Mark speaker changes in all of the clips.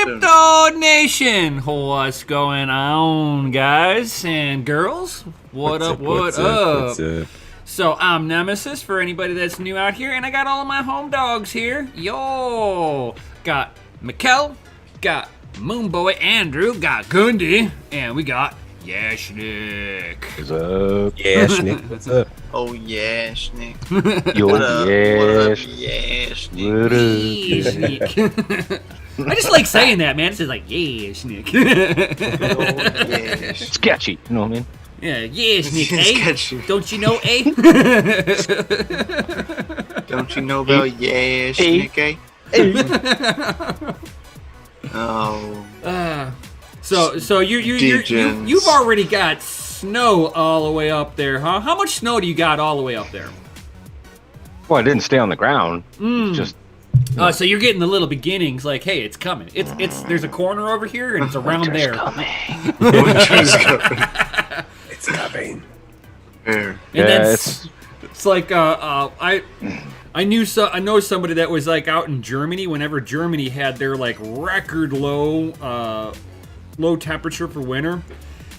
Speaker 1: Crypto Nation, what's going on, guys and girls? What up? What's up? So I'm Nemesis for anybody that's new out here, and I got all of my home dogs here. Yo, got Mikkel, got Moonboy Andrew, got Gundy, and we got Yashnik.
Speaker 2: What's up? Yashnik, what's up?
Speaker 3: Oh, Yashnik.
Speaker 2: Yo,
Speaker 3: What up,
Speaker 1: Yashnik. I just like saying that, man. It's just like, Yashnik.
Speaker 3: Yash.
Speaker 2: Sketchy, you know what I mean?
Speaker 1: Yeah, Yashnik, eh?
Speaker 3: Sketchy.
Speaker 1: Don't you know, eh?
Speaker 3: Don't you know about Yashnik, eh? Oh.
Speaker 1: So you've already got snow all the way up there, huh? How much snow do you got all the way up there?
Speaker 2: Well, I didn't stay on the ground. It's just...
Speaker 1: So you're getting the little beginnings, like, hey, it's coming. It's there's a corner over here, and it's around there.
Speaker 4: It's coming.
Speaker 3: Fair.
Speaker 1: And then it's like I know somebody that was like out in Germany whenever Germany had their like record low temperature for winter.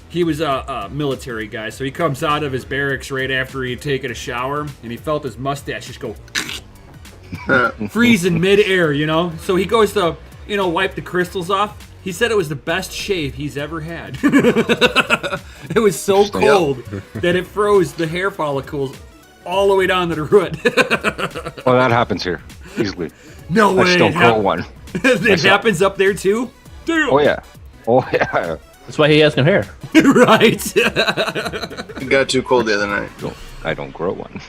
Speaker 1: He was a military guy, so he comes out of his barracks right after he'd taken a shower, and he felt his mustache just go freeze in midair, you know. So he goes to wipe the crystals off. He said it was the best shave he's ever had. It was so cold that it froze the hair follicles all the way down to the root.
Speaker 2: Well, that happens here, easily.
Speaker 1: No way.
Speaker 2: I just don't grow one.
Speaker 1: It happens up there, too? Damn.
Speaker 2: Oh, yeah.
Speaker 5: That's why he has no hair.
Speaker 1: Right.
Speaker 3: It got too cold the other night.
Speaker 2: I don't grow one.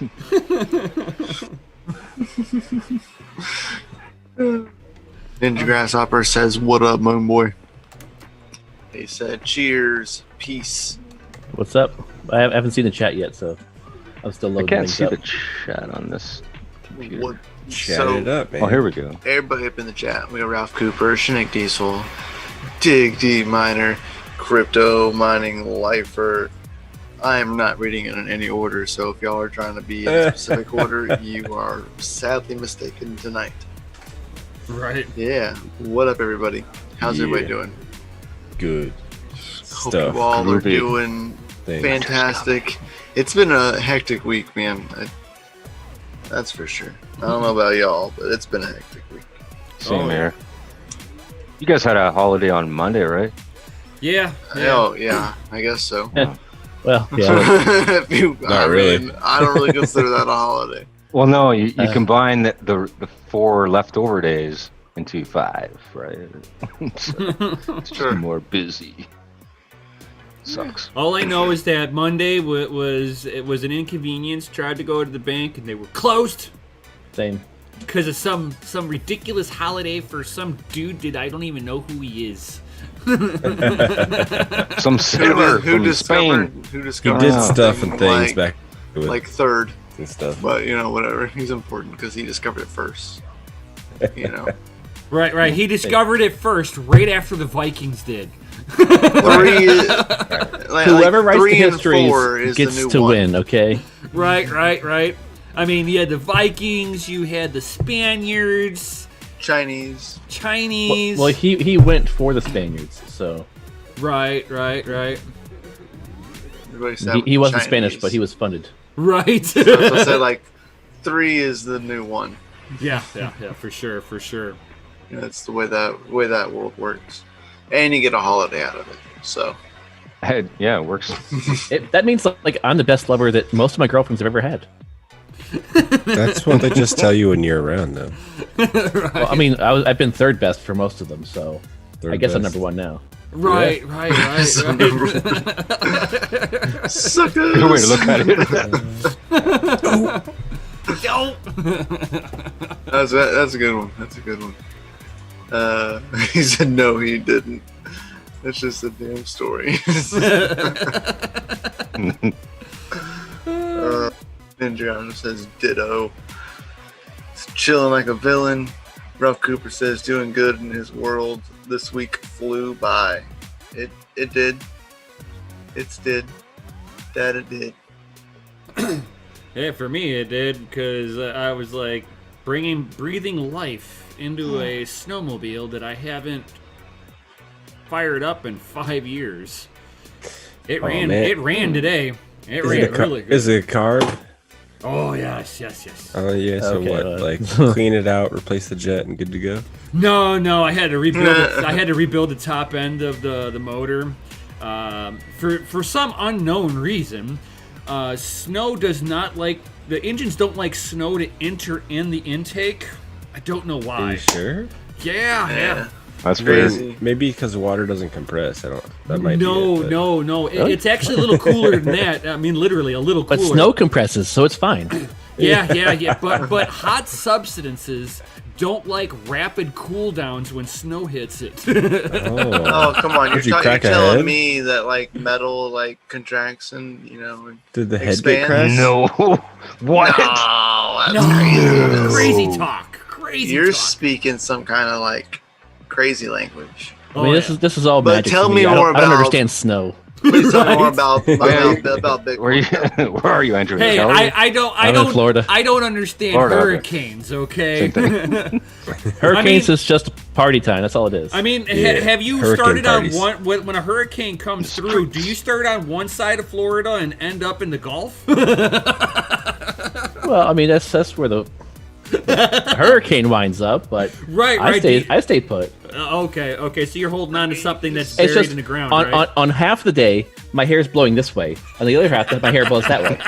Speaker 3: Ninja Grasshopper says, "What up, Moon Boy?" He said, "Cheers, peace."
Speaker 5: What's up? I haven't seen the chat yet, so I'm still
Speaker 2: I
Speaker 5: loading
Speaker 2: can't
Speaker 5: things
Speaker 2: see
Speaker 5: up.
Speaker 2: the chat on this computer.
Speaker 3: What?
Speaker 4: Chat it up, man.
Speaker 2: Oh, here we go.
Speaker 3: Everybody up in the chat. We got Ralph Cooper, Shinik Diesel, Dig Deep Miner, Crypto Mining Lifer. I am not reading it in any order, so if y'all are trying to be in a specific order, you are sadly mistaken tonight.
Speaker 1: Right.
Speaker 3: Yeah. What up, everybody? How's everybody doing?
Speaker 4: Good
Speaker 3: Hope
Speaker 4: stuff.
Speaker 3: you all are
Speaker 2: Groovy.
Speaker 3: doing
Speaker 4: Thanks.
Speaker 3: fantastic. It's been a hectic week, man. That's for sure. I don't know about y'all, but it's been a hectic week.
Speaker 2: Same here. You guys had a holiday on Monday, right?
Speaker 1: Yeah.
Speaker 3: Oh, yeah. I guess so.
Speaker 5: Well, yeah.
Speaker 4: Not really.
Speaker 3: I don't really consider that a holiday.
Speaker 2: Well, no, you combine the 4 leftover days into 5, right? So it's just more busy. Sucks.
Speaker 1: All I know is that Monday was an inconvenience. Tried to go to the bank, and they were closed.
Speaker 5: Same.
Speaker 1: Because of some ridiculous holiday for some dude that I don't even know who he is.
Speaker 2: Some sailor
Speaker 3: Who
Speaker 2: from
Speaker 3: discovered?
Speaker 2: Spain.
Speaker 3: Who
Speaker 4: He
Speaker 3: discovered?
Speaker 4: did stuff
Speaker 3: something
Speaker 4: and things
Speaker 3: like,
Speaker 4: back with
Speaker 3: like third,
Speaker 4: and stuff.
Speaker 3: but whatever. He's important because he discovered it first.
Speaker 1: Right. He discovered it first, right after the Vikings did.
Speaker 5: Whoever writes the histories gets to win, okay?
Speaker 1: Right. I mean, you had the Vikings, you had the Spaniards,
Speaker 3: Chinese.
Speaker 5: Well, he went for the Spaniards, so
Speaker 1: Right.
Speaker 3: Everybody said
Speaker 5: he wasn't
Speaker 3: Chinese.
Speaker 5: Spanish, but he was funded.
Speaker 1: Right.
Speaker 3: So I said like 3 is the new one.
Speaker 1: Yeah, for sure.
Speaker 3: That's the way that world works, and you get a holiday out of it. So
Speaker 2: Yeah, it works.
Speaker 5: That means like I'm the best lover that most of my girlfriends have ever had.
Speaker 4: That's what they just tell you when you're around, though.
Speaker 1: Right.
Speaker 5: Well, I mean, I've been third best for most of them, so
Speaker 4: Third
Speaker 5: I guess I'm
Speaker 4: best.
Speaker 5: number 1 now.
Speaker 1: Right.
Speaker 3: suckers.
Speaker 2: Good way to look at it.
Speaker 3: That's a good one. He said no, he didn't. That's just a damn story. Ninja says ditto. It's chilling like a villain. Ralph Cooper says doing good in his world. This week flew by. It did. It did. It did.
Speaker 1: Yeah, for me it did, because I was like breathing life into a snowmobile that I haven't fired up in 5 years. It
Speaker 4: Oh,
Speaker 1: ran.
Speaker 4: man.
Speaker 1: It ran today. It
Speaker 4: Is
Speaker 1: ran
Speaker 4: it,
Speaker 1: really good.
Speaker 4: is it a carb?
Speaker 1: Oh yes.
Speaker 4: Oh yeah. So
Speaker 5: Okay,
Speaker 4: what?
Speaker 5: well.
Speaker 4: Like clean it out, replace the jet, and good to go.
Speaker 1: No. I had to rebuild. I had to rebuild the top end of the motor. For some unknown reason, snow does not like the engines don't like snow to enter in the intake. I don't know
Speaker 4: Are
Speaker 1: why.
Speaker 4: you sure?
Speaker 1: Yeah.
Speaker 2: That's crazy.
Speaker 3: Crazy.
Speaker 4: Maybe because water doesn't compress. I don't. That might
Speaker 1: No,
Speaker 4: be it, but-
Speaker 1: no. It's actually a little cooler than that. I mean, literally a little
Speaker 5: But
Speaker 1: cooler.
Speaker 5: snow compresses, so it's fine.
Speaker 1: Yeah. But hot substances don't like rapid cooldowns when snow hits it.
Speaker 3: Oh, come on!
Speaker 4: Did you
Speaker 3: You're
Speaker 4: crack a
Speaker 3: telling
Speaker 4: head?
Speaker 3: me that like metal like contracts and and
Speaker 4: Did the head get
Speaker 3: expands?
Speaker 4: cracked?
Speaker 2: No. What?
Speaker 3: No, that's
Speaker 1: No,
Speaker 3: crazy.
Speaker 1: crazy talk. Crazy
Speaker 3: You're
Speaker 1: talk.
Speaker 3: speaking some kind of like crazy language.
Speaker 5: I mean, this is all
Speaker 3: But
Speaker 5: magic.
Speaker 3: tell
Speaker 5: to
Speaker 3: me
Speaker 5: I don't-
Speaker 3: more
Speaker 5: I don't
Speaker 3: about-
Speaker 5: understand snow.
Speaker 3: Please tell me more
Speaker 1: Right.
Speaker 3: about Bitcoin.
Speaker 2: Where are you, Andrew?
Speaker 1: Hey,
Speaker 2: California?
Speaker 1: I
Speaker 5: I'm in Florida.
Speaker 1: I don't understand
Speaker 2: Florida, okay.
Speaker 1: hurricanes. Okay.
Speaker 5: Hurricanes is just party time. That's all it is.
Speaker 1: I mean,
Speaker 4: Yeah,
Speaker 1: have you
Speaker 4: hurricane
Speaker 1: started
Speaker 4: parties.
Speaker 1: on one when a hurricane comes through? Do you start on one side of Florida and end up in the Gulf?
Speaker 5: Well, I mean, that's where the hurricane winds up. But
Speaker 1: Right,
Speaker 5: I
Speaker 1: right.
Speaker 5: stay put.
Speaker 1: Okay. So you're holding on to something that's
Speaker 5: It's
Speaker 1: buried
Speaker 5: just
Speaker 1: in the ground,
Speaker 5: on,
Speaker 1: right?
Speaker 5: on half the day, my hair is blowing this way. On the other half, my hair blows that way.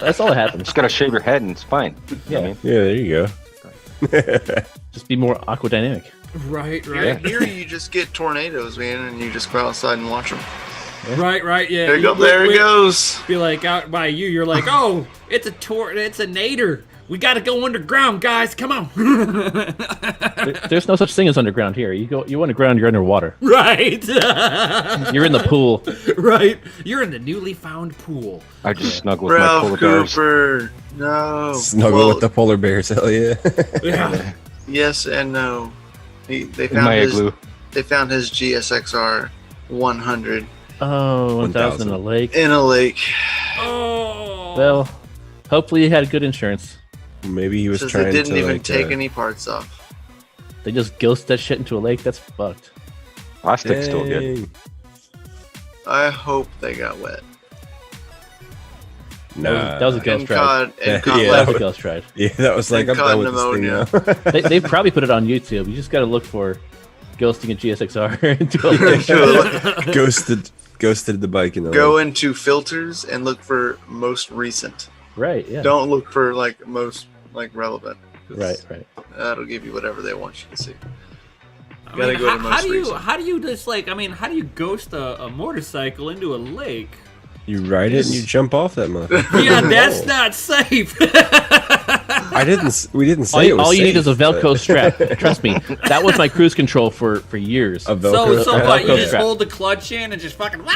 Speaker 5: That's all that happens.
Speaker 2: Just gotta shave your head and it's fine.
Speaker 5: Yeah.
Speaker 2: I mean,
Speaker 4: Yeah, there you go.
Speaker 5: Just be more aquadynamic.
Speaker 1: Right.
Speaker 3: Here you just get tornadoes, man, and you just go outside and watch them.
Speaker 1: Right. Yeah.
Speaker 3: There you go. There it goes.
Speaker 1: Be like out by you. You're like, oh, it's a nader. We got to go underground, guys. Come on.
Speaker 5: There's no such thing as underground here. You underground, you're underwater.
Speaker 1: Right.
Speaker 5: You're in the pool.
Speaker 1: Right. You're in the newly found pool.
Speaker 2: I just snuggle with my
Speaker 3: Ralph
Speaker 2: polar bears.
Speaker 3: Cooper. No.
Speaker 4: Snuggle
Speaker 3: Well,
Speaker 4: with the polar bears. Hell yeah.
Speaker 1: Yeah.
Speaker 3: Yes and no. They
Speaker 2: In my igloo.
Speaker 3: found his GSXR 100
Speaker 5: Oh, 1,000 in a lake.
Speaker 3: in a lake.
Speaker 1: Oh.
Speaker 5: Well, hopefully you had good insurance.
Speaker 4: Maybe he was
Speaker 3: Says
Speaker 4: trying
Speaker 3: they didn't
Speaker 4: to
Speaker 3: even
Speaker 4: like,
Speaker 3: take any parts off.
Speaker 5: They just ghost that shit into a lake. That's fucked.
Speaker 2: Plastic's still good.
Speaker 4: dang.
Speaker 3: I hope they got wet.
Speaker 4: Nah.
Speaker 5: That was a ghost
Speaker 3: And
Speaker 5: ride.
Speaker 3: caught, and caught
Speaker 4: Yeah.
Speaker 5: That was
Speaker 3: lead.
Speaker 5: a ghost ride.
Speaker 4: Yeah, that was like, I'm
Speaker 3: Caught
Speaker 4: done with this thing
Speaker 3: pneumonia.
Speaker 4: now.
Speaker 5: They probably put it on YouTube. You just got to look for ghosting a GSXR into a lake.
Speaker 4: Ghosted the bike in the
Speaker 3: Go
Speaker 4: lake.
Speaker 3: into filters and look for most recent.
Speaker 5: Right, yeah.
Speaker 3: Don't look for like most like relevant. 'cause
Speaker 5: Right.
Speaker 3: That'll give you whatever they want you to see.
Speaker 1: I
Speaker 3: Gotta
Speaker 1: mean,
Speaker 3: go to
Speaker 1: how
Speaker 3: most
Speaker 1: do you
Speaker 3: recent.
Speaker 1: how do you just like? I mean, how do you ghost a motorcycle into a lake?
Speaker 4: You ride it and you jump off that motherfucker.
Speaker 1: Yeah, that's not safe.
Speaker 4: We didn't say it was
Speaker 5: All you need
Speaker 4: safe,
Speaker 5: is a Velcro
Speaker 4: but-
Speaker 5: strap. Trust me, that was my cruise control for years.
Speaker 4: A Velcro.
Speaker 1: So what? You
Speaker 5: Velcro
Speaker 1: just
Speaker 5: strap.
Speaker 1: hold the clutch in and just fucking just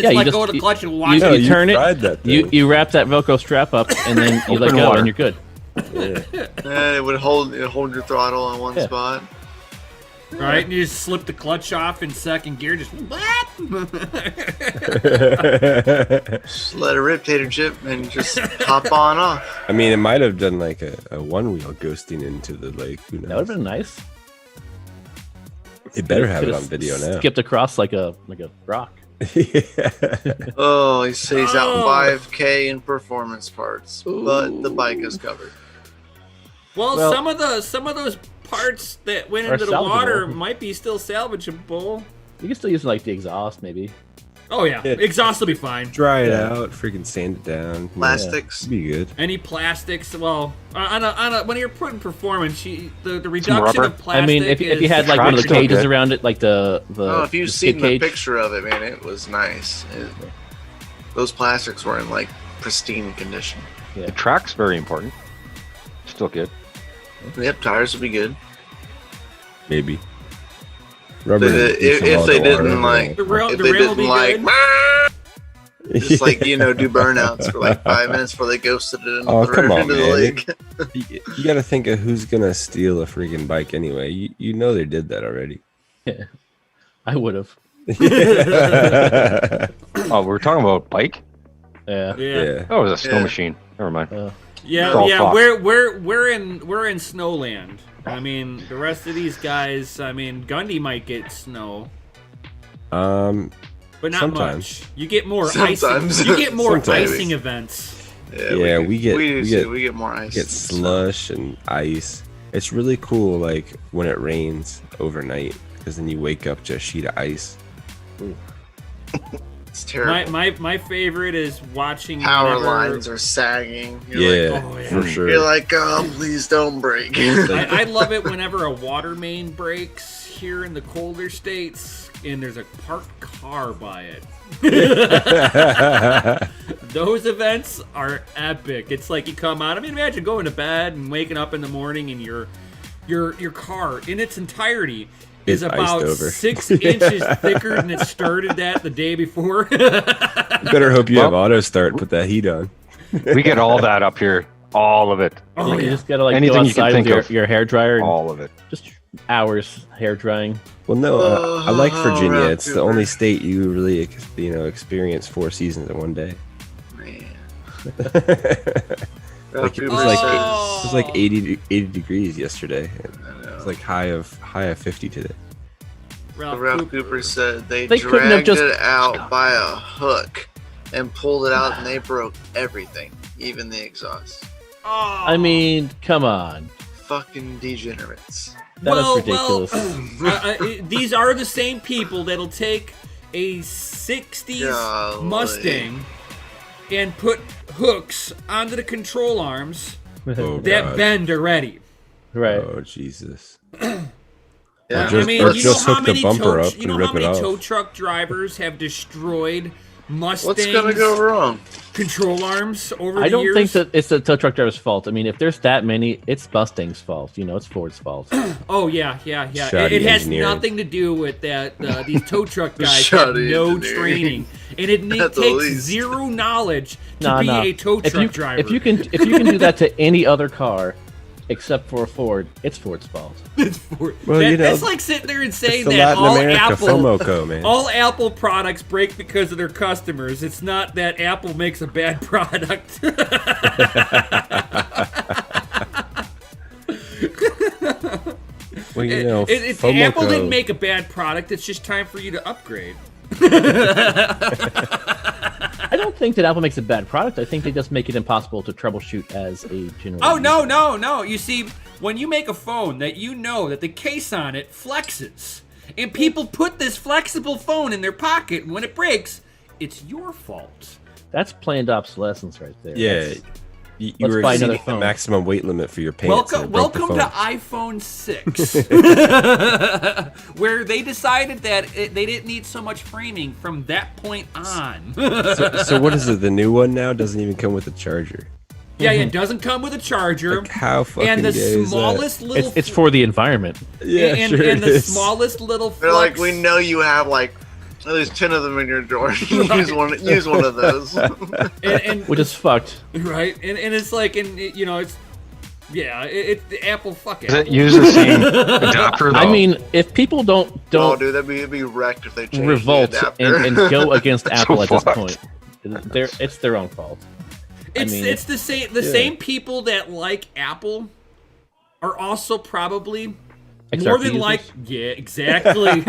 Speaker 5: Yeah, you
Speaker 1: let
Speaker 5: just-
Speaker 1: go of the clutch and
Speaker 5: you-
Speaker 1: watch
Speaker 4: No,
Speaker 1: it.
Speaker 5: you turn it,
Speaker 4: tried that
Speaker 5: You
Speaker 4: thing.
Speaker 5: you wrap that Velcro strap up, and then you let
Speaker 2: Open
Speaker 5: go,
Speaker 2: water.
Speaker 5: and you're good.
Speaker 3: And it would hold your throttle on one
Speaker 5: Yeah.
Speaker 3: spot.
Speaker 1: Right, and you just slip the clutch off in second gear, just what?
Speaker 3: Just let it rip, tater chip, and just hop on off.
Speaker 4: I mean, it might have done like a one-wheel ghosting into the lake. Who
Speaker 5: That would
Speaker 4: knows?
Speaker 5: have been nice.
Speaker 4: It better have it
Speaker 5: Could've
Speaker 4: on video now.
Speaker 5: Skipped across like a rock.
Speaker 4: Yeah.
Speaker 3: Oh, he says out
Speaker 1: Oh.
Speaker 3: 5K in performance parts, but the bike is covered.
Speaker 1: Well, some of those parts that went
Speaker 5: Are
Speaker 1: into the water
Speaker 5: salvageable.
Speaker 1: might be still salvageable.
Speaker 5: You can still use like the exhaust, maybe.
Speaker 1: Oh yeah,
Speaker 4: Yeah.
Speaker 1: exhaust will be fine.
Speaker 4: Dry it
Speaker 5: Yeah.
Speaker 4: out, freaking sand it down.
Speaker 3: Plastics.
Speaker 4: Be good.
Speaker 1: Any plastics? Well, on a when you're putting performance, the reduction
Speaker 2: rubber?
Speaker 1: of plastic.
Speaker 5: I mean, if you had like one of the
Speaker 2: Track's still
Speaker 5: cages
Speaker 2: good.
Speaker 5: around it, like the
Speaker 3: Oh, if you've
Speaker 5: the
Speaker 3: seen
Speaker 5: skid
Speaker 3: the
Speaker 5: cage.
Speaker 3: picture of it, man, it was nice. Those plastics were in like pristine condition.
Speaker 2: The track's very important. Still good.
Speaker 3: Yep, tires would be good.
Speaker 4: Maybe. Rubber.
Speaker 3: If they didn't like,
Speaker 1: The rail-
Speaker 3: if
Speaker 1: the
Speaker 3: they
Speaker 1: rail will
Speaker 3: didn't
Speaker 1: be
Speaker 3: like,
Speaker 1: good.
Speaker 3: just like do burnouts for like 5 minutes before they ghosted it into,
Speaker 4: Oh, come on,
Speaker 3: into the
Speaker 4: man.
Speaker 3: lake.
Speaker 4: You got to think of who's gonna steal a freaking bike anyway. You know they did that already.
Speaker 5: I would have.
Speaker 2: Oh, we're talking about bike?
Speaker 5: Yeah.
Speaker 1: Yeah.
Speaker 4: Yeah.
Speaker 2: Oh, it was a snow
Speaker 3: Yeah.
Speaker 2: machine. Never mind.
Speaker 1: Yeah,
Speaker 2: Oh,
Speaker 1: yeah,
Speaker 2: fuck.
Speaker 1: we're in Snowland. I mean, the rest of these guys. I mean, Gundy might get snow,
Speaker 4: Um,
Speaker 1: but not
Speaker 4: Sometimes.
Speaker 1: much. You get more
Speaker 3: Sometimes.
Speaker 1: icing. You get more
Speaker 4: Sometimes.
Speaker 1: icing events.
Speaker 4: Yeah, we get
Speaker 3: more ice.
Speaker 4: get slush and ice. It's really cool, like when it rains overnight, because then you wake up to a sheet of ice.
Speaker 3: It's terrible.
Speaker 1: My favorite is watching
Speaker 3: Power
Speaker 1: whenever-
Speaker 3: lines are sagging.
Speaker 4: Yeah,
Speaker 3: Like,
Speaker 1: oh, yeah.
Speaker 4: for sure.
Speaker 3: you're like, oh, please don't break.
Speaker 1: I love it whenever a water main breaks here in the colder states and there's a parked car by it. Those events are epic. It's like you come out. I mean, imagine going to bed and waking up in the morning and your car in its entirety is
Speaker 4: It's
Speaker 1: about
Speaker 4: iced over.
Speaker 1: 6 inches thicker than it started that the day before.
Speaker 4: You better hope you have auto start. Put that heat on.
Speaker 2: We get all that up here. All of it.
Speaker 1: Oh,
Speaker 5: You
Speaker 1: yeah.
Speaker 5: just gotta like
Speaker 2: Anything
Speaker 5: go
Speaker 2: you can
Speaker 5: outside
Speaker 2: think
Speaker 5: with
Speaker 2: of.
Speaker 5: your hair dryer and
Speaker 2: All of it.
Speaker 5: just hours hair drying.
Speaker 4: Well, no, I like Virginia.
Speaker 3: Ralph
Speaker 4: It's the
Speaker 3: Cooper.
Speaker 4: only state you really, experience 4 seasons in one day.
Speaker 3: Man.
Speaker 4: Like,
Speaker 3: Ralph
Speaker 4: it
Speaker 3: Cooper
Speaker 4: was like
Speaker 3: says-
Speaker 4: it was like 80 degrees yesterday.
Speaker 3: I know.
Speaker 4: It's like high of 50 today.
Speaker 3: Ralph Cooper said they
Speaker 5: couldn't have
Speaker 3: dragged
Speaker 5: just-
Speaker 3: it out by a hook and pulled it out, and they broke everything, even the exhaust.
Speaker 5: I mean, come on.
Speaker 3: Fucking degenerates.
Speaker 5: That is ridiculous.
Speaker 1: These are the same people that'll take a 60s
Speaker 3: Golly.
Speaker 1: Mustang and put hooks onto the control arms
Speaker 4: Oh,
Speaker 1: that
Speaker 4: God.
Speaker 1: bend already.
Speaker 5: Right.
Speaker 4: Oh, Jesus.
Speaker 3: Yeah.
Speaker 4: just-
Speaker 1: I mean,
Speaker 4: or
Speaker 1: you
Speaker 4: just
Speaker 1: know how
Speaker 4: hook the
Speaker 1: many
Speaker 4: bumper
Speaker 1: tow,
Speaker 4: up
Speaker 1: you
Speaker 4: and
Speaker 1: know
Speaker 4: rip
Speaker 1: how many
Speaker 4: it off.
Speaker 1: tow truck drivers have destroyed Mustangs
Speaker 3: What's gonna go wrong?
Speaker 1: control arms over
Speaker 5: I
Speaker 1: the
Speaker 5: don't
Speaker 1: years?
Speaker 5: think that it's the tow truck driver's fault. I mean, if there's that many, it's Mustang's fault. You know, it's Ford's fault.
Speaker 1: Oh yeah.
Speaker 4: Shoddy
Speaker 1: It has
Speaker 4: engineering.
Speaker 1: nothing to do with that. These tow truck guys have
Speaker 3: Shoddy
Speaker 1: no
Speaker 3: engineering.
Speaker 1: training, and it
Speaker 3: At the
Speaker 1: takes
Speaker 3: least.
Speaker 1: zero knowledge to
Speaker 5: Nah,
Speaker 1: be
Speaker 5: nah.
Speaker 1: a tow
Speaker 5: If
Speaker 1: truck
Speaker 5: you
Speaker 1: driver.
Speaker 5: if you can do that to any other car, except for a Ford, it's Ford's fault.
Speaker 4: Well,
Speaker 1: that's like sitting there and saying
Speaker 4: It's the
Speaker 1: that
Speaker 4: Latin
Speaker 1: all
Speaker 4: America
Speaker 1: Apple,
Speaker 4: FOMOCO, man.
Speaker 1: all Apple products break because of their customers. It's not that Apple makes a bad product.
Speaker 4: Well, you know, FOMOCO,
Speaker 1: Apple didn't make a bad product. It's just time for you to upgrade.
Speaker 5: I don't think that Apple makes a bad product. I think they just make it impossible to troubleshoot as a general.
Speaker 1: Oh
Speaker 5: user.
Speaker 1: no! You see, when you make a phone that you know that the case on it flexes, and people put this flexible phone in their pocket, and when it breaks, it's your fault.
Speaker 5: That's planned obsolescence right there.
Speaker 4: Yeah,
Speaker 5: That's-
Speaker 4: you
Speaker 5: Let's
Speaker 4: were
Speaker 5: buy another
Speaker 4: exceeding the
Speaker 5: phone.
Speaker 4: maximum weight limit for your pants. and
Speaker 1: Welcome,
Speaker 4: it broke the
Speaker 1: welcome
Speaker 4: phone.
Speaker 1: to iPhone 6, where they decided that they didn't need so much framing from that point on.
Speaker 4: So what is it? The new one now doesn't even come with a charger.
Speaker 1: Yeah, it doesn't come with a charger.
Speaker 4: Like, how fucking
Speaker 1: and the
Speaker 4: gay is that?
Speaker 1: smallest little
Speaker 5: It's for the environment.
Speaker 4: Yeah,
Speaker 1: and,
Speaker 4: sure
Speaker 1: and
Speaker 4: it
Speaker 1: the
Speaker 4: is.
Speaker 1: smallest little
Speaker 3: They're like,
Speaker 1: flex-
Speaker 3: we know you have like at least 10 of them in your drawer. use one of those.
Speaker 1: and
Speaker 5: Which is fucked.
Speaker 1: right, and it's like, and you know, it's it's the Apple. Fuck
Speaker 2: Does it
Speaker 1: Apple.
Speaker 2: use the same adapter though?
Speaker 5: I mean, if people don't
Speaker 3: Oh, dude, it'd be wrecked if they changed
Speaker 5: revolt
Speaker 3: the adapter.
Speaker 5: and go against Apple at this
Speaker 2: fucked.
Speaker 5: point, it's their own fault.
Speaker 1: It's
Speaker 5: mean,
Speaker 1: it's the same people that like Apple are also probably
Speaker 5: XRP
Speaker 1: more than
Speaker 5: users?
Speaker 1: like exactly.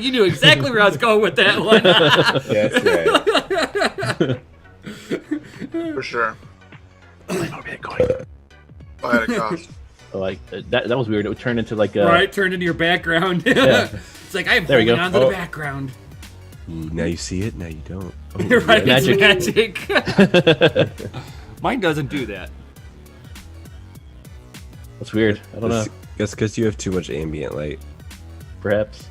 Speaker 1: You knew exactly where I was going with that one.
Speaker 4: That's right.
Speaker 3: For sure.
Speaker 5: Bitcoin.
Speaker 3: I had a cost.
Speaker 5: Like that was weird. It would turn into like a
Speaker 1: Right, turned into your background.
Speaker 5: Yeah.
Speaker 1: It's like I'm
Speaker 5: There we
Speaker 1: holding
Speaker 5: go.
Speaker 1: on to the
Speaker 4: Oh.
Speaker 1: background.
Speaker 4: Now you see it. Now you don't. Oh,
Speaker 1: You're right,
Speaker 4: yeah.
Speaker 1: it's magic. Mine doesn't do that.
Speaker 5: That's weird. I don't know.
Speaker 4: That's because you have too much ambient light.
Speaker 5: Perhaps.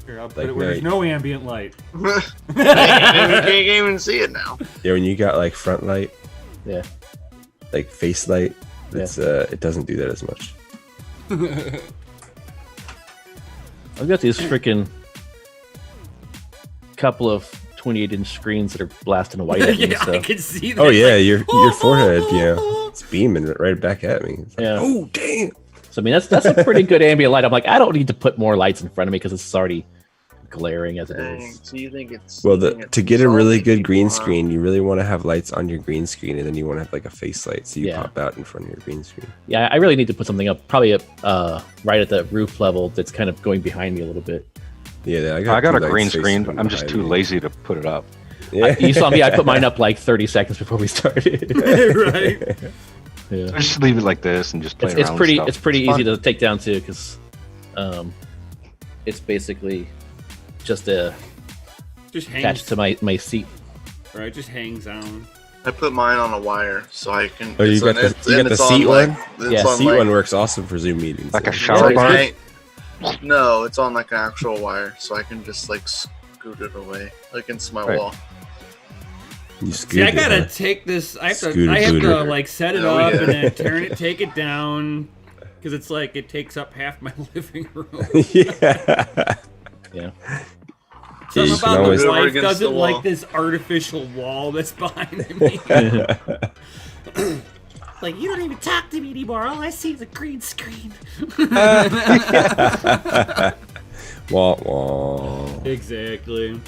Speaker 1: Here, I'll put
Speaker 4: Like
Speaker 1: it where there's
Speaker 4: night.
Speaker 1: no ambient light.
Speaker 3: You can't even see it now.
Speaker 4: Yeah, when you got like front light,
Speaker 5: Yeah.
Speaker 4: like face light, it's it doesn't do that as much.
Speaker 5: I've got these freaking couple of 28-inch screens that are blasting white at me.
Speaker 1: Yeah,
Speaker 5: so.
Speaker 1: I can see that.
Speaker 4: Oh yeah,
Speaker 1: Like,
Speaker 4: your forehead, you know, it's beaming right back at me. It's like,
Speaker 5: Yeah.
Speaker 4: oh damn.
Speaker 5: So I mean, that's a pretty good ambient light. I'm like, I don't need to put more lights in front of me because it's already glaring as it
Speaker 3: Dang,
Speaker 5: is.
Speaker 3: so you think it's
Speaker 4: Well,
Speaker 3: you think it's
Speaker 4: to get a really
Speaker 3: insulting
Speaker 4: good green
Speaker 3: people, huh?
Speaker 4: screen, you really want to have lights on your green screen, and then you want to have like a face light so you
Speaker 5: Yeah.
Speaker 4: pop out in front of your green screen.
Speaker 5: Yeah, I really need to put something up, probably up right at the roof level that's kind of going behind me a little bit.
Speaker 4: Yeah,
Speaker 2: I got
Speaker 4: two
Speaker 2: a green
Speaker 4: lights
Speaker 2: screen,
Speaker 4: facing
Speaker 2: but I'm just
Speaker 4: behind
Speaker 2: too
Speaker 4: me.
Speaker 2: lazy to put it up.
Speaker 4: Yeah.
Speaker 5: You saw me, I put mine up like 30 seconds before we started.
Speaker 1: Right.
Speaker 5: Yeah.
Speaker 2: I just leave it like this and just play
Speaker 5: It's
Speaker 2: around.
Speaker 5: pretty
Speaker 2: with
Speaker 5: it's
Speaker 2: stuff.
Speaker 5: pretty
Speaker 2: It's
Speaker 5: easy
Speaker 2: fun.
Speaker 5: to take down too, because it's basically just
Speaker 1: Just
Speaker 5: attached
Speaker 1: hangs.
Speaker 5: to my seat.
Speaker 1: Right. Just hangs down.
Speaker 3: I put mine on a wire so I can.
Speaker 4: Oh, you
Speaker 3: it's
Speaker 4: got
Speaker 3: on-
Speaker 4: the
Speaker 3: it's-
Speaker 4: you
Speaker 3: and
Speaker 4: got the
Speaker 3: it's on,
Speaker 4: seat
Speaker 3: like-
Speaker 4: one.
Speaker 3: it's
Speaker 5: Yeah,
Speaker 3: on,
Speaker 4: Seat
Speaker 3: like-
Speaker 4: one works awesome for Zoom meetings.
Speaker 2: Like a
Speaker 4: though.
Speaker 2: shower
Speaker 3: it's
Speaker 2: bar?
Speaker 3: hang- No, it's on like an actual wire, so I can just like scoot it away, like into my
Speaker 2: Right.
Speaker 3: wall.
Speaker 4: You
Speaker 1: See,
Speaker 4: scoot
Speaker 1: I
Speaker 4: it,
Speaker 1: gotta
Speaker 4: huh?
Speaker 1: take this. I have to.
Speaker 4: Scooter
Speaker 1: I have to
Speaker 4: booter.
Speaker 1: like set it
Speaker 3: Oh,
Speaker 1: up
Speaker 3: yeah.
Speaker 1: and then take it down, because it's like it takes up half my living room.
Speaker 4: Yeah.
Speaker 5: Yeah.
Speaker 1: Something
Speaker 4: you can
Speaker 1: about
Speaker 4: always-
Speaker 1: the
Speaker 3: Over
Speaker 1: wife
Speaker 3: against
Speaker 1: doesn't
Speaker 3: the wall.
Speaker 1: like this artificial wall that's behind me. Like, you don't even talk to me anymore. All I see is a green screen.
Speaker 4: Wah, wah.
Speaker 1: Exactly.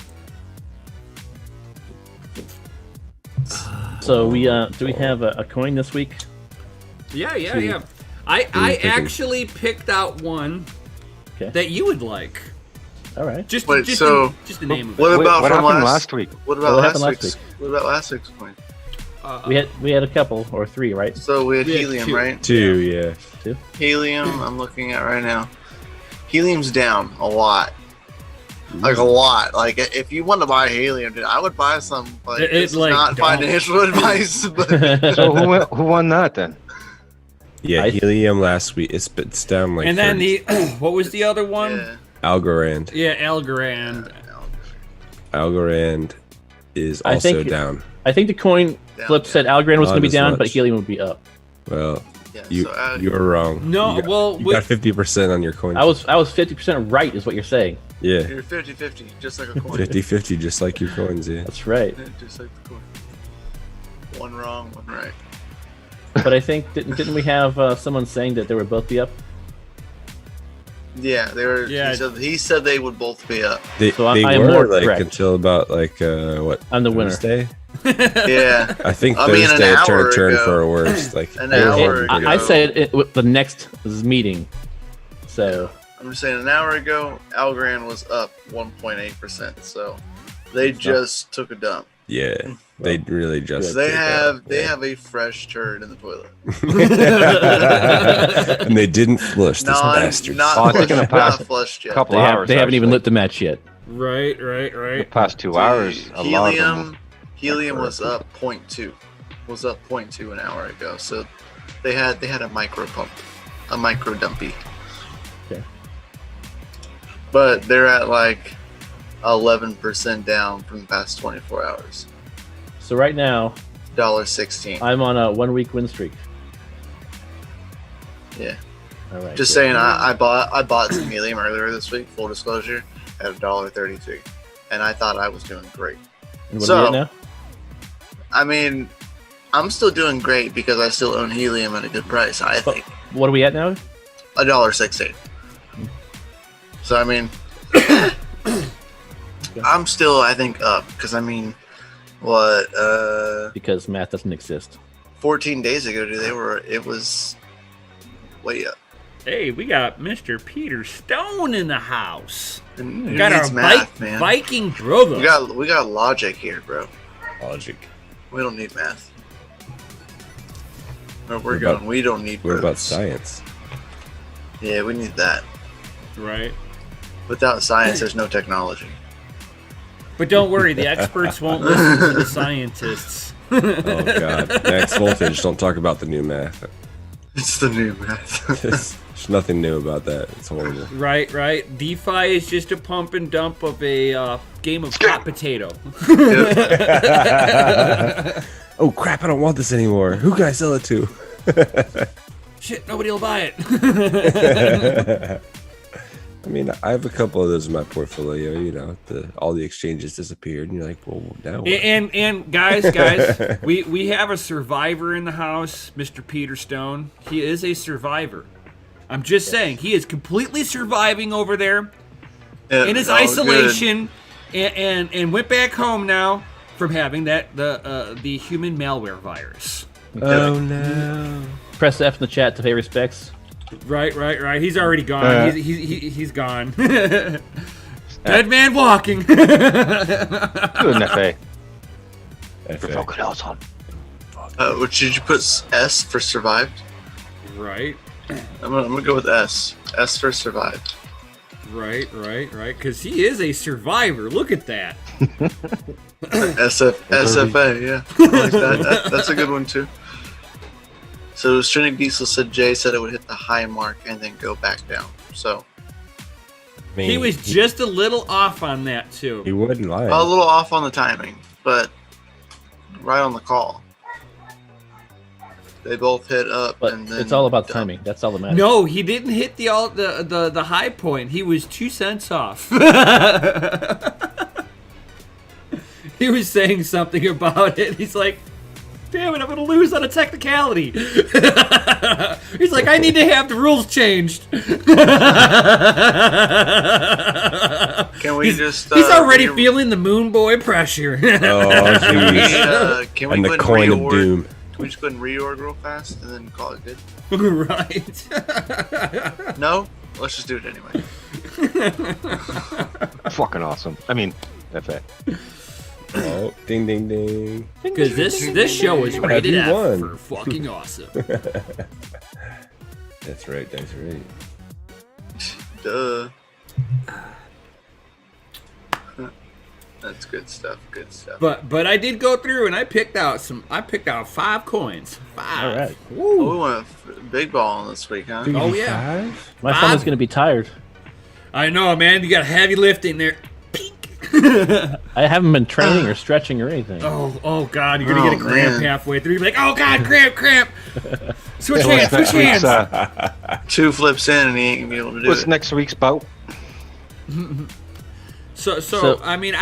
Speaker 5: So we do we have a coin this week?
Speaker 1: Yeah.
Speaker 5: Sweet.
Speaker 1: I
Speaker 4: picking?
Speaker 1: actually picked out one
Speaker 5: Okay.
Speaker 1: that you would like.
Speaker 5: All right.
Speaker 1: Just
Speaker 3: Wait,
Speaker 1: just
Speaker 3: so
Speaker 1: just the name of
Speaker 3: What
Speaker 1: it.
Speaker 3: about
Speaker 2: what
Speaker 3: from
Speaker 2: happened
Speaker 3: last?
Speaker 2: last week?
Speaker 3: What about
Speaker 5: What
Speaker 3: last
Speaker 5: happened last
Speaker 3: week's? What about last week's point?
Speaker 5: We had a couple or three, right?
Speaker 3: So we had
Speaker 1: We had
Speaker 3: helium,
Speaker 1: two.
Speaker 3: right?
Speaker 4: Two, yeah.
Speaker 3: Helium. I'm looking at right now. Helium's down a lot. Like a lot. Like if you want to buy helium, dude, I would buy some. But
Speaker 1: It-
Speaker 3: it's
Speaker 1: like,
Speaker 3: not
Speaker 1: don't.
Speaker 3: financial advice. But
Speaker 2: So who won that then?
Speaker 4: Yeah,
Speaker 5: I-
Speaker 4: helium last week. It's down like.
Speaker 1: And then
Speaker 4: 30.
Speaker 1: the what was the other one?
Speaker 3: yeah.
Speaker 4: Algorand.
Speaker 1: Yeah, Algorand.
Speaker 4: Algorand is
Speaker 5: I
Speaker 4: also
Speaker 5: think-
Speaker 4: down.
Speaker 5: I think the coin
Speaker 3: Down,
Speaker 5: flip
Speaker 3: yeah.
Speaker 5: said Algorand was
Speaker 4: Not
Speaker 5: going to be
Speaker 4: as
Speaker 5: down, but
Speaker 4: much.
Speaker 5: helium would be up.
Speaker 4: Well,
Speaker 3: Yeah,
Speaker 4: you
Speaker 3: so,
Speaker 4: you were wrong.
Speaker 1: No,
Speaker 4: you got,
Speaker 1: well,
Speaker 4: you got 50% on your coin.
Speaker 5: I was 50% right, is what you're saying.
Speaker 4: yeah,
Speaker 3: You're 50-50, just like a coin.
Speaker 4: 50-50, just like your coins. Yeah.
Speaker 5: That's right.
Speaker 3: Just like the coin. One wrong, one right.
Speaker 5: But I think didn't we have someone saying that they would both be up?
Speaker 3: Yeah, they were.
Speaker 1: Yeah.
Speaker 3: He said they would both be up.
Speaker 4: They,
Speaker 5: So
Speaker 4: they
Speaker 5: I am
Speaker 4: were
Speaker 5: more
Speaker 4: like
Speaker 5: correct.
Speaker 4: until about like what?
Speaker 5: I'm the winner.
Speaker 4: Thursday?
Speaker 3: Yeah,
Speaker 4: I think
Speaker 3: I mean, an
Speaker 4: Thursday it
Speaker 3: hour
Speaker 4: turned
Speaker 3: ago.
Speaker 4: for a worse. Like
Speaker 3: An
Speaker 4: they were
Speaker 3: hour
Speaker 4: holding
Speaker 3: ago.
Speaker 4: pretty
Speaker 5: I
Speaker 4: good.
Speaker 5: said it with the next meeting. So
Speaker 3: I'm just saying. An hour ago, Algorand was up 1.8%. So they just took a dump.
Speaker 4: Yeah, they really just.
Speaker 3: They
Speaker 4: did that.
Speaker 3: have a fresh turd in the toilet.
Speaker 4: and they didn't flush this bastard.
Speaker 3: Not
Speaker 2: Oh, I think in the
Speaker 3: flushed, not
Speaker 2: past
Speaker 3: flushed yet.
Speaker 2: couple
Speaker 5: they
Speaker 2: hours.
Speaker 5: haven't even
Speaker 2: actually.
Speaker 5: lit the match yet.
Speaker 1: Right.
Speaker 2: The past 2 hours. A lot of them.
Speaker 3: Helium was up 0.2. Was up 0.2 an hour ago. So they had a micro pump, a micro dumpy.
Speaker 5: Okay.
Speaker 3: But they're at like 11% down from the past 24 hours.
Speaker 5: So right now
Speaker 3: $1.16.
Speaker 5: I'm on a 1 week win streak.
Speaker 3: Yeah.
Speaker 5: All right.
Speaker 3: Just
Speaker 5: good.
Speaker 3: saying, I bought some helium earlier this week. Full disclosure, at $1.33, and I thought I was doing great.
Speaker 5: And what
Speaker 3: so-
Speaker 5: are we at now?
Speaker 3: I mean, I'm still doing great because I still own helium at a good price. I think
Speaker 5: What are we at now?
Speaker 3: $1.16. So I mean, I'm still I think up because I mean, what
Speaker 5: Because math doesn't exist.
Speaker 3: 14 days ago, dude, it was way up.
Speaker 1: Hey, we got Mr. Peter Stone in the house.
Speaker 3: And
Speaker 1: We
Speaker 3: who
Speaker 1: got our
Speaker 3: needs math, man?
Speaker 1: Viking brother.
Speaker 3: We got logic here, bro.
Speaker 4: Logic.
Speaker 3: We don't need math. Where we're
Speaker 4: What about-
Speaker 3: going, we don't need.
Speaker 4: What about
Speaker 3: roads.
Speaker 4: science?
Speaker 3: Yeah, we need that.
Speaker 1: Right.
Speaker 3: Without science, there's no technology.
Speaker 1: But don't worry, the experts won't listen to the scientists.
Speaker 4: Oh god, max voltage. Don't talk about the new math.
Speaker 3: It's the new math.
Speaker 4: There's nothing new about that. It's horrible.
Speaker 1: Right. DeFi is just a pump and dump of a game of hot potato.
Speaker 4: Oh crap! I don't want this anymore. Who can I sell it to?
Speaker 1: Shit, nobody will buy it.
Speaker 4: I mean, I have a couple of those in my portfolio. You know, all the exchanges disappeared, and you're like, well, now what?
Speaker 1: And guys, we have a survivor in the house, Mr. Peter Stone. He is a survivor. I'm just saying, he is completely surviving over there.
Speaker 3: Yeah,
Speaker 1: in his
Speaker 3: all good.
Speaker 1: isolation, and went back home now from having the human malware virus.
Speaker 4: Oh no.
Speaker 5: Press F in the chat to pay respects.
Speaker 1: Right. He's already gone. He's gone. Dead man walking.
Speaker 2: Good FA.
Speaker 3: What should you put? S for survived.
Speaker 1: Right.
Speaker 3: I'm gonna go with S. S for survived.
Speaker 1: Right. Because he is a survivor. Look at that.
Speaker 3: SFA, yeah. I like that. That's a good one too. So Stringy Diesel said Jay said it would hit the high mark and then go back down. So
Speaker 1: He was just a little off on that too.
Speaker 4: He wouldn't lie.
Speaker 3: a little off on the timing, but right on the call. They both hit up,
Speaker 5: But
Speaker 3: and then
Speaker 5: it's all about
Speaker 3: down.
Speaker 5: timing. That's all that matters.
Speaker 1: No, he didn't hit the high point. He was 2 cents off. He was saying something about it. He's like, damn it, I'm going to lose on a technicality. He's like, I need to have the rules changed.
Speaker 3: Can we just?
Speaker 1: He's already feeling the Moon Boy pressure.
Speaker 4: Oh, jeez.
Speaker 3: Can we
Speaker 4: And
Speaker 3: go
Speaker 4: the
Speaker 3: ahead and
Speaker 4: coin of
Speaker 3: reorg?
Speaker 4: doom.
Speaker 3: Can we just go ahead and reorg real fast and then call it good?
Speaker 1: Right.
Speaker 3: No, let's just do it anyway.
Speaker 2: Fucking awesome. I mean, FA.
Speaker 4: Oh, ding, ding, ding.
Speaker 1: Because this show is rated
Speaker 4: you
Speaker 1: F
Speaker 4: won?
Speaker 1: for fucking awesome.
Speaker 4: That's right.
Speaker 3: Duh. That's good stuff. Good stuff.
Speaker 1: But I did go through and I picked out 5 coins. 5.
Speaker 5: All right.
Speaker 3: Oh, we went big ball on this week, huh?
Speaker 1: Oh yeah.
Speaker 5: My phone is going to be tired.
Speaker 1: I know, man. You got heavy lifting there.
Speaker 5: I haven't been training or stretching or anything.
Speaker 1: Oh God! You're gonna get a cramp
Speaker 3: man.
Speaker 1: halfway through. You're like, oh God, cramp. Switch hands.
Speaker 3: 2 flips in and he ain't gonna be able to do
Speaker 2: What's
Speaker 3: it.
Speaker 2: next week's bout?
Speaker 1: So I mean,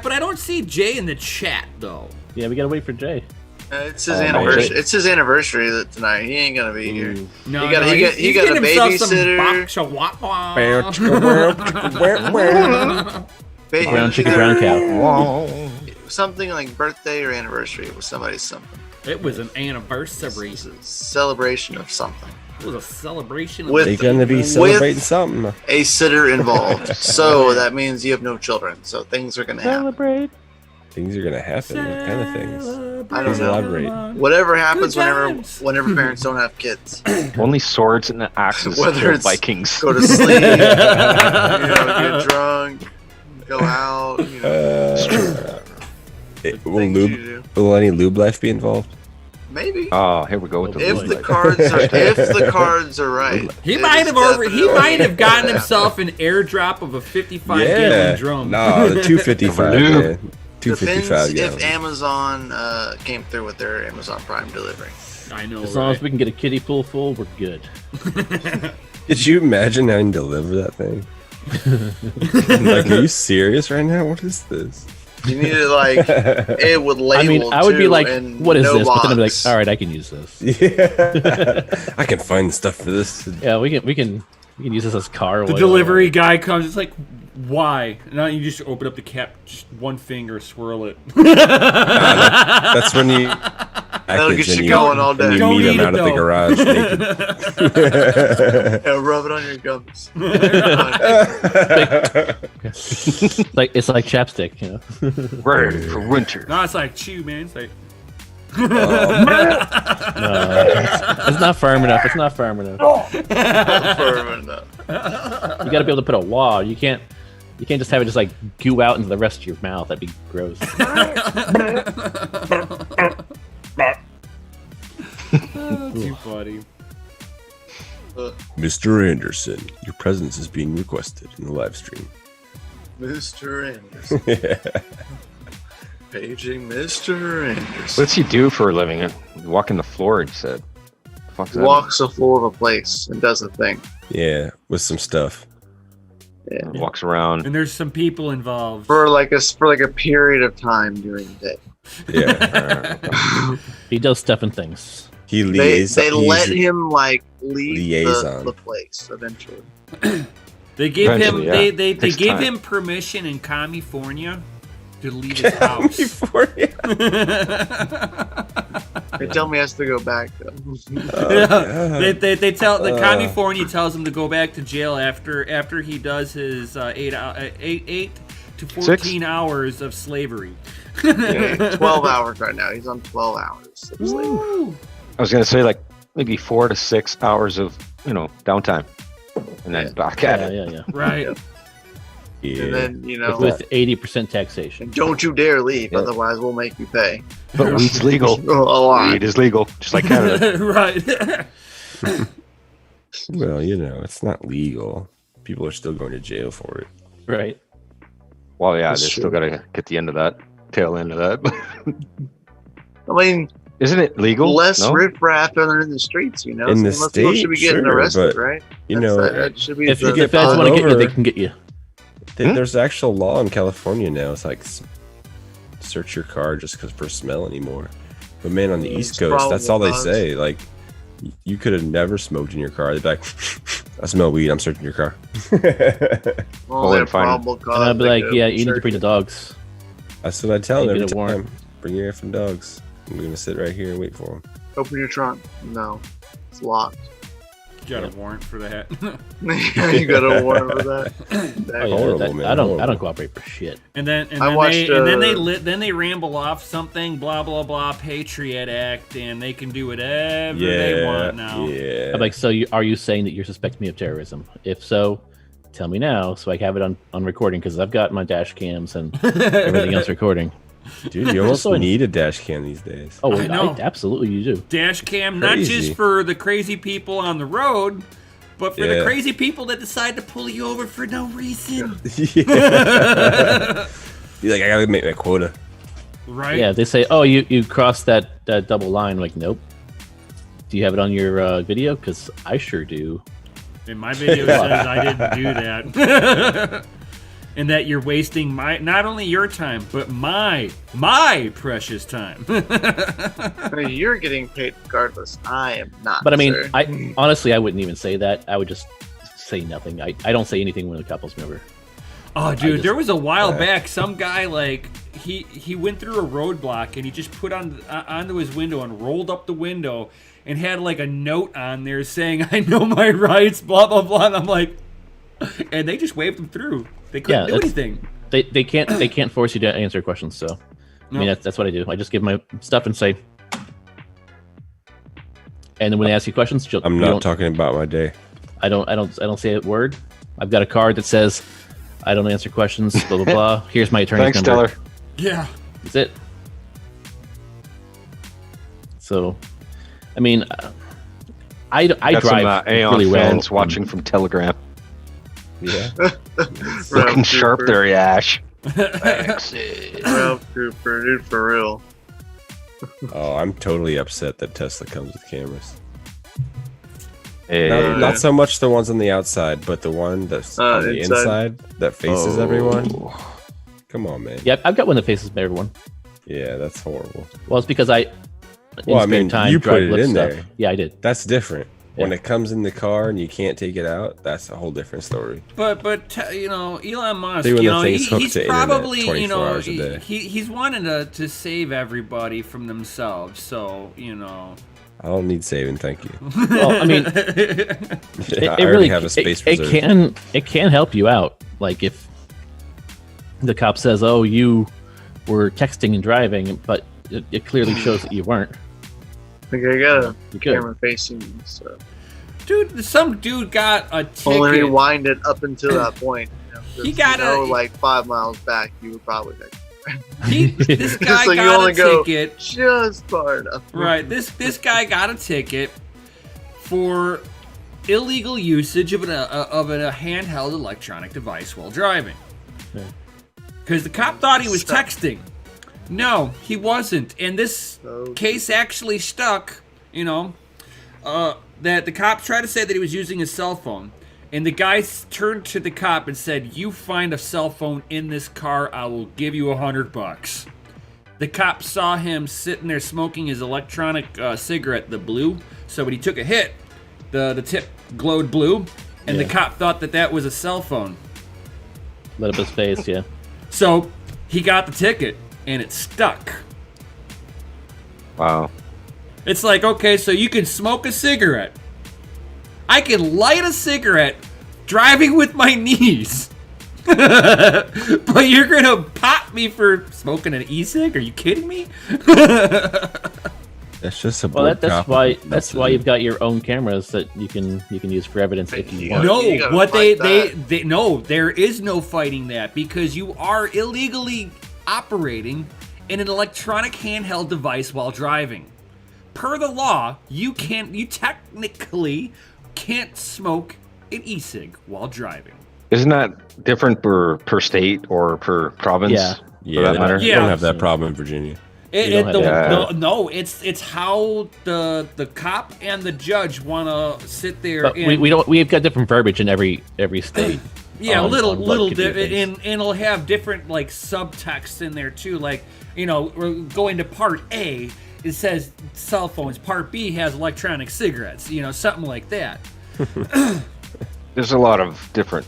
Speaker 1: but I don't see Jay in the chat though.
Speaker 5: Yeah, we got to wait for Jay.
Speaker 3: It's his
Speaker 2: Oh,
Speaker 3: anniversary.
Speaker 2: shit.
Speaker 3: It's his anniversary tonight. He ain't gonna be here.
Speaker 1: No,
Speaker 3: He got a
Speaker 1: he's getting himself some
Speaker 3: babysitter.
Speaker 5: Brown chicken, brown cow.
Speaker 3: Something like birthday or anniversary. It was somebody's something.
Speaker 1: It was an anniversary.
Speaker 3: It's a celebration of something.
Speaker 1: It was a celebration.
Speaker 3: With-
Speaker 4: They're going to be celebrating something.
Speaker 3: A sitter involved. So that means you have no children. So things are gonna happen.
Speaker 5: Celebrate.
Speaker 4: Things are going to happen. What kind of things?
Speaker 3: I don't
Speaker 4: Please
Speaker 3: know.
Speaker 4: elaborate.
Speaker 3: Whatever happens
Speaker 1: Good times.
Speaker 3: whenever parents don't have kids.
Speaker 2: Only swords and axes
Speaker 3: Whether
Speaker 2: kill
Speaker 3: it's
Speaker 2: Vikings.
Speaker 3: Go to sleep, get drunk, go out,
Speaker 4: Will,
Speaker 3: things you
Speaker 4: lube,
Speaker 3: do.
Speaker 4: will any lube life be involved?
Speaker 3: Maybe.
Speaker 2: Oh, here we go with the
Speaker 3: If
Speaker 2: blue
Speaker 3: the
Speaker 2: light.
Speaker 3: cards are right.
Speaker 1: He
Speaker 3: it
Speaker 1: might
Speaker 3: is
Speaker 1: have
Speaker 3: definitely-
Speaker 1: gotten himself an airdrop of a 55
Speaker 4: Yeah.
Speaker 1: gallon drum.
Speaker 4: No, the 255,
Speaker 2: Lube.
Speaker 4: man. 255
Speaker 3: Depends
Speaker 4: gallons.
Speaker 3: if Amazon came through with their Amazon Prime delivery.
Speaker 1: I know.
Speaker 5: As long as
Speaker 1: right?
Speaker 5: we can get a kiddie pool full, we're good.
Speaker 4: Did you imagine having to deliver that thing? Like, are you serious right now? What is this?
Speaker 3: You need it like it would label.
Speaker 5: I mean, I would be
Speaker 3: too,
Speaker 5: like,
Speaker 3: and
Speaker 5: what is
Speaker 3: no
Speaker 5: this? But then I'd be like,
Speaker 3: box.
Speaker 5: all right, I can use this.
Speaker 4: Yeah. I can find stuff for this.
Speaker 5: Yeah, we can use this as car
Speaker 1: The
Speaker 5: oil.
Speaker 1: delivery guy comes. It's like, why? Now you just open up the cap, just one finger, swirl it.
Speaker 4: That's when you.
Speaker 3: That'll get
Speaker 4: and
Speaker 3: you going all day.
Speaker 4: And you
Speaker 1: Don't
Speaker 4: meet
Speaker 1: eat
Speaker 4: him out
Speaker 1: it,
Speaker 4: at the
Speaker 1: though.
Speaker 4: garage naked.
Speaker 3: Yeah, rub it on your gums.
Speaker 5: It's like chapstick, you know.
Speaker 2: Ready for winter.
Speaker 1: No, it's like chew, man. It's like
Speaker 5: No, it's not firm enough. It's not firm enough.
Speaker 3: Firm enough.
Speaker 5: You got to be able to put a wall. You can't just have it just like goo out into the rest of your mouth. That'd be gross.
Speaker 1: too funny.
Speaker 4: Mr. Anderson, your presence is being requested in the live stream.
Speaker 3: Mr. Anderson. Paging Mr. Anderson.
Speaker 2: What's he do for a living? Walking the floor, he said. The fuck's that?
Speaker 3: Walks the floor of a place and does a thing.
Speaker 4: Yeah, with some stuff.
Speaker 3: Yeah.
Speaker 2: Walks around.
Speaker 1: And there's some people involved.
Speaker 3: For like a period of time during the day.
Speaker 4: Yeah.
Speaker 5: He does stuff and things.
Speaker 4: He
Speaker 3: They
Speaker 4: liaisons.
Speaker 3: let him like leave
Speaker 4: Liaison.
Speaker 3: the place eventually.
Speaker 1: They gave him
Speaker 2: Eventually, yeah.
Speaker 1: they
Speaker 2: Takes
Speaker 1: gave
Speaker 2: time.
Speaker 1: him permission in California to leave his house.
Speaker 3: They tell me he has to go back though.
Speaker 1: They tell the California tells him to go back to jail after he does his 8 to 14 hours of slavery.
Speaker 3: Yeah, 12 hours right now. He's on 12 hours. Of slavery.
Speaker 1: Woo!
Speaker 2: I was gonna say like maybe 4 to 6 hours of downtime, and then back at it.
Speaker 5: Yeah.
Speaker 1: Right.
Speaker 4: Yeah.
Speaker 3: And then
Speaker 5: With 80% taxation.
Speaker 3: don't you dare leave,
Speaker 2: Yeah.
Speaker 3: otherwise we'll make you pay
Speaker 2: But weed's legal.
Speaker 3: a lot.
Speaker 2: Weed is legal, just like Canada.
Speaker 1: Right.
Speaker 4: Well, it's not legal. People are still going to jail for it.
Speaker 5: Right.
Speaker 2: Well, yeah,
Speaker 3: That's
Speaker 2: they still
Speaker 3: true.
Speaker 2: gotta get the tail end of that.
Speaker 3: I mean,
Speaker 2: Isn't it legal?
Speaker 3: less
Speaker 2: No?
Speaker 3: riffraff in the streets,
Speaker 4: In
Speaker 3: so
Speaker 4: the
Speaker 3: most people
Speaker 4: state,
Speaker 3: should be getting
Speaker 4: sure,
Speaker 3: arrested,
Speaker 4: but,
Speaker 3: right? That should be
Speaker 5: If
Speaker 3: the
Speaker 5: the feds want to get you, they can get you.
Speaker 4: There's actual law in California now. It's like search your car just for smell anymore. But man, on the East Coast, that's all they
Speaker 3: probable
Speaker 4: say. Like, you could have never smoked in your car. They'd be like, I smell weed. I'm searching your car.
Speaker 3: only a
Speaker 2: fine.
Speaker 3: probable cause.
Speaker 5: And I'd be
Speaker 3: they
Speaker 5: like,
Speaker 3: could
Speaker 5: yeah, you need to
Speaker 3: search
Speaker 5: bring the
Speaker 3: it.
Speaker 5: dogs.
Speaker 4: That's what I tell them
Speaker 5: They
Speaker 4: every
Speaker 5: get a warrant.
Speaker 4: time. Bring your effing dogs. I'm gonna sit right here and wait for them.
Speaker 3: Open your trunk. No, it's locked.
Speaker 1: Got a warrant for that.
Speaker 3: You got a warrant for that.
Speaker 5: Oh, yeah,
Speaker 4: Horrible, man,
Speaker 5: I don't
Speaker 4: horrible.
Speaker 5: cooperate for shit.
Speaker 1: And then
Speaker 3: I watched,
Speaker 1: then they ramble off something blah blah blah Patriot Act, and they can do whatever they want now.
Speaker 4: Yeah.
Speaker 5: I'm like, so are you saying that you're suspecting me of terrorism? If so, tell me now so I can have it on recording, because I've got my dash cams and everything else recording.
Speaker 4: Dude, you almost
Speaker 5: So-
Speaker 4: need a dash cam these days.
Speaker 5: Oh,
Speaker 1: I know.
Speaker 5: absolutely you do.
Speaker 1: Dash cam, not
Speaker 4: Crazy.
Speaker 1: just for the crazy people on the road, but for the
Speaker 4: Yeah.
Speaker 1: crazy people that decide to pull you over for no reason.
Speaker 4: Yeah. You're like, I gotta make my quota.
Speaker 1: Right?
Speaker 5: Yeah, they say, oh, you crossed that double line. I'm like, nope. Do you have it on your video? Because I sure do.
Speaker 1: And my video says I didn't do that. And that you're wasting not only your time, but my precious time.
Speaker 3: You're getting paid regardless. I am not.
Speaker 5: But I mean,
Speaker 3: sir.
Speaker 5: I honestly, I wouldn't even say that. I would just say nothing. I don't say anything when the couple's member.
Speaker 1: Oh, dude,
Speaker 5: just-
Speaker 1: there was a while back, some guy, like, he went through a roadblock, and he just put onto his window and rolled up the window and had, like, a note on there saying, I know my rights, blah, blah, blah. And I'm like, and they just waved him through. They couldn't do
Speaker 5: that's-
Speaker 1: anything.
Speaker 5: They can't force you to answer questions. So, I mean,
Speaker 1: No.
Speaker 5: that's what I do. I just give my stuff and say. And then when they ask you questions,
Speaker 4: I'm
Speaker 5: you
Speaker 4: not
Speaker 5: don't-
Speaker 4: talking about my day.
Speaker 5: I don't say a word. I've got a card that says, I don't answer questions. Blah blah blah. Here's my attorney's
Speaker 2: Thanks,
Speaker 5: number.
Speaker 2: Teller.
Speaker 1: Yeah.
Speaker 5: That's it. So, I mean, I
Speaker 2: Got
Speaker 5: drive
Speaker 2: some Aeon
Speaker 5: really well.
Speaker 2: fans watching from Telegram.
Speaker 4: Yeah.
Speaker 3: Ralph
Speaker 2: Looking sharp
Speaker 3: Cooper.
Speaker 2: there, Yash. Thanks.
Speaker 3: Ralph Cooper, dude, for real.
Speaker 4: Oh, I'm totally upset that Tesla comes with cameras.
Speaker 2: Hey,
Speaker 4: Not so much the ones on the outside, but the one that's on the
Speaker 3: inside.
Speaker 4: inside that faces everyone. Come on, man.
Speaker 5: Yeah, I've got one that faces everyone.
Speaker 4: Yeah, that's horrible.
Speaker 5: Well, it's because I.
Speaker 4: Well, I
Speaker 5: spare
Speaker 4: mean,
Speaker 5: time,
Speaker 4: you
Speaker 5: drive
Speaker 4: put it
Speaker 5: lift
Speaker 4: in
Speaker 5: stuff.
Speaker 4: there.
Speaker 5: Yeah, I did.
Speaker 4: That's different. When
Speaker 5: Yeah.
Speaker 4: it comes in the car and you can't take it out, that's a whole different story.
Speaker 1: But Elon Musk,
Speaker 4: They when the thing's
Speaker 1: he's
Speaker 4: hooked to internet
Speaker 1: probably
Speaker 4: 24 hours a day.
Speaker 1: he's wanting to save everybody from themselves. So
Speaker 4: I don't need saving, thank you.
Speaker 5: Well, I mean,
Speaker 4: I
Speaker 5: it
Speaker 4: already
Speaker 5: really
Speaker 4: have a space
Speaker 5: it
Speaker 4: reserved.
Speaker 5: can help you out. Like if the cop says, "Oh, you were texting and driving," but it clearly shows that you weren't.
Speaker 3: Like I got a
Speaker 5: You could.
Speaker 3: camera facing me, so
Speaker 1: dude, some dude got a
Speaker 3: only
Speaker 1: ticket.
Speaker 3: rewind it up until that point.
Speaker 1: He got
Speaker 3: like 5 miles back. You would probably like
Speaker 1: This guy
Speaker 3: So you
Speaker 1: got
Speaker 3: only
Speaker 1: a
Speaker 3: go-
Speaker 1: ticket.
Speaker 3: just far enough.
Speaker 1: Right. This guy got a ticket for illegal usage of a handheld electronic device while driving.
Speaker 5: Yeah.
Speaker 1: Because the cop thought he was
Speaker 3: Stuck.
Speaker 1: texting. No, he wasn't. And this
Speaker 3: So-
Speaker 1: case actually stuck, that the cop tried to say that he was using his cell phone. And the guy turned to the cop and said, "You find a cell phone in this car, I will give you $100." The cop saw him sitting there smoking his electronic cigarette, the blue. So when he took a hit, the tip glowed blue. and the cop thought that was a cell phone.
Speaker 5: Lit up his face, yeah.
Speaker 1: So he got the ticket, and it stuck.
Speaker 2: Wow.
Speaker 1: It's like, okay, so you can smoke a cigarette. I can light a cigarette driving with my knees. But you're going to pop me for smoking an e-cig? Are you kidding me?
Speaker 4: That's just a
Speaker 5: Well, that's why you've got your own cameras that you can use for evidence if you want.
Speaker 1: No, what they no, there is no fighting that because you are illegally operating in an electronic handheld device while driving. Per the law, you technically can't smoke an e-cig while driving.
Speaker 2: Isn't that different per state or per province?
Speaker 5: Yeah.
Speaker 4: Yeah, they don't have that problem in Virginia.
Speaker 1: No, it's how the cop and the judge want to sit there.
Speaker 5: But we've got different verbiage in every state.
Speaker 1: Yeah, little
Speaker 5: and
Speaker 1: it'll have different like subtext in there too. Like, you know, we're going to part A, it says cell phones. Part B has electronic cigarettes. You know, something like that.
Speaker 2: There's a lot of different.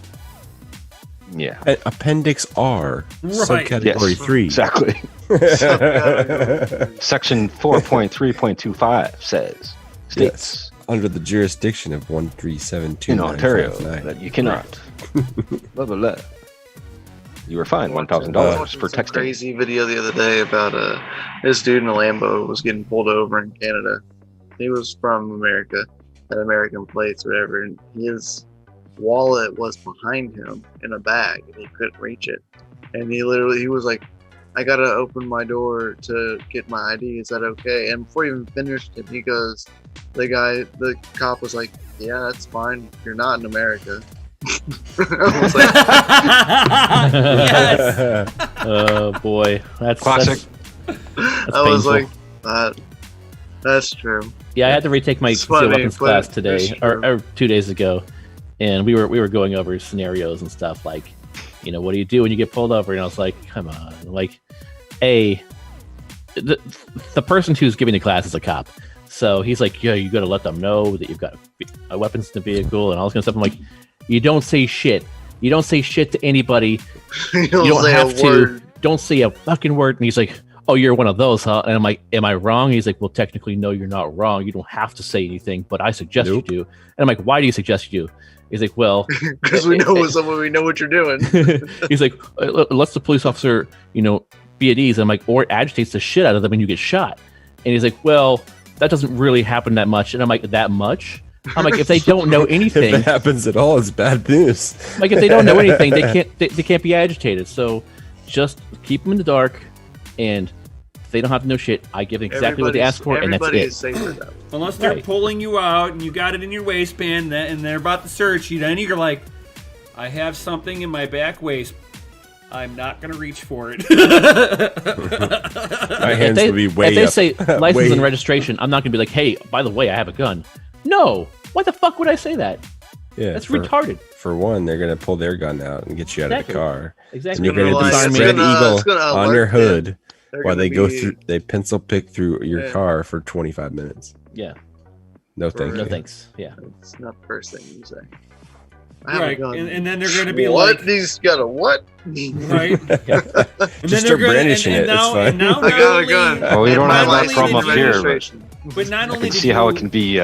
Speaker 2: Yeah.
Speaker 4: Appendix R, subcategory 3.
Speaker 2: Exactly. Section 4.3.25 says states
Speaker 4: Yes, under the jurisdiction of 13729
Speaker 2: in Ontario that you cannot. Blah, blah, blah. You were fined $1,000 for texting.
Speaker 3: Crazy video the other day about this dude in a Lambo was getting pulled over in Canada. He was from America, had American plates or whatever, and his wallet was behind him in a bag and he couldn't reach it. And he was like, I gotta open my door to get my ID, is that okay? And before he even finished it, he goes, the cop was like, yeah, that's fine, you're not in America. I was like,
Speaker 1: Yes.
Speaker 5: Oh boy, that's
Speaker 2: Classic.
Speaker 5: That's
Speaker 3: I was
Speaker 5: painful.
Speaker 3: like, that's true.
Speaker 5: Yeah, I had to retake my
Speaker 3: It's
Speaker 5: concealed
Speaker 3: funny,
Speaker 5: weapons
Speaker 3: but
Speaker 5: class today
Speaker 3: it's true.
Speaker 5: or 2 days ago, and we were going over scenarios and stuff like, you know, what do you do when you get pulled over? And I was like, come on, like, the person who's giving the class is a cop, so he's like, yeah, you got to let them know that you've got weapons in the vehicle and all this kind of stuff. I'm like, you don't say shit. You don't say shit to anybody.
Speaker 3: You
Speaker 5: don't
Speaker 3: say
Speaker 5: have
Speaker 3: a
Speaker 5: to.
Speaker 3: word.
Speaker 5: Don't say a fucking word. And he's like, oh, you're one of those, huh? And I'm like, am I wrong? He's like, well, technically, no, you're not wrong. You don't have to say anything, but I suggest you do. And I'm like, why do you suggest you do? He's like, well,
Speaker 3: Because we know what you're doing.
Speaker 5: he's like, let's the police officer, you know, be at ease. I'm like, or it agitates the shit out of them and you get shot. And he's like, well, that doesn't really happen that much. And I'm like, that much? I'm like, if they don't know anything,
Speaker 4: If it happens at all, it's bad news.
Speaker 5: like if they don't know anything, they can't be agitated. So just keep them in the dark, and if they don't have to know shit, I give them exactly what they asked for, and that's
Speaker 3: Everybody
Speaker 5: it.
Speaker 3: is safer that way.
Speaker 1: Unless they're
Speaker 5: Right.
Speaker 1: pulling you out and you got it in your waistband and they're about to search you, then you're like, I have something in my back waist. I'm not going to reach for it.
Speaker 4: My hands will be way
Speaker 5: if they
Speaker 4: up.
Speaker 5: say license
Speaker 4: Way-
Speaker 5: and registration, I'm not going to be like, hey, by the way, I have a gun. No. Why the fuck would I say that?
Speaker 4: Yeah,
Speaker 5: That's
Speaker 4: for,
Speaker 5: retarded.
Speaker 4: For one, they're gonna pull their gun out and get you out of the
Speaker 5: Exactly.
Speaker 4: car.
Speaker 5: Exactly.
Speaker 4: And you're gonna
Speaker 3: Like,
Speaker 4: be
Speaker 3: it's
Speaker 4: spread
Speaker 3: gonna-
Speaker 4: eagle
Speaker 3: it's gonna
Speaker 4: on your
Speaker 3: alert
Speaker 4: hood
Speaker 3: They're
Speaker 4: while
Speaker 3: gonna
Speaker 4: they go
Speaker 3: be-
Speaker 4: through. They pencil pick through your
Speaker 3: Yeah.
Speaker 4: car for 25 minutes.
Speaker 5: Yeah.
Speaker 4: No, thank
Speaker 5: No
Speaker 4: you.
Speaker 5: thanks. Yeah.
Speaker 3: It's not the first thing you say. I have a
Speaker 1: Right.
Speaker 3: gun.
Speaker 1: And then they're going to be
Speaker 3: what?
Speaker 1: like,
Speaker 3: He's got a what?
Speaker 1: right? And
Speaker 4: Just start brandishing it. It's fine.
Speaker 1: And now
Speaker 3: I got a gun.
Speaker 2: Well, we don't
Speaker 1: not
Speaker 2: have that
Speaker 1: only
Speaker 2: problem
Speaker 1: did
Speaker 2: up
Speaker 1: you-
Speaker 2: here, but
Speaker 3: Registration.
Speaker 1: But not
Speaker 2: I
Speaker 1: only
Speaker 2: can
Speaker 1: did
Speaker 2: see
Speaker 1: you,
Speaker 2: how it can be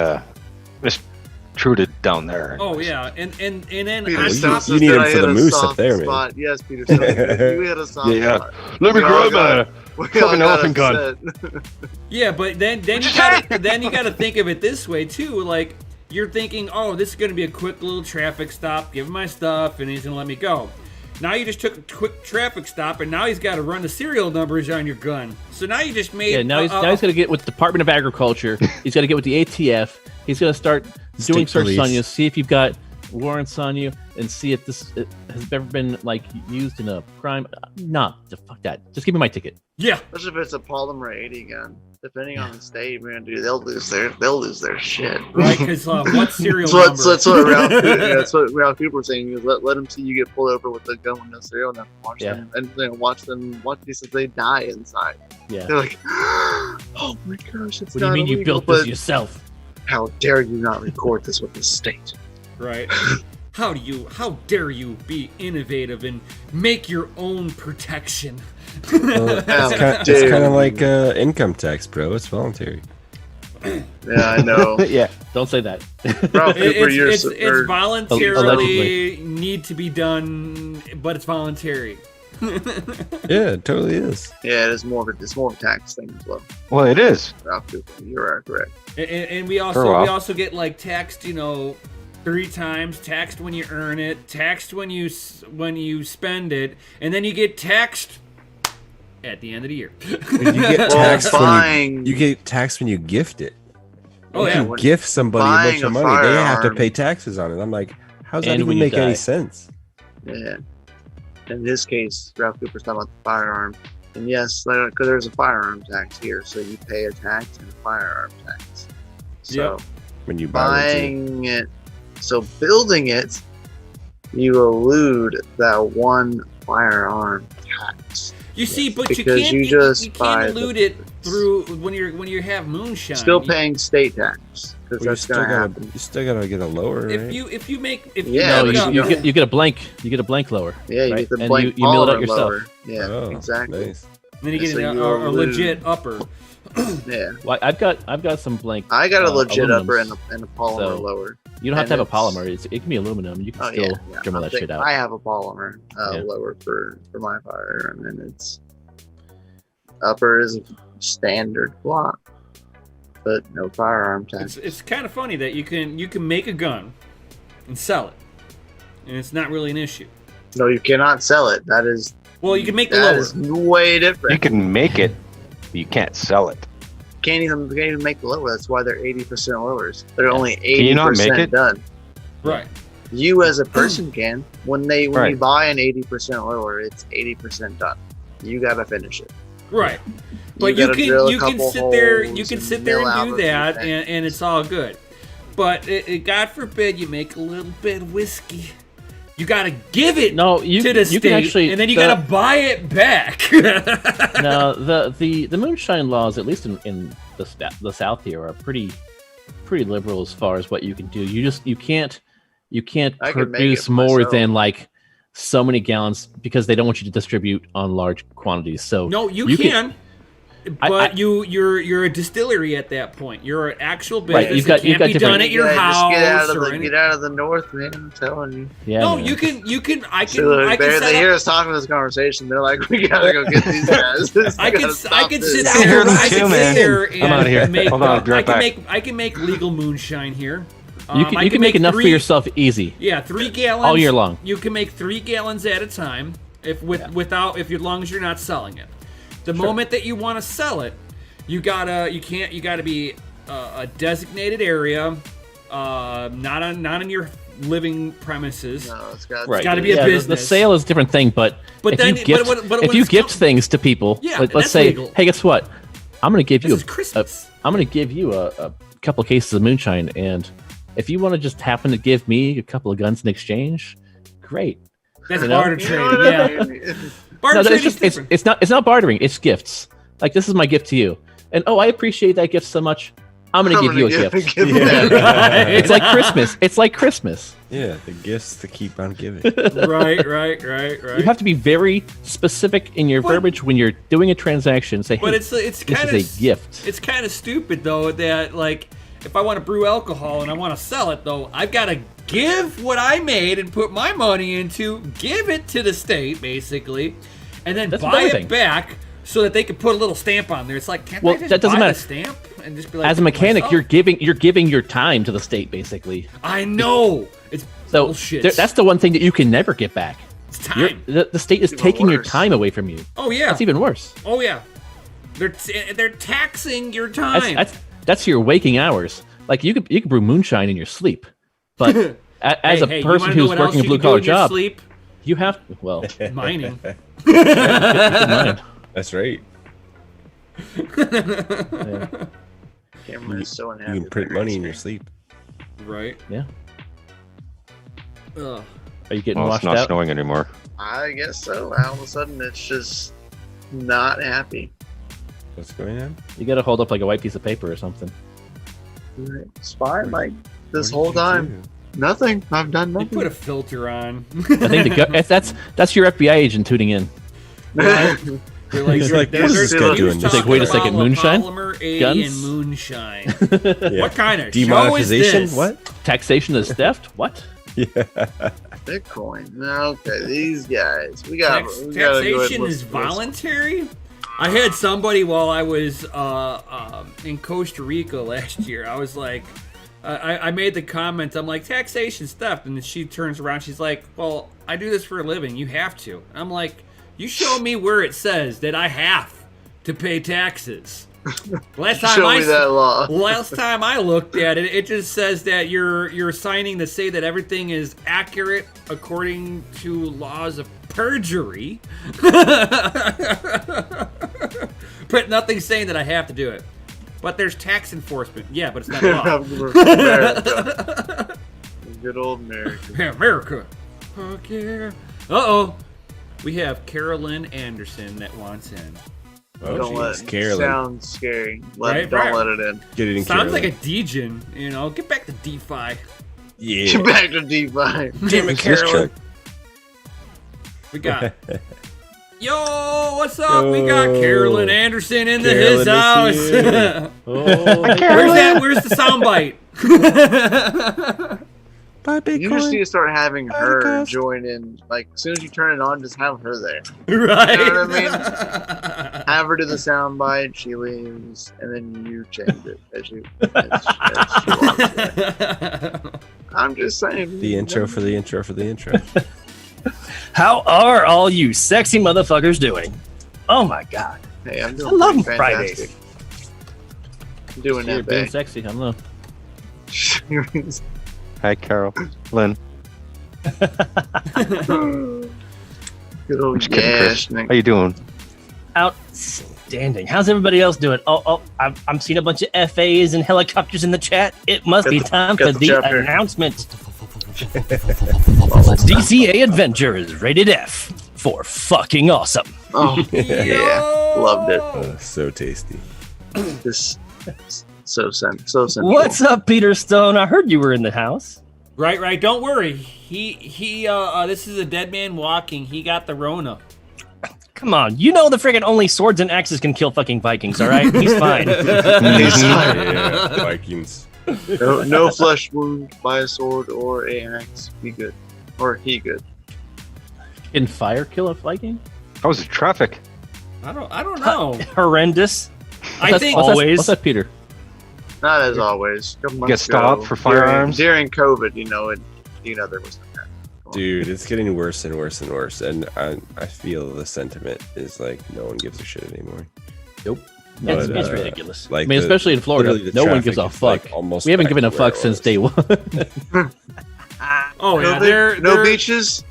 Speaker 2: mistruded down there.
Speaker 1: Oh yeah, and then
Speaker 3: Peter
Speaker 1: on
Speaker 4: you-
Speaker 1: top,
Speaker 3: Stills
Speaker 4: you
Speaker 3: says
Speaker 4: need
Speaker 3: that
Speaker 4: him
Speaker 3: I
Speaker 4: for
Speaker 3: had
Speaker 4: the
Speaker 3: a
Speaker 4: moose up
Speaker 3: soft
Speaker 4: there, man.
Speaker 3: spot. Yes, Peter Stills, you had a soft
Speaker 2: Yeah.
Speaker 3: spot.
Speaker 2: Let me
Speaker 3: We all
Speaker 2: grab
Speaker 3: We
Speaker 2: fucking
Speaker 3: all got
Speaker 2: elephant gun.
Speaker 3: upset.
Speaker 1: yeah, but then you gotta think of it this way too. Like you're thinking, oh, this is gonna be a quick little traffic stop. Give him my stuff, and he's gonna let me go. Now you just took a quick traffic stop, and now he's got to run the serial numbers on your gun. So now you just made.
Speaker 5: Yeah, now he's got to get with Department of Agriculture. He's got to get with the ATF. He's going to start doing
Speaker 4: State
Speaker 5: searches on
Speaker 4: police.
Speaker 5: you, see if you've got warrants on you, and see if this has ever been like used in a crime. Nah, fuck that. Just give me my ticket.
Speaker 1: Yeah,
Speaker 3: Especially if it's a polymer 80 gun. Depending on the state, man, dude, they'll lose their shit.
Speaker 1: right. Because what serial
Speaker 3: That's what,
Speaker 1: number?
Speaker 3: that's what Ralph Cooper was saying. Is let them see you get pulled over with a gun with no serial number. Watch
Speaker 5: Yeah.
Speaker 3: them, and then watch these as they die inside.
Speaker 5: Yeah.
Speaker 3: They're like, oh my gosh, it's
Speaker 5: What do you
Speaker 3: not
Speaker 5: mean you
Speaker 3: illegal,
Speaker 5: built this
Speaker 3: but
Speaker 5: yourself?
Speaker 3: how dare you not record this with the state?
Speaker 1: Right. How dare you be innovative and make your own protection?
Speaker 4: Well, it's kind of like income tax, bro. It's voluntary.
Speaker 3: Yeah, I know.
Speaker 5: Yeah, don't say that.
Speaker 3: Ralph Cooper,
Speaker 1: It's voluntarily
Speaker 5: Allegedly.
Speaker 1: need to be done, but it's voluntary.
Speaker 4: Yeah, it totally is.
Speaker 3: Yeah, it's more of a tax thing as well.
Speaker 2: Well, it is.
Speaker 3: Ralph Cooper, you're correct.
Speaker 1: And we
Speaker 2: For a while.
Speaker 1: also get like taxed, 3 times, taxed when you earn it, taxed when you spend it, and then you get taxed at the end of the year.
Speaker 4: You get taxed
Speaker 3: buying.
Speaker 4: you get taxed when you gift it.
Speaker 1: Oh
Speaker 4: If
Speaker 1: yeah.
Speaker 4: you gift somebody a bunch
Speaker 3: buying
Speaker 4: of
Speaker 3: a
Speaker 4: money, they have to
Speaker 3: firearm-
Speaker 4: pay taxes on it. I'm like, how's that
Speaker 5: And when
Speaker 4: even
Speaker 5: you
Speaker 4: make any
Speaker 5: die.
Speaker 4: sense?
Speaker 3: Yeah. In this case, Ralph Cooper's talking about the firearm. And yes, because there's a firearm tax here, so you pay a tax and a firearm tax. So
Speaker 4: When you buy one too.
Speaker 3: buying it, so building it, you elude that one firearm tax.
Speaker 1: You see, but you
Speaker 3: Because
Speaker 1: can't
Speaker 3: you just
Speaker 1: you
Speaker 3: buy
Speaker 1: can't
Speaker 3: the-
Speaker 1: elude it through when you have moonshine.
Speaker 3: Still paying state tax because
Speaker 4: Well, you
Speaker 3: that's
Speaker 4: still
Speaker 3: going to
Speaker 4: gotta
Speaker 3: happen.
Speaker 4: you still gotta get a lower, right?
Speaker 1: If you make
Speaker 3: Yeah,
Speaker 5: No,
Speaker 3: but
Speaker 5: you get a blank lower.
Speaker 3: Yeah, you
Speaker 5: right?
Speaker 3: get the
Speaker 5: And
Speaker 3: blank
Speaker 5: you mill it out
Speaker 3: polymer
Speaker 5: yourself.
Speaker 3: lower. Yeah,
Speaker 4: Oh,
Speaker 3: exactly.
Speaker 4: Nice.
Speaker 1: then you get
Speaker 3: So
Speaker 1: a
Speaker 3: you
Speaker 1: legit
Speaker 3: elude.
Speaker 1: upper.
Speaker 3: Yeah,
Speaker 5: Well, I've got some blank.
Speaker 3: I got a legit
Speaker 5: aluminums.
Speaker 3: upper and a polymer
Speaker 5: So-
Speaker 3: lower.
Speaker 5: You don't have to have
Speaker 3: and
Speaker 5: a polymer. It can be aluminum. You can
Speaker 3: Oh
Speaker 5: still
Speaker 3: yeah.
Speaker 5: dremel that shit out.
Speaker 3: I have a polymer
Speaker 5: Yeah.
Speaker 3: lower for my firearm, and it's upper is a standard block, but no firearm tax.
Speaker 1: It's kind of funny that you can make a gun and sell it, and it's not really an issue.
Speaker 3: No, you cannot sell it. That is
Speaker 1: Well, you can make the
Speaker 3: that
Speaker 1: lower.
Speaker 3: is way different.
Speaker 2: You can make it, but you can't sell it.
Speaker 3: Can't even make the lower. That's why they're 80% lowers. They're only
Speaker 2: Can you not make
Speaker 3: 80%
Speaker 2: it?
Speaker 3: done.
Speaker 1: Right.
Speaker 3: You as a person can. When you
Speaker 2: Right.
Speaker 3: buy an 80% lower, it's 80% done. You gotta finish it.
Speaker 1: Right. But you
Speaker 3: gotta drill a
Speaker 1: can
Speaker 3: couple
Speaker 1: sit there
Speaker 3: holes and
Speaker 1: and
Speaker 3: mill out
Speaker 1: do
Speaker 3: a few
Speaker 1: that
Speaker 3: things.
Speaker 1: and it's all good. But God forbid you make a little bit of whiskey. You gotta give it
Speaker 5: No, you
Speaker 1: to the
Speaker 5: you
Speaker 1: state,
Speaker 5: can actually
Speaker 1: and then you
Speaker 5: the-
Speaker 1: gotta buy it back.
Speaker 5: No, the moonshine laws, at least in the South here, are pretty liberal as far as what you can do. You can't
Speaker 3: I can make
Speaker 5: produce
Speaker 3: it
Speaker 5: more
Speaker 3: myself.
Speaker 5: than like so many gallons because they don't want you to distribute on large quantities. So
Speaker 1: No, you can. But
Speaker 5: I-
Speaker 1: you're a distillery at that point. You're an actual business.
Speaker 5: Right, you've
Speaker 1: It
Speaker 5: got
Speaker 1: can't be
Speaker 5: different-
Speaker 1: done at your
Speaker 3: Yeah, just
Speaker 1: house
Speaker 3: get out of
Speaker 1: or
Speaker 3: the
Speaker 1: anything.
Speaker 3: get out of the north, man. I'm telling you.
Speaker 5: yeah,
Speaker 1: No,
Speaker 5: man.
Speaker 1: you can. I
Speaker 3: So
Speaker 1: can. I can
Speaker 3: they
Speaker 1: set
Speaker 3: hear
Speaker 1: up.
Speaker 3: us talking this conversation. They're like, we gotta go get these guys.
Speaker 1: I can sit
Speaker 2: I hear
Speaker 1: there.
Speaker 2: them
Speaker 1: I
Speaker 2: too,
Speaker 1: can sit
Speaker 2: man.
Speaker 1: there and
Speaker 2: I'm outta here.
Speaker 1: make.
Speaker 2: Hold on, I'll be right back.
Speaker 1: I can make legal moonshine here.
Speaker 5: you
Speaker 1: I
Speaker 5: can make enough for
Speaker 1: 3
Speaker 5: yourself easy.
Speaker 1: Yeah, 3 gallons
Speaker 5: All year long.
Speaker 1: You can make 3 gallons at a time, as long as you're not selling it. The moment that you want to sell it, you gotta be a designated area, not on your living premises.
Speaker 3: No, it's got
Speaker 5: Right.
Speaker 1: gotta be a
Speaker 5: Yeah,
Speaker 1: business.
Speaker 5: The sale is a different thing, but
Speaker 1: But
Speaker 5: if
Speaker 1: then-
Speaker 5: you gift,
Speaker 1: but
Speaker 5: if
Speaker 1: when
Speaker 5: you
Speaker 1: it's
Speaker 5: gift things to people,
Speaker 1: Yeah,
Speaker 5: let's
Speaker 1: that's
Speaker 5: say,
Speaker 1: legal.
Speaker 5: hey, guess what? I'm gonna give
Speaker 1: This
Speaker 5: you
Speaker 1: is Christmas.
Speaker 5: I'm gonna give you a couple cases of moonshine, and if you want to just happen to give me a couple of guns in exchange, great.
Speaker 1: That's
Speaker 5: you know?
Speaker 1: barter
Speaker 3: You know
Speaker 1: trading.
Speaker 3: what I
Speaker 1: Yeah,
Speaker 3: mean?
Speaker 1: barter
Speaker 5: No, it's
Speaker 1: trading's
Speaker 5: just
Speaker 1: different.
Speaker 5: it's not bartering. It's gifts. Like, this is my gift to you, and I appreciate that gift so much. I'm gonna give you a gift.
Speaker 3: Give
Speaker 4: Yeah.
Speaker 3: that.
Speaker 5: It's like Christmas. It's like Christmas.
Speaker 4: Yeah, the gifts to keep on giving.
Speaker 1: right.
Speaker 5: You have to be very specific in your
Speaker 1: But-
Speaker 5: verbiage when you're doing a transaction. Say, hey,
Speaker 1: But it's
Speaker 5: this
Speaker 1: kind
Speaker 5: is a gift.
Speaker 1: It's kind of stupid though that like if I want to brew alcohol and I want to sell it though, I've got to give what I made and put my money into, give it to the state basically, and then
Speaker 5: That's with
Speaker 1: buy it
Speaker 5: everything.
Speaker 1: back so that they can put a little stamp on there. It's like, can't
Speaker 5: Well,
Speaker 1: I just
Speaker 5: that doesn't
Speaker 1: buy
Speaker 5: matter.
Speaker 1: the stamp and just be like,
Speaker 5: As a mechanic,
Speaker 1: myself?
Speaker 5: you're giving your time to the state, basically.
Speaker 1: I know it's
Speaker 5: So
Speaker 1: bullshit.
Speaker 5: that's the one thing that you can never get back.
Speaker 1: it's time.
Speaker 5: The state is
Speaker 3: Even
Speaker 5: taking your
Speaker 3: worse.
Speaker 5: time away from you.
Speaker 1: Oh yeah.
Speaker 5: That's even worse.
Speaker 1: Oh yeah. They're taxing your time.
Speaker 5: That's your waking hours. Like, you could brew moonshine in your sleep, but as
Speaker 1: Hey,
Speaker 5: a
Speaker 1: you
Speaker 5: person
Speaker 1: wanna know
Speaker 5: who's
Speaker 1: what else
Speaker 5: working a
Speaker 1: you
Speaker 5: blue
Speaker 1: can do
Speaker 5: collar
Speaker 1: in your
Speaker 5: job,
Speaker 1: sleep?
Speaker 5: you have well,
Speaker 1: Mining.
Speaker 5: keep in mind.
Speaker 4: That's right.
Speaker 3: Cameron is so
Speaker 4: You
Speaker 3: unhappy.
Speaker 4: can print money in your sleep.
Speaker 1: Right.
Speaker 5: Yeah.
Speaker 1: Ugh.
Speaker 5: Are you getting
Speaker 2: Well, it's
Speaker 5: washed
Speaker 2: not
Speaker 5: out?
Speaker 2: snowing anymore.
Speaker 3: I guess so. All of a sudden, it's just not happy.
Speaker 4: What's going on?
Speaker 5: You got to hold up like a white piece of paper or something.
Speaker 3: It's fine, like this
Speaker 4: What
Speaker 3: whole
Speaker 4: did you
Speaker 3: time.
Speaker 4: do?
Speaker 3: Nothing. I've done
Speaker 1: You
Speaker 3: nothing.
Speaker 1: put a filter on.
Speaker 5: I think if that's your FBI agent tuning in.
Speaker 1: They're like,
Speaker 4: He's like,
Speaker 3: what is this guy doing?
Speaker 5: He's like, wait a second, moonshine?
Speaker 1: Polymer A
Speaker 5: Guns?
Speaker 1: and moonshine.
Speaker 4: Yeah.
Speaker 1: What kind of
Speaker 4: Demonetization?
Speaker 1: show is this?
Speaker 4: What?
Speaker 5: Taxation is theft? What?
Speaker 4: Yeah.
Speaker 3: Bitcoin. Okay, these guys. We gotta go ahead
Speaker 1: Taxation
Speaker 3: and
Speaker 1: is
Speaker 3: listen.
Speaker 1: voluntary? I had somebody while I was in Costa Rica last year. I was like, I made the comment, I'm like, taxation's theft. And then she turns around, she's like, well, I do this for a living. You have to. I'm like, you show me where it says that I have to pay taxes. Last time
Speaker 3: Show me that law.
Speaker 1: Last time I looked at it, it just says that you're signing to say that everything is accurate according to laws of perjury. But nothing's saying that I have to do it. But there's tax enforcement. Yeah, but it's not law.
Speaker 3: America. Good old America.
Speaker 1: America. Fuck yeah. Uh-oh. We have Carolyn Anderson that wants in.
Speaker 4: Oh,
Speaker 3: Don't let
Speaker 4: jeez,
Speaker 3: it
Speaker 4: Carolyn.
Speaker 3: sound scary.
Speaker 1: Right,
Speaker 3: Don't
Speaker 1: right.
Speaker 3: let it in.
Speaker 4: Get it in,
Speaker 1: Sounds
Speaker 4: Carolyn.
Speaker 1: like a Degen, you know. Get back to DeFi.
Speaker 4: Yeah.
Speaker 3: Get back to DeFi.
Speaker 1: Damn it,
Speaker 4: Who's this
Speaker 1: Carolyn.
Speaker 4: chick?
Speaker 1: We got. Yo, what's up? We got Carolyn Anderson in his
Speaker 4: Carolyn
Speaker 1: house.
Speaker 4: is here.
Speaker 5: Oh,
Speaker 1: Where's the soundbite?
Speaker 4: Bye, Bitcoin.
Speaker 3: You just need to start having
Speaker 4: Bye,
Speaker 3: her
Speaker 4: guys.
Speaker 3: join in. Like, as soon as you turn it on, just have her there.
Speaker 1: Right.
Speaker 3: You know what I mean? Have her do the soundbite, she leaves, and then you change it as she wants it. I'm just saying.
Speaker 4: The intro for the intro for the intro.
Speaker 6: How are all you sexy motherfuckers doing? Oh my god.
Speaker 3: Hey, I'm
Speaker 6: I
Speaker 3: doing
Speaker 6: love
Speaker 3: pretty
Speaker 6: Fridays.
Speaker 3: fantastic. I'm doing
Speaker 5: you're
Speaker 3: that
Speaker 5: being
Speaker 3: bad.
Speaker 5: sexy. I don't know.
Speaker 2: Hi, Carol. Lynn.
Speaker 3: Good old
Speaker 2: Just kidding, Chris.
Speaker 3: Nick.
Speaker 2: How you doing?
Speaker 6: Outstanding. How's everybody else doing? I'm seeing a bunch of FAs and helicopters in the chat. It must be time
Speaker 3: got
Speaker 6: for
Speaker 3: the
Speaker 6: the
Speaker 3: chapter.
Speaker 6: announcement. DCA Adventure is rated F for fucking awesome.
Speaker 3: Oh, yeah. Loved it.
Speaker 4: So tasty.
Speaker 3: Just so simple.
Speaker 6: What's up, Peter Stone? I heard you were in the house.
Speaker 1: Right. Don't worry. He this is a dead man walking. He got the Rona.
Speaker 6: Come on, you know the friggin' only swords and axes can kill fucking Vikings, alright? He's fine.
Speaker 4: Yeah, Vikings.
Speaker 3: No flesh wound by a sword or a axe. Be good. Or he good.
Speaker 5: Can fire kill a Viking?
Speaker 2: How was the traffic?
Speaker 1: I don't know.
Speaker 6: Horrendous.
Speaker 1: I think
Speaker 6: Always.
Speaker 5: What's that, Peter?
Speaker 3: Not as always. A couple months
Speaker 2: Get stopped
Speaker 3: ago,
Speaker 2: for firearms?
Speaker 3: during COVID. There was no.
Speaker 4: Dude, it's getting worse and worse and worse. And I feel the sentiment is like no one gives a shit anymore.
Speaker 5: Nope.
Speaker 6: It's,
Speaker 4: But,
Speaker 6: it's ridiculous.
Speaker 4: Like
Speaker 5: I mean, especially in Florida,
Speaker 4: literally the
Speaker 5: no one
Speaker 4: traffic
Speaker 5: gives a
Speaker 4: is,
Speaker 5: fuck.
Speaker 4: like, almost
Speaker 5: We haven't
Speaker 4: back
Speaker 5: given a
Speaker 4: to where
Speaker 5: fuck
Speaker 4: it
Speaker 5: since
Speaker 4: was.
Speaker 5: day one.
Speaker 1: Oh yeah,
Speaker 3: No beaches.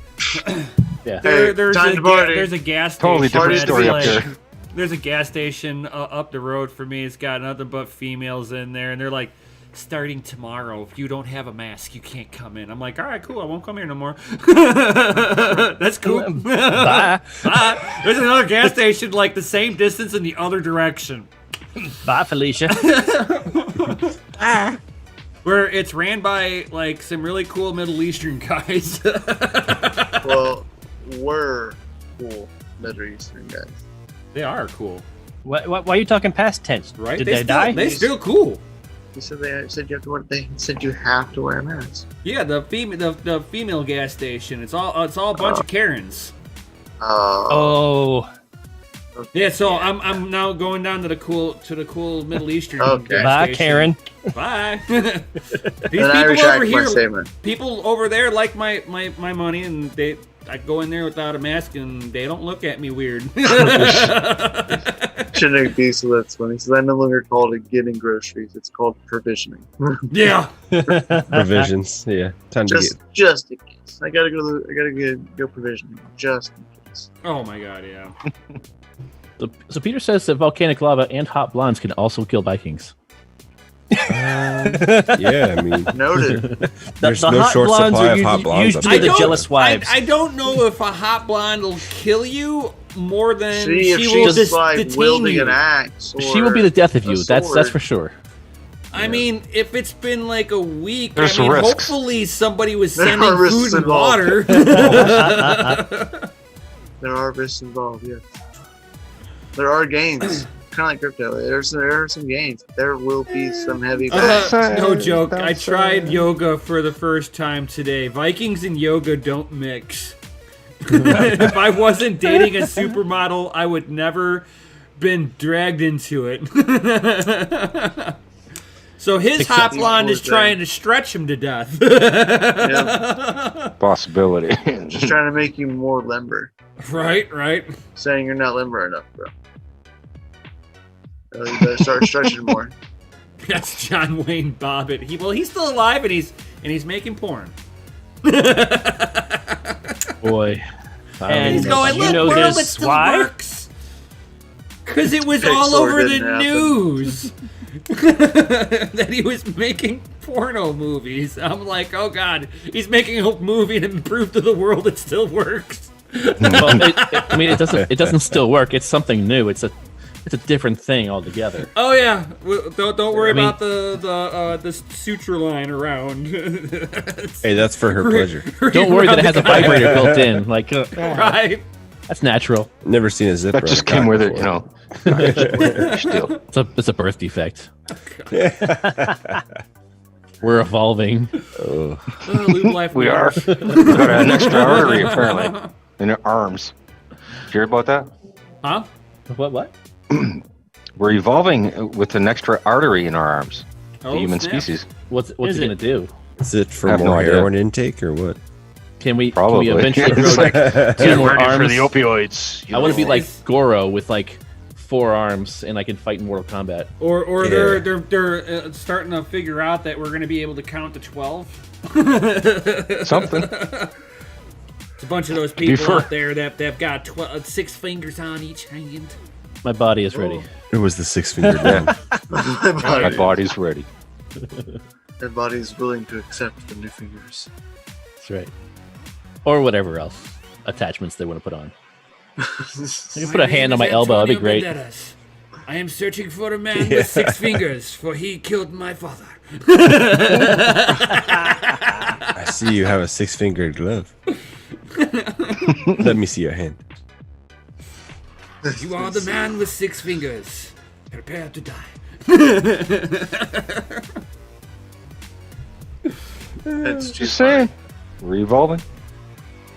Speaker 5: Yeah.
Speaker 3: Hey,
Speaker 1: there's
Speaker 3: time
Speaker 1: a
Speaker 3: to party.
Speaker 1: there's a gas
Speaker 2: Totally
Speaker 1: station.
Speaker 2: different story up
Speaker 1: that's
Speaker 2: there.
Speaker 1: There's a gas station up the road for me. It's got nothing but females in there, and they're like, starting tomorrow, if you don't have a mask, you can't come in. I'm like, all right, cool. I won't come here no more. That's cool.
Speaker 6: Bye.
Speaker 1: Bye. There's another gas station like the same distance in the other direction,
Speaker 6: Bye, Felicia.
Speaker 1: where it's ran by like some really cool Middle Eastern guys.
Speaker 3: Well, we're cool Middle Eastern guys.
Speaker 1: They are cool,
Speaker 6: Why are you talking past tense?
Speaker 1: right?
Speaker 6: Did they die?
Speaker 1: They still cool.
Speaker 3: He said they said you have to wear. They said you have to wear a mask.
Speaker 1: Yeah, the female gas station. It's all a bunch of Karens.
Speaker 6: Oh,
Speaker 1: Yeah, so I'm now going down to the cool Middle Eastern.
Speaker 3: Okay.
Speaker 1: gas
Speaker 6: bye,
Speaker 1: station.
Speaker 6: Karen.
Speaker 1: Bye. These
Speaker 3: Then I
Speaker 1: people
Speaker 3: retract
Speaker 1: over
Speaker 3: my
Speaker 1: here,
Speaker 3: statement.
Speaker 1: people over there like my money, and I go in there without a mask, and they don't look at me weird.
Speaker 3: Genetic diesel. That's funny. So I no longer call it getting groceries. It's called provisioning.
Speaker 1: Yeah.
Speaker 4: Provisions. Yeah. Time to get.
Speaker 3: just in case. I gotta go provisioning just in case.
Speaker 1: Oh my god, yeah.
Speaker 5: So Peter says that volcanic lava and hot blondes can also kill Vikings.
Speaker 4: Yeah, I mean,
Speaker 3: Noted.
Speaker 4: there's
Speaker 6: the
Speaker 4: no
Speaker 6: hot
Speaker 4: short
Speaker 6: blondes
Speaker 4: supply
Speaker 6: are
Speaker 4: of hot blondes.
Speaker 6: usually the jealous wives.
Speaker 1: I don't know if a hot blonde will kill you more than
Speaker 3: See if
Speaker 1: she will
Speaker 3: she's like
Speaker 1: detain
Speaker 3: wielding
Speaker 1: you.
Speaker 3: an axe. Or
Speaker 5: She will be the death of
Speaker 3: a
Speaker 5: you. That's
Speaker 3: sword.
Speaker 5: for sure.
Speaker 1: I mean, if it's been like a week,
Speaker 2: There's
Speaker 1: I mean,
Speaker 2: risks.
Speaker 1: hopefully somebody was
Speaker 3: There
Speaker 1: sending
Speaker 3: are risks
Speaker 1: food and
Speaker 3: involved.
Speaker 1: water.
Speaker 3: There are risks involved, yes. There are gains. Kind of like crypto. There are some gains. There will be some heavy bets.
Speaker 1: No joke. I tried yoga for the first time today. Vikings and yoga don't mix. If I wasn't dating a supermodel, I would never been dragged into it. So his hot blonde is trying to stretch him to death.
Speaker 3: Yeah.
Speaker 2: Possibility.
Speaker 3: Just trying to make you more limber.
Speaker 1: Right.
Speaker 3: Saying you're not limber enough, bro. So you better start stretching more.
Speaker 1: That's John Wayne Bobbitt. He's still alive and he's making porn.
Speaker 5: Boy.
Speaker 6: And
Speaker 1: He's going,
Speaker 6: you
Speaker 1: look,
Speaker 6: know
Speaker 1: world, it
Speaker 6: this
Speaker 1: still
Speaker 6: why?
Speaker 1: works. Because it was
Speaker 3: Pixar
Speaker 1: all over the
Speaker 3: didn't happen.
Speaker 1: news that he was making porno movies. I'm like, oh god, he's making a movie to prove to the world it still works.
Speaker 5: Well, I mean, it doesn't still work. It's something new. It's a different thing altogether.
Speaker 1: Oh yeah, don't worry
Speaker 5: I mean-
Speaker 1: about the suture line around.
Speaker 4: Hey, that's for her pleasure.
Speaker 5: Don't worry that it has a vibrator built in. Like,
Speaker 1: Right.
Speaker 5: that's natural.
Speaker 4: Never seen a zipper.
Speaker 2: That just
Speaker 4: on a
Speaker 2: came
Speaker 4: cock
Speaker 2: with it,
Speaker 4: before.
Speaker 2: Still.
Speaker 5: It's a birth defect. We're evolving.
Speaker 4: Oh.
Speaker 1: Lube life
Speaker 2: We are.
Speaker 1: matters.
Speaker 2: We got an extra artery apparently in our arms. Did you hear about that?
Speaker 1: Huh?
Speaker 5: What?
Speaker 2: We're evolving with an extra artery in our arms.
Speaker 1: Oh,
Speaker 2: The human
Speaker 1: snap.
Speaker 2: species.
Speaker 5: What's
Speaker 6: Is
Speaker 5: it gonna
Speaker 6: it?
Speaker 5: do?
Speaker 4: Is it for
Speaker 2: I have
Speaker 4: more
Speaker 2: no idea.
Speaker 4: heroin intake or what?
Speaker 5: Can we
Speaker 2: Probably.
Speaker 5: eventually grow
Speaker 2: It's like,
Speaker 5: two more arms?
Speaker 2: opioids.
Speaker 5: I want to be like Goro with like 4 arms, and I can fight in Mortal Kombat.
Speaker 1: Or
Speaker 4: Yeah.
Speaker 1: they're starting to figure out that we're going to be able to count to 12.
Speaker 2: something.
Speaker 1: It's a bunch of those people out there that got 6 fingers on each hand.
Speaker 5: My body is ready.
Speaker 4: It was the 6-finger down.
Speaker 2: My body's ready.
Speaker 3: Their body's willing to accept the new fingers.
Speaker 5: That's right. Or whatever else attachments they want to put on. I can put a hand on my elbow. That'd be great.
Speaker 1: I am searching for a man with 6 fingers, for he killed my father.
Speaker 4: I see you have a 6-fingered glove. Let me see your hand.
Speaker 1: You are the man with 6 fingers. Prepare to die.
Speaker 3: That's
Speaker 2: Just
Speaker 3: just
Speaker 2: saying. We're evolving.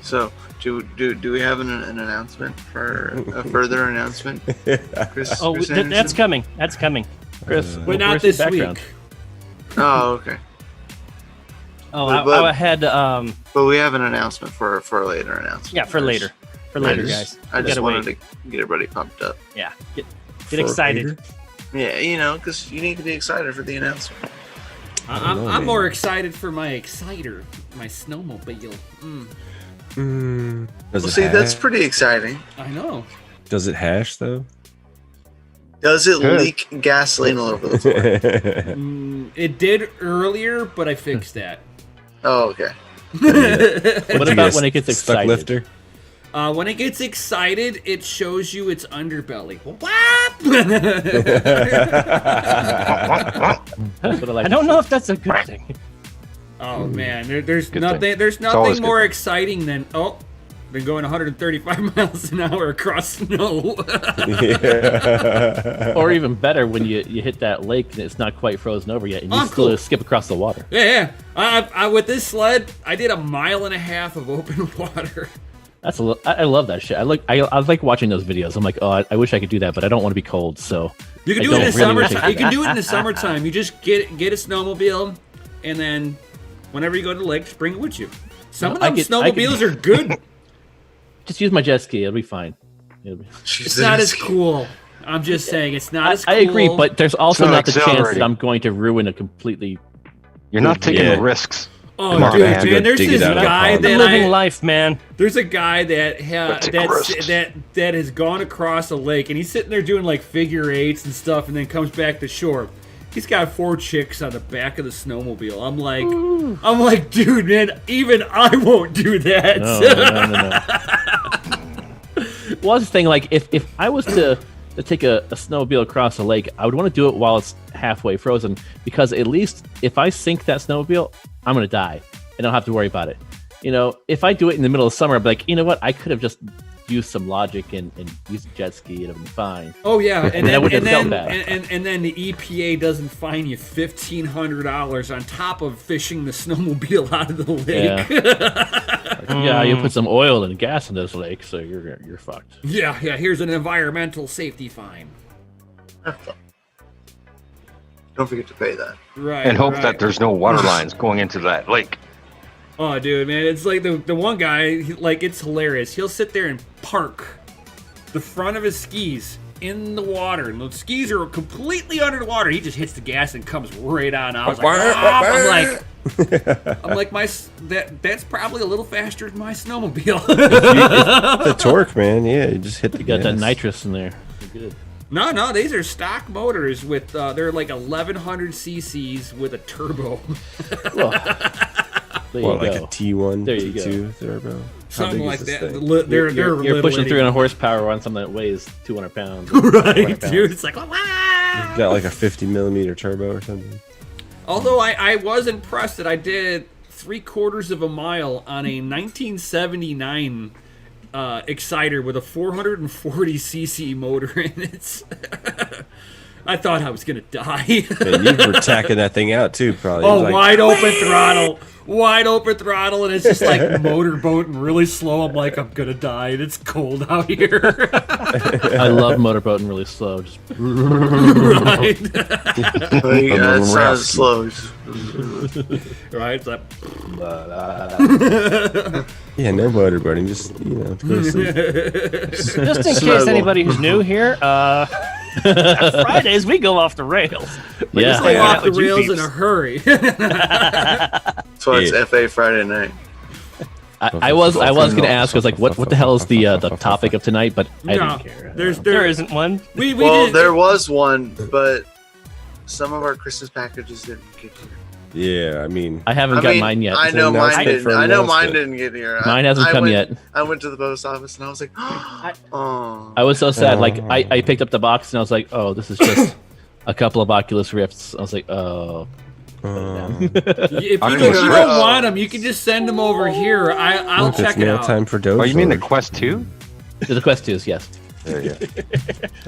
Speaker 3: So, do we have an announcement for a further announcement? Chris,
Speaker 6: Oh,
Speaker 3: Chris
Speaker 6: that's
Speaker 3: Anderson?
Speaker 6: coming. That's coming.
Speaker 5: Chris,
Speaker 1: But not
Speaker 5: where's
Speaker 1: this
Speaker 5: your background?
Speaker 1: week.
Speaker 3: Oh, okay.
Speaker 6: Oh,
Speaker 3: But-
Speaker 6: I had
Speaker 3: But we have an announcement for a later announcement.
Speaker 6: yeah, for later. For later, guys.
Speaker 3: I
Speaker 6: We
Speaker 3: just
Speaker 6: gotta
Speaker 3: wanted
Speaker 6: wait.
Speaker 3: to get everybody pumped up.
Speaker 6: Yeah. Get excited.
Speaker 3: Yeah, because you need to be excited for the announcement.
Speaker 1: I'm more excited for my exciter, my snowmobile.
Speaker 4: Does
Speaker 3: Well,
Speaker 4: it
Speaker 3: see, that's
Speaker 4: hash?
Speaker 3: pretty exciting.
Speaker 1: I know.
Speaker 4: Does it hash though?
Speaker 3: Does it
Speaker 2: Good.
Speaker 3: leak gasoline all over the floor?
Speaker 1: It did earlier, but I fixed that.
Speaker 3: Oh, okay.
Speaker 5: What about when it gets
Speaker 4: Stuck
Speaker 5: excited?
Speaker 4: lifter?
Speaker 1: When it gets excited, it shows you its underbelly. What?
Speaker 5: That's what I like
Speaker 6: I
Speaker 5: to
Speaker 6: don't
Speaker 5: see.
Speaker 6: know if that's a good thing.
Speaker 1: Oh man, there's
Speaker 2: Good
Speaker 1: nothing.
Speaker 2: thing.
Speaker 1: There's
Speaker 2: It's always
Speaker 1: nothing
Speaker 2: good
Speaker 1: more
Speaker 2: thing.
Speaker 1: exciting than been going 135 miles an hour across snow.
Speaker 5: Or even better, when you hit that lake and it's not quite frozen over yet, and you
Speaker 1: I'm
Speaker 5: still
Speaker 1: cool.
Speaker 5: skip across the water.
Speaker 1: Yeah. I with this sled, I did 1.5 miles of open water.
Speaker 5: I love that shit. I like watching those videos. I'm like, oh, I wish I could do that, but I don't want to be cold. So
Speaker 1: You can
Speaker 5: I
Speaker 1: do it in
Speaker 5: don't
Speaker 1: the
Speaker 5: really wish I
Speaker 1: summertime.
Speaker 5: could.
Speaker 1: You can do it in the summertime. You just get a snowmobile, and then whenever you go to the lake, just bring it with you. Some of
Speaker 5: I
Speaker 1: them
Speaker 5: get-
Speaker 1: snowmobiles are good.
Speaker 5: just use my jet ski. It'll be fine.
Speaker 1: It's not as cool. I'm just saying, it's not as cool.
Speaker 5: I agree, but there's also
Speaker 2: not
Speaker 5: not the chance
Speaker 2: exhilarating.
Speaker 5: that I'm going to ruin a completely.
Speaker 2: You're not taking
Speaker 4: Yeah.
Speaker 2: risks.
Speaker 1: Oh,
Speaker 2: Come on,
Speaker 1: dude,
Speaker 2: man.
Speaker 1: man, there's
Speaker 4: Dig
Speaker 1: this
Speaker 4: it out of the
Speaker 1: guy
Speaker 4: pond.
Speaker 1: that
Speaker 6: Living life, man.
Speaker 1: there's a guy that
Speaker 2: take risks.
Speaker 1: that has gone across a lake, and he's sitting there doing like figure eights and stuff, and then comes back to shore. He's got 4 chicks on the back of the snowmobile. I'm like, dude, man, even I won't do that.
Speaker 5: No. Well, I was just thinking, like, if I was to to take a snowmobile across a lake, I would want to do it while it's halfway frozen, because at least if I sink that snowmobile, I'm going to die and I don't have to worry about it. You know, if I do it in the middle of summer, I'd be like, you know what? I could have just used some logic and used a jet ski. It'd have been fine.
Speaker 1: Oh yeah, and then
Speaker 5: and
Speaker 1: then the EPA doesn't fine you $1,500 on top of fishing the snowmobile out of the lake.
Speaker 5: Yeah, you put some oil and gas in this lake, so you're fucked.
Speaker 1: Yeah. Here's an environmental safety fine.
Speaker 3: Don't forget to pay that.
Speaker 1: Right.
Speaker 2: And hope that there's no water lines going into that lake.
Speaker 1: Oh, dude, man, it's like the one guy, it's hilarious. He'll sit there and park the front of his skis in the water, and the skis are completely under the water. He just hits the gas and comes right on out. I'm like, that's probably a little faster than my snowmobile.
Speaker 4: The torque, man. Yeah, you just hit the
Speaker 5: You got that
Speaker 4: gas.
Speaker 5: nitrous in there. You're good.
Speaker 1: No, these are stock motors with they're like 1100 cc's with a turbo.
Speaker 5: Well, there you
Speaker 4: What,
Speaker 5: go.
Speaker 4: like a T1,
Speaker 5: There you
Speaker 4: T2 turbo? How
Speaker 1: Something
Speaker 4: big
Speaker 1: like
Speaker 4: is this
Speaker 1: that.
Speaker 4: thing?
Speaker 5: You're pushing 300 horsepower on something that weighs 200 pounds.
Speaker 1: Right, dude. It's like, wow.
Speaker 4: Got like a 50 millimeter turbo or something.
Speaker 1: Although I was impressed that I did 3/4 of a mile on a 1979 Exciter with a 440 cc motor in it. I thought I was gonna die.
Speaker 4: Man, you were tacking that thing out too, probably. It
Speaker 1: Oh,
Speaker 4: was like,
Speaker 1: wide open throttle, and it's just like motorboating really slow. I'm like, I'm gonna die, and it's cold out here.
Speaker 5: I love motorboating really slow. Just
Speaker 1: Right?
Speaker 3: It sounds slow.
Speaker 1: Right? It's like,
Speaker 4: Yeah, no motorboating, just go to sleep.
Speaker 6: Just in case anybody who's new here, Fridays we go off the rails.
Speaker 5: yeah.
Speaker 1: go off the
Speaker 6: with you
Speaker 1: rails in
Speaker 6: peeps.
Speaker 1: a hurry.
Speaker 3: So it's FA Friday night.
Speaker 5: I was gonna ask, I was like, what the hell is the topic of tonight? But I
Speaker 1: No,
Speaker 5: didn't care.
Speaker 6: There isn't one.
Speaker 1: we
Speaker 3: Well,
Speaker 1: did,
Speaker 3: there was one, but some of our Christmas packages didn't get here.
Speaker 4: Yeah, I mean,
Speaker 5: I haven't got mine yet.
Speaker 3: I know
Speaker 4: It's
Speaker 3: mine
Speaker 4: announcement
Speaker 3: didn't.
Speaker 4: for
Speaker 3: I know mine
Speaker 4: announcement.
Speaker 3: didn't get here.
Speaker 5: Mine hasn't come yet.
Speaker 3: I went to the post office and I was like, oh.
Speaker 5: I was so sad. Like I picked up the box and I was like, oh, this is just a couple of Oculus Rifts. I was like, oh.
Speaker 1: if you
Speaker 2: I'm
Speaker 1: don't
Speaker 3: sure-
Speaker 1: want them, you can just send them over here. I'll
Speaker 4: look, it's
Speaker 1: check it
Speaker 4: mail
Speaker 1: out.
Speaker 4: time for Doge.
Speaker 2: Oh, you mean the
Speaker 4: Lord.
Speaker 2: Quest 2?
Speaker 5: The Quest 2s, yes.
Speaker 2: Yeah.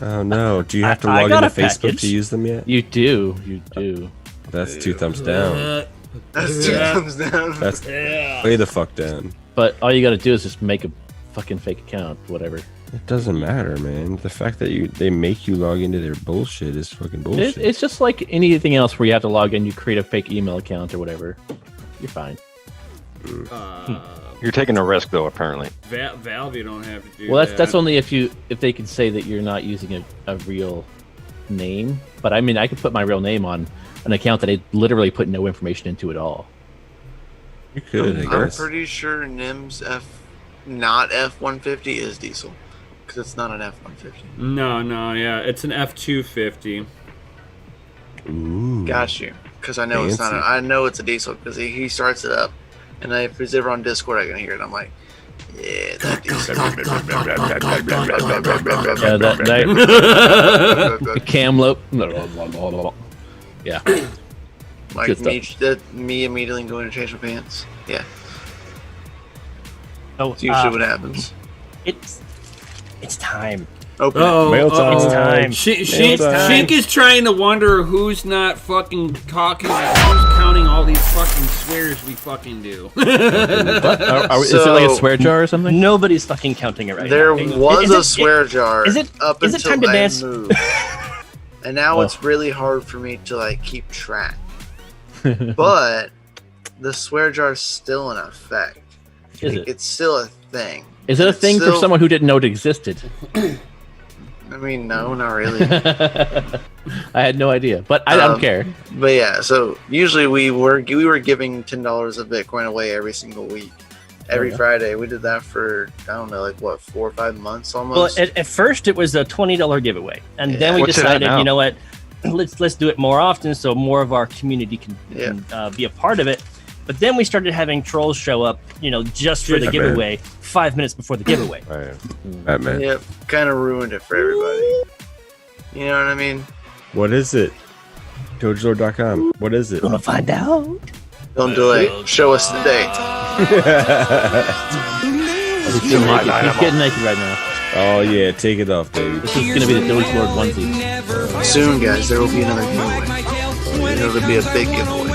Speaker 4: Oh no! Do you have to
Speaker 6: I
Speaker 4: log
Speaker 6: got
Speaker 4: into
Speaker 6: a
Speaker 4: Facebook
Speaker 6: package.
Speaker 4: to use them yet?
Speaker 5: You do.
Speaker 4: That's 2 thumbs down.
Speaker 3: That's 2 thumbs down.
Speaker 4: That's way the fuck down.
Speaker 5: But all you got to do is just make a fucking fake account, whatever.
Speaker 4: It doesn't matter, man. The fact that they make you log into their bullshit is fucking bullshit.
Speaker 5: It's just like anything else where you have to log in, you create a fake email account or whatever. You're fine.
Speaker 2: You're taking a risk, though, apparently.
Speaker 1: Valve, you don't have to do
Speaker 5: Well,
Speaker 1: that.
Speaker 5: that's only if they can say that you're not using a real name. But I mean, I could put my real name on an account that I literally put no information into at all.
Speaker 4: You could, I
Speaker 3: I'm
Speaker 4: guess.
Speaker 3: pretty sure NIM's not F-150 is diesel. Because it's not an F-150.
Speaker 1: No, yeah, it's an F-250.
Speaker 4: Ooh.
Speaker 3: Got you. Because I know it's not.
Speaker 4: Fancy.
Speaker 3: I know it's a diesel because he starts it up, and if he's ever on Discord, I can hear it. I'm like, yeah, that diesel.
Speaker 5: Yeah, that Camlope. Yeah.
Speaker 3: Like
Speaker 5: Good stuff.
Speaker 3: me immediately going to change my pants. Yeah,
Speaker 6: Oh,
Speaker 3: that's usually what happens.
Speaker 6: it's time.
Speaker 3: Open
Speaker 1: Oh,
Speaker 4: Mail time.
Speaker 6: It's time.
Speaker 1: Shink is trying to wonder who's not fucking talking, who's counting all these fucking swears we fucking do.
Speaker 5: Is it like a swear jar or something?
Speaker 6: Nobody's fucking counting it right
Speaker 3: There
Speaker 6: now.
Speaker 3: was
Speaker 6: Is
Speaker 3: a
Speaker 6: it-
Speaker 3: swear jar
Speaker 6: is it-
Speaker 3: up
Speaker 6: is it
Speaker 3: until
Speaker 6: time to
Speaker 3: I
Speaker 6: dance?
Speaker 3: moved. And now
Speaker 5: Oh.
Speaker 3: it's really hard for me to like keep track. But the swear jar is still in effect.
Speaker 5: Is it?
Speaker 3: It's still a thing.
Speaker 5: Is it a
Speaker 3: It's
Speaker 5: thing for
Speaker 3: still-
Speaker 5: someone who didn't know it existed?
Speaker 3: I mean, no, not really.
Speaker 5: I had no idea, but I don't care.
Speaker 3: But yeah, so usually we were giving $10 of Bitcoin away every single week. Every
Speaker 5: yeah.
Speaker 3: Friday. We did that for I don't know, like what, 4 or 5 months
Speaker 6: Well,
Speaker 3: almost.
Speaker 6: at first it was a $20 giveaway, and then we
Speaker 2: What's it at
Speaker 6: decided,
Speaker 2: now?
Speaker 6: you know what, let's do it more often so more of our community can be a part of it. But then we started having trolls show up, just for the
Speaker 4: Batman.
Speaker 6: giveaway 5 minutes before the giveaway.
Speaker 4: Batman.
Speaker 3: Yep, kind of ruined it for everybody. You know what I mean?
Speaker 4: What is it? DogeLord.com. What is it?
Speaker 6: Gonna find out.
Speaker 3: Don't delay. Show us the date.
Speaker 5: He's getting naked right now.
Speaker 4: Oh yeah, take it off, baby.
Speaker 5: This is gonna be the Doge Lord onesie.
Speaker 3: Soon, guys, there will be another giveaway. It'll be a big giveaway.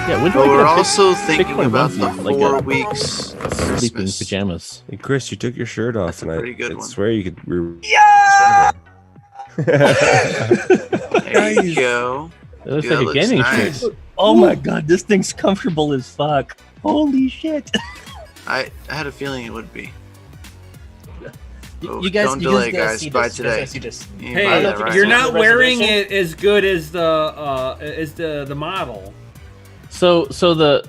Speaker 5: Yeah, when do
Speaker 3: But
Speaker 5: I get
Speaker 3: we're
Speaker 5: a
Speaker 3: also
Speaker 5: Bitcoin
Speaker 3: thinking about the
Speaker 5: onesie? Like
Speaker 3: 4
Speaker 5: a
Speaker 3: weeks of
Speaker 5: sleeping
Speaker 3: Christmas.
Speaker 5: pajamas.
Speaker 4: Hey, Chris, you took your shirt off,
Speaker 3: That's a
Speaker 4: and
Speaker 3: pretty good
Speaker 4: I
Speaker 3: one.
Speaker 4: swear you could.
Speaker 3: There you go.
Speaker 5: It looks
Speaker 3: Dude,
Speaker 5: like
Speaker 3: that
Speaker 5: a gaming
Speaker 3: nice.
Speaker 5: shirt.
Speaker 6: Oh my god, this thing's comfortable as fuck. Holy shit.
Speaker 3: I had a feeling it would be. Oh,
Speaker 6: You guys,
Speaker 3: don't
Speaker 6: you
Speaker 3: delay,
Speaker 6: gotta
Speaker 3: guys.
Speaker 6: see
Speaker 3: Buy
Speaker 6: this. You guys
Speaker 3: today.
Speaker 6: gotta see this.
Speaker 3: You
Speaker 1: Hey,
Speaker 3: buy that right
Speaker 1: you're
Speaker 3: now.
Speaker 1: not wearing it as good as the model.
Speaker 5: So the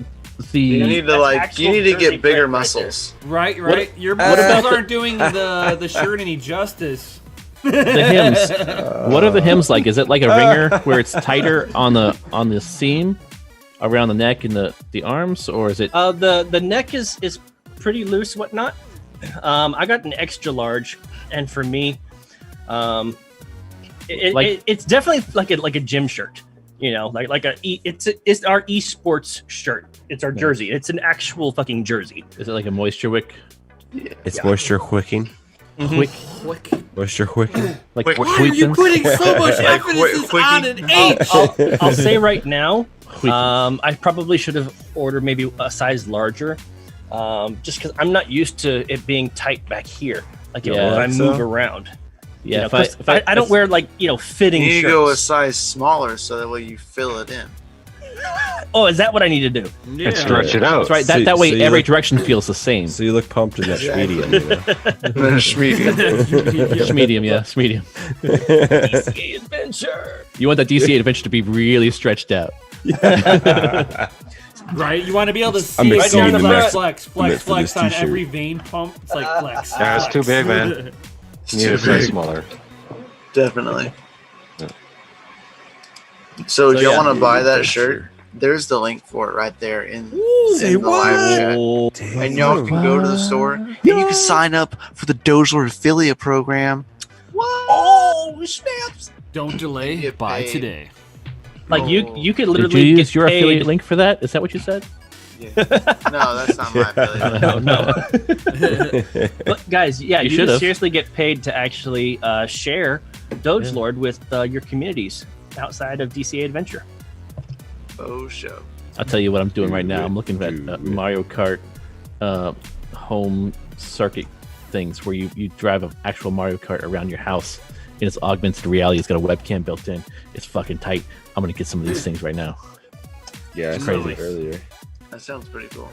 Speaker 3: You need to
Speaker 6: actual
Speaker 3: you need to
Speaker 6: jersey
Speaker 3: get bigger
Speaker 6: print right
Speaker 3: muscles.
Speaker 1: Right. Your
Speaker 5: what about
Speaker 1: muscles aren't doing the shirt any justice.
Speaker 5: the hymns. What are the hymns like? Is it like a ringer where it's tighter on the seam around the neck and the arms, or is it?
Speaker 6: The neck is pretty loose, whatnot. I got an extra large, and for me, it's definitely like a gym shirt. You know, it's our esports shirt. It's our jersey. It's an actual fucking jersey.
Speaker 5: Is it like a moisture wick?
Speaker 4: It's moisture wicking.
Speaker 5: Quick,
Speaker 4: Moisture wicking.
Speaker 5: like
Speaker 3: Quick.
Speaker 1: Why are you
Speaker 5: quickens?
Speaker 1: putting so much emphasis
Speaker 3: quickie.
Speaker 1: on an H?
Speaker 6: I'll say right now,
Speaker 5: Quickens.
Speaker 6: I probably should have ordered maybe a size larger, just because I'm not used to it being tight back here. Like if I move around.
Speaker 5: Yeah,
Speaker 6: You know, I don't wear fitting
Speaker 3: You need to
Speaker 6: shirts.
Speaker 3: go a size smaller so that way you fill it in.
Speaker 6: Oh, is that what I need to do?
Speaker 1: Yeah.
Speaker 2: And stretch it out.
Speaker 5: That's right.
Speaker 4: So-
Speaker 5: That way
Speaker 4: so you
Speaker 5: every
Speaker 4: look-
Speaker 5: direction feels the same.
Speaker 4: So you look pumped in that medium, you know?
Speaker 5: It's medium, yeah, it's medium.
Speaker 6: DCA adventure.
Speaker 5: You want that DCA adventure to be really stretched out.
Speaker 1: Right? You want to be able to see
Speaker 4: I'm
Speaker 1: it
Speaker 4: exceeding
Speaker 1: going
Speaker 4: the
Speaker 1: flex,
Speaker 4: max
Speaker 1: flex,
Speaker 4: limit
Speaker 1: flex,
Speaker 4: for this
Speaker 1: flex on
Speaker 4: t-shirt.
Speaker 1: every vein pump. It's like flex.
Speaker 2: Yeah, it's too big, man. You need a size smaller.
Speaker 3: Definitely. So do y'all want to buy that shirt? There's the link for it right there in the live chat. And y'all can go to the store and you can sign up for the Doge Lord affiliate program.
Speaker 6: Oh, snaps!
Speaker 1: Don't delay.
Speaker 3: Get
Speaker 1: Buy
Speaker 3: paid.
Speaker 1: today.
Speaker 6: Like you could
Speaker 5: Did
Speaker 6: literally
Speaker 5: you use
Speaker 6: get
Speaker 5: your
Speaker 6: paid.
Speaker 5: affiliate link for that? Is that what you said?
Speaker 3: No, that's not my affiliate.
Speaker 6: No. But guys, yeah,
Speaker 5: You
Speaker 6: you can
Speaker 5: should've.
Speaker 6: seriously get paid to actually share Doge Lord with your communities outside of DCA Adventure.
Speaker 3: Oh, show.
Speaker 5: I'll tell you what I'm doing right now. I'm looking at Mario Kart home circuit things where you drive an actual Mario Kart around your house and it's augmented reality. It's got a webcam built in. It's fucking tight. I'm gonna get some of these things right now.
Speaker 4: Yeah, I saw
Speaker 5: Crazy.
Speaker 4: it earlier.
Speaker 3: That sounds pretty cool.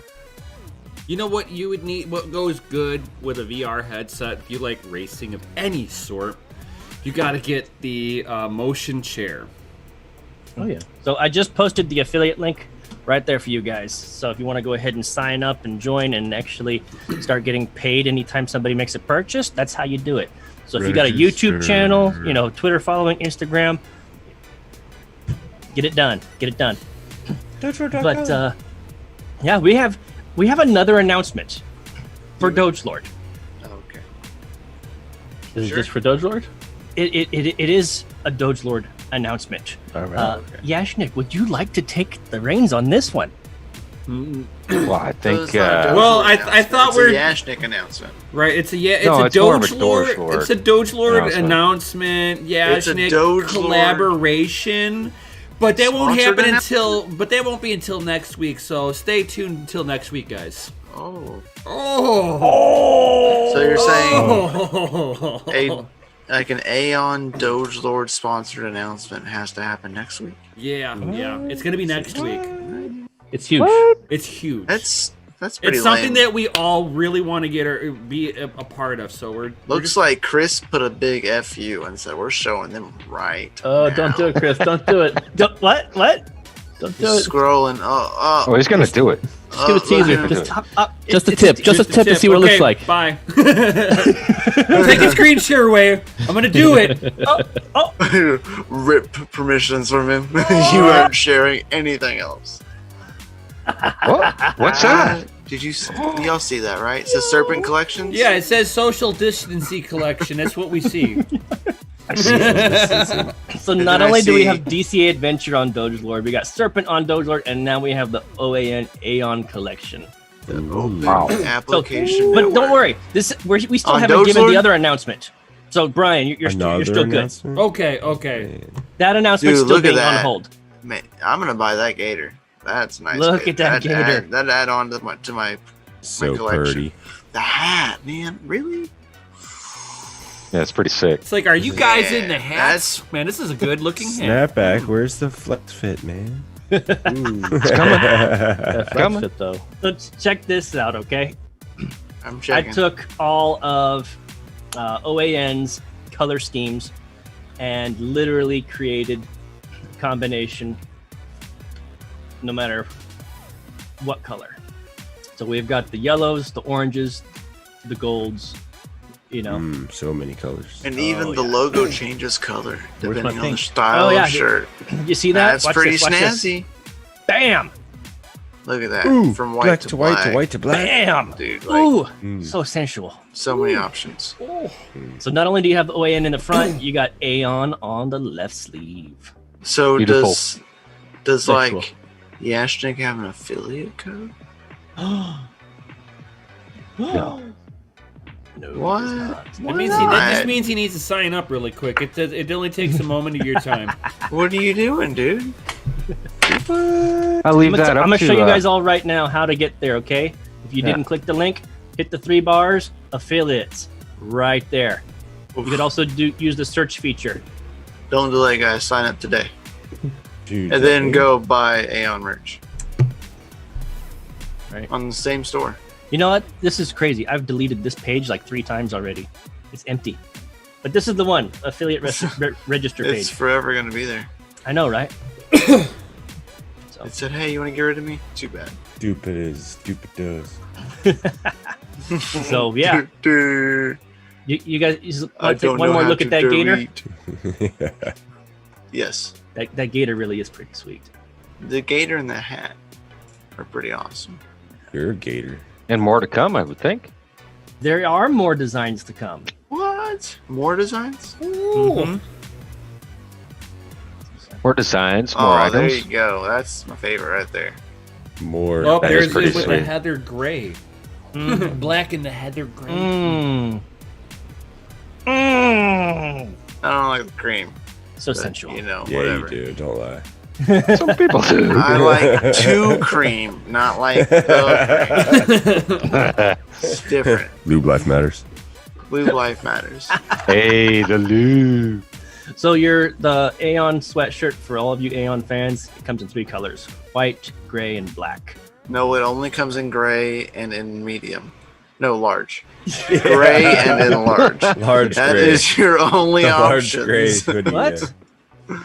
Speaker 1: You know what you would need? What goes good with a VR headset? If you like racing of any sort, you got to get the motion chair.
Speaker 5: Oh yeah.
Speaker 6: So I just posted the affiliate link right there for you guys. So if you want to go ahead and sign up and join and actually start getting paid anytime somebody makes a purchase, that's how you do it. So if you got a YouTube channel, Twitter following, Instagram, get it done. Get it done. But yeah, we have another announcement for Doge Lord.
Speaker 3: Okay.
Speaker 5: Is
Speaker 3: Sure.
Speaker 5: it just for Doge Lord?
Speaker 6: It is a Doge Lord announcement.
Speaker 5: All right.
Speaker 6: Yashnik, would you like to take the reins on this one?
Speaker 2: Well, I think.
Speaker 3: It's not a Doge
Speaker 1: Well,
Speaker 3: Lord
Speaker 1: I
Speaker 3: announcement,
Speaker 1: thought
Speaker 3: it's
Speaker 1: we're-
Speaker 3: a Yashnik announcement.
Speaker 1: Right? It's a
Speaker 2: No, it's more of a
Speaker 1: Doge
Speaker 2: Doge
Speaker 1: Lord.
Speaker 2: Lord
Speaker 1: It's a Doge Lord
Speaker 2: announcement.
Speaker 1: announcement.
Speaker 3: It's a
Speaker 1: Yashnik
Speaker 3: Doge Lord
Speaker 1: collaboration. But that won't
Speaker 3: sponsored
Speaker 1: happen
Speaker 3: announcement?
Speaker 1: But that won't be until next week. So stay tuned until next week, guys.
Speaker 3: Oh.
Speaker 1: Oh.
Speaker 3: So you're saying
Speaker 1: Oh.
Speaker 3: like an Aeon Doge Lord sponsored announcement has to happen next week?
Speaker 1: Yeah. It's gonna be next week.
Speaker 5: It's huge.
Speaker 1: It's huge.
Speaker 3: That's pretty
Speaker 1: It's something
Speaker 3: lame.
Speaker 1: that we all really want to get or be a part of. So we're
Speaker 3: Looks like Chris put a big FU and said we're showing them right.
Speaker 5: Oh,
Speaker 3: now.
Speaker 5: don't do it, Chris. Don't do it.
Speaker 6: What?
Speaker 5: Don't do it.
Speaker 3: Scrolling.
Speaker 2: Oh, he's gonna do it.
Speaker 5: Just give a teaser.
Speaker 3: look
Speaker 5: Just,
Speaker 3: at
Speaker 5: just a tip. Just a tip to see what it looks like.
Speaker 1: Bye. Take the screen share away. I'm gonna do it.
Speaker 3: it. Rip permissions from him. You aren't sharing anything else.
Speaker 2: What's that?
Speaker 3: Did y'all see that, right? It says Serpent Collections?
Speaker 1: Yeah, it says social distancing collection. That's what we see.
Speaker 6: So not only do we have DCA Adventure on Doge Lord, we got Serpent on Doge Lord, and now we have the OAN Aeon collection.
Speaker 2: Wow.
Speaker 3: Application.
Speaker 6: But don't worry, we still
Speaker 3: On
Speaker 6: haven't
Speaker 3: Doge
Speaker 6: given
Speaker 3: Lord?
Speaker 6: the other announcement. So Brian, you're still good.
Speaker 4: Announcement?
Speaker 1: Okay.
Speaker 6: That announcement's
Speaker 3: Dude,
Speaker 6: still
Speaker 3: look at
Speaker 6: being on
Speaker 3: that.
Speaker 6: hold.
Speaker 3: Man, I'm gonna buy that gator. That's nice.
Speaker 6: Look at that gator.
Speaker 3: That add on to my
Speaker 4: So
Speaker 3: collection.
Speaker 4: pretty.
Speaker 3: the hat, man. Really?
Speaker 2: Yeah, it's pretty sick.
Speaker 1: It's like, are you guys in the
Speaker 3: Yeah,
Speaker 1: hats? Man, this is a good looking hat.
Speaker 4: Snapback. Where's the flex fit, man?
Speaker 2: It's coming.
Speaker 5: That flex
Speaker 2: Coming.
Speaker 5: fit, though.
Speaker 6: So check this out, okay?
Speaker 3: I'm
Speaker 6: I
Speaker 3: checking.
Speaker 6: took all of OAN's color schemes and literally created a combination no matter what color. So we've got the yellows, the oranges, the golds, you know.
Speaker 4: So many colors.
Speaker 3: and even the
Speaker 6: yeah.
Speaker 3: logo changes color
Speaker 5: Where's my
Speaker 3: depending on the
Speaker 5: pink?
Speaker 3: style
Speaker 6: Oh, yeah.
Speaker 3: of shirt.
Speaker 6: You see that?
Speaker 3: That's
Speaker 6: Watch
Speaker 3: pretty
Speaker 6: this, watch this.
Speaker 3: snazzy.
Speaker 6: Bam!
Speaker 3: Look at that.
Speaker 4: Ooh,
Speaker 3: From white
Speaker 4: black
Speaker 3: to
Speaker 4: to
Speaker 3: black.
Speaker 4: white to white to black.
Speaker 6: Bam!
Speaker 3: Dude, like,
Speaker 6: Ooh,
Speaker 4: Mm.
Speaker 6: so sensual.
Speaker 3: so many options.
Speaker 6: So not only do you have the OAN in the front, you got Aeon on the left sleeve.
Speaker 3: So
Speaker 2: Beautiful.
Speaker 3: does
Speaker 6: Sexual.
Speaker 3: like Yashnik have an affiliate code?
Speaker 6: No.
Speaker 3: What?
Speaker 1: That just means he needs to sign up really quick. It only takes a moment of your time.
Speaker 3: What are you doing, dude?
Speaker 2: I'll leave
Speaker 6: I'm
Speaker 2: that up
Speaker 6: gonna
Speaker 2: to
Speaker 6: show you guys all right now how to get there, okay? If you
Speaker 2: Yeah.
Speaker 6: didn't click the link, hit the 3 bars, affiliates, right there. You could also use the search feature.
Speaker 3: Don't delay, guys. Sign up today.
Speaker 4: Dude,
Speaker 3: And then go buy Aeon merch.
Speaker 6: Right.
Speaker 3: On the same store.
Speaker 6: You know what? This is crazy. I've deleted this page like 3 times already. It's empty. But this is the one, affiliate register
Speaker 3: It's
Speaker 6: page.
Speaker 3: forever going to be there.
Speaker 6: I know, right?
Speaker 3: It said, hey, you want to get rid of me? Too bad.
Speaker 4: Stupid is stupid does.
Speaker 6: So, yeah. You guys want to take one more look at that gator?
Speaker 3: Yes.
Speaker 6: That gator really is pretty sweet.
Speaker 3: The gator and the hat are pretty awesome.
Speaker 4: You're a gator.
Speaker 2: And more to come, I would think.
Speaker 6: There are more designs to come.
Speaker 3: What? More designs?
Speaker 6: Mhm.
Speaker 2: More designs, more
Speaker 3: Oh, there
Speaker 2: items.
Speaker 3: you go. That's my favorite right there.
Speaker 4: More.
Speaker 1: Oh,
Speaker 2: That is
Speaker 1: there's
Speaker 2: pretty
Speaker 1: with the
Speaker 2: sweet.
Speaker 1: heather gray.
Speaker 6: Mhm.
Speaker 1: Black and the heather gray.
Speaker 6: Mm. Mm.
Speaker 3: I don't like the cream.
Speaker 6: So
Speaker 3: but,
Speaker 6: sensual.
Speaker 3: You know,
Speaker 4: Yeah,
Speaker 3: whatever.
Speaker 4: you do. Don't lie.
Speaker 2: Some people do.
Speaker 3: I like two cream, not like the cream. It's different.
Speaker 4: Lube life matters.
Speaker 3: Blue life matters.
Speaker 2: Hey, the lube.
Speaker 6: So the Aeon sweatshirt for all of you Aeon fans, it comes in 3 colors: white, gray, and black.
Speaker 3: No, it only comes in gray and in medium. No, large. Gray and in large.
Speaker 4: Large
Speaker 3: That
Speaker 4: gray.
Speaker 3: is your only
Speaker 4: The large
Speaker 3: option.
Speaker 4: gray hoodie.
Speaker 6: What?
Speaker 4: Yeah.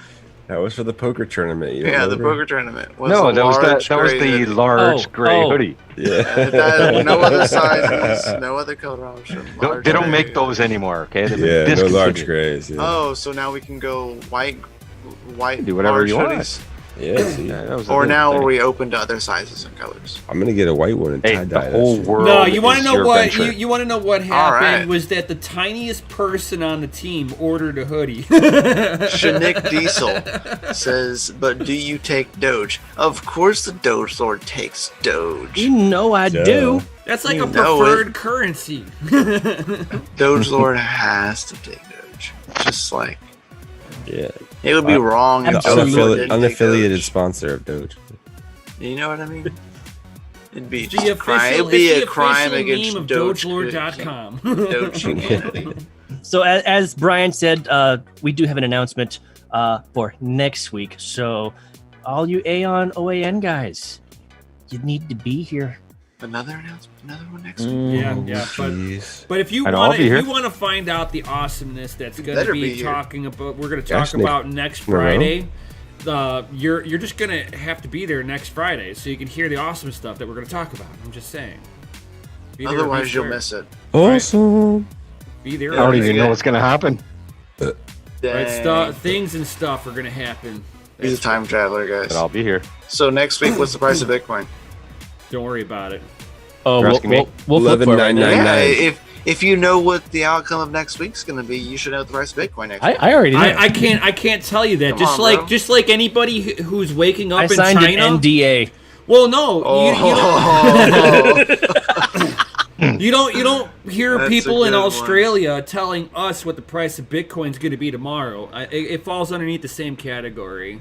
Speaker 4: That was for the poker tournament. You
Speaker 3: Yeah, the
Speaker 4: remember?
Speaker 3: poker tournament. Was
Speaker 2: No,
Speaker 3: a
Speaker 2: that was
Speaker 3: large
Speaker 2: that was
Speaker 3: gray
Speaker 2: the
Speaker 3: hoodie.
Speaker 2: large gray
Speaker 6: Oh.
Speaker 2: hoodie.
Speaker 4: Yeah.
Speaker 3: No other sizes, no other color option. Large
Speaker 2: They don't
Speaker 3: gray.
Speaker 2: make those anymore, okay? They've been
Speaker 4: Yeah, no
Speaker 2: discontinued.
Speaker 4: large grays. Yeah.
Speaker 3: Oh, so now we can go white,
Speaker 2: Do whatever
Speaker 3: large
Speaker 2: you want.
Speaker 3: hoodies.
Speaker 4: Yeah, see?
Speaker 2: Yeah, that was a
Speaker 3: Or
Speaker 2: little
Speaker 3: now
Speaker 2: thing.
Speaker 3: are we open to other sizes and colors?
Speaker 4: I'm gonna get a white one and
Speaker 2: Hey,
Speaker 4: tie
Speaker 2: the
Speaker 4: dye.
Speaker 2: whole world.
Speaker 1: No, you want to
Speaker 2: is
Speaker 1: know
Speaker 2: your
Speaker 1: what
Speaker 2: venture.
Speaker 1: you want to know what happened
Speaker 3: right.
Speaker 1: was that the tiniest person on the team ordered a hoodie.
Speaker 3: Shanik Diesel says, but do you take Doge? Of course the Doge Lord takes Doge.
Speaker 6: You know I
Speaker 4: Duh.
Speaker 6: do.
Speaker 1: That's like
Speaker 3: You
Speaker 1: a
Speaker 3: know
Speaker 1: preferred currency.
Speaker 3: Doge Lord has to take Doge. Just like,
Speaker 4: Yeah.
Speaker 3: it would be wrong if
Speaker 4: The
Speaker 3: Doge Lord didn't take
Speaker 4: unaffiliated
Speaker 3: Doge.
Speaker 4: sponsor of Doge.
Speaker 3: You know what I mean? It'd be
Speaker 1: The
Speaker 3: just a crime.
Speaker 1: official,
Speaker 3: It'd be
Speaker 1: it's
Speaker 3: a
Speaker 1: the
Speaker 3: crime
Speaker 1: official
Speaker 3: against
Speaker 1: meme of
Speaker 3: Doge.
Speaker 1: DogeLord.com.
Speaker 3: Doge humanity.
Speaker 6: So as Brian said, we do have an announcement for next week. So all you Aeon OAN guys, you need to be here.
Speaker 3: Another announcement. Another one next week.
Speaker 1: Yeah, yeah,
Speaker 4: Jeez.
Speaker 1: but if you
Speaker 2: I know, I'll
Speaker 1: want
Speaker 2: be here.
Speaker 1: to find out the awesomeness that's
Speaker 3: You
Speaker 1: going to
Speaker 3: better
Speaker 1: be
Speaker 3: be here.
Speaker 1: talking about, we're going to talk
Speaker 4: Gosh, Nick.
Speaker 1: about next
Speaker 4: In a row?
Speaker 1: Friday. You're just going to have to be there next Friday so you can hear the awesome stuff that we're going to talk about. I'm just saying. Be there or be
Speaker 3: Otherwise, you'll
Speaker 1: square.
Speaker 3: miss it.
Speaker 4: Awesome.
Speaker 1: Be there.
Speaker 2: I don't
Speaker 1: or be
Speaker 2: even
Speaker 1: square.
Speaker 2: know what's gonna happen.
Speaker 1: Right,
Speaker 3: Dang.
Speaker 1: things and stuff are going to happen.
Speaker 3: He's a time traveler,
Speaker 2: But
Speaker 3: guys.
Speaker 2: I'll be here.
Speaker 3: So next week, what's the price of Bitcoin?
Speaker 1: Don't worry about it.
Speaker 5: Oh,
Speaker 2: You're asking me?
Speaker 5: we'll flip for it right now.
Speaker 4: 11,999.
Speaker 3: Yeah, if you know what the outcome of next week's going to be, you should know the price of Bitcoin next week.
Speaker 5: I already know.
Speaker 1: I can't tell you that.
Speaker 3: Come
Speaker 1: Just
Speaker 3: on,
Speaker 1: like anybody who's waking up
Speaker 6: I
Speaker 1: in
Speaker 6: signed
Speaker 1: China.
Speaker 6: an NDA.
Speaker 1: Well, no,
Speaker 3: Oh.
Speaker 1: you don't hear
Speaker 3: That's a
Speaker 1: people in
Speaker 3: good one.
Speaker 1: Australia telling us what the price of Bitcoin's going to be tomorrow. It falls underneath the same category.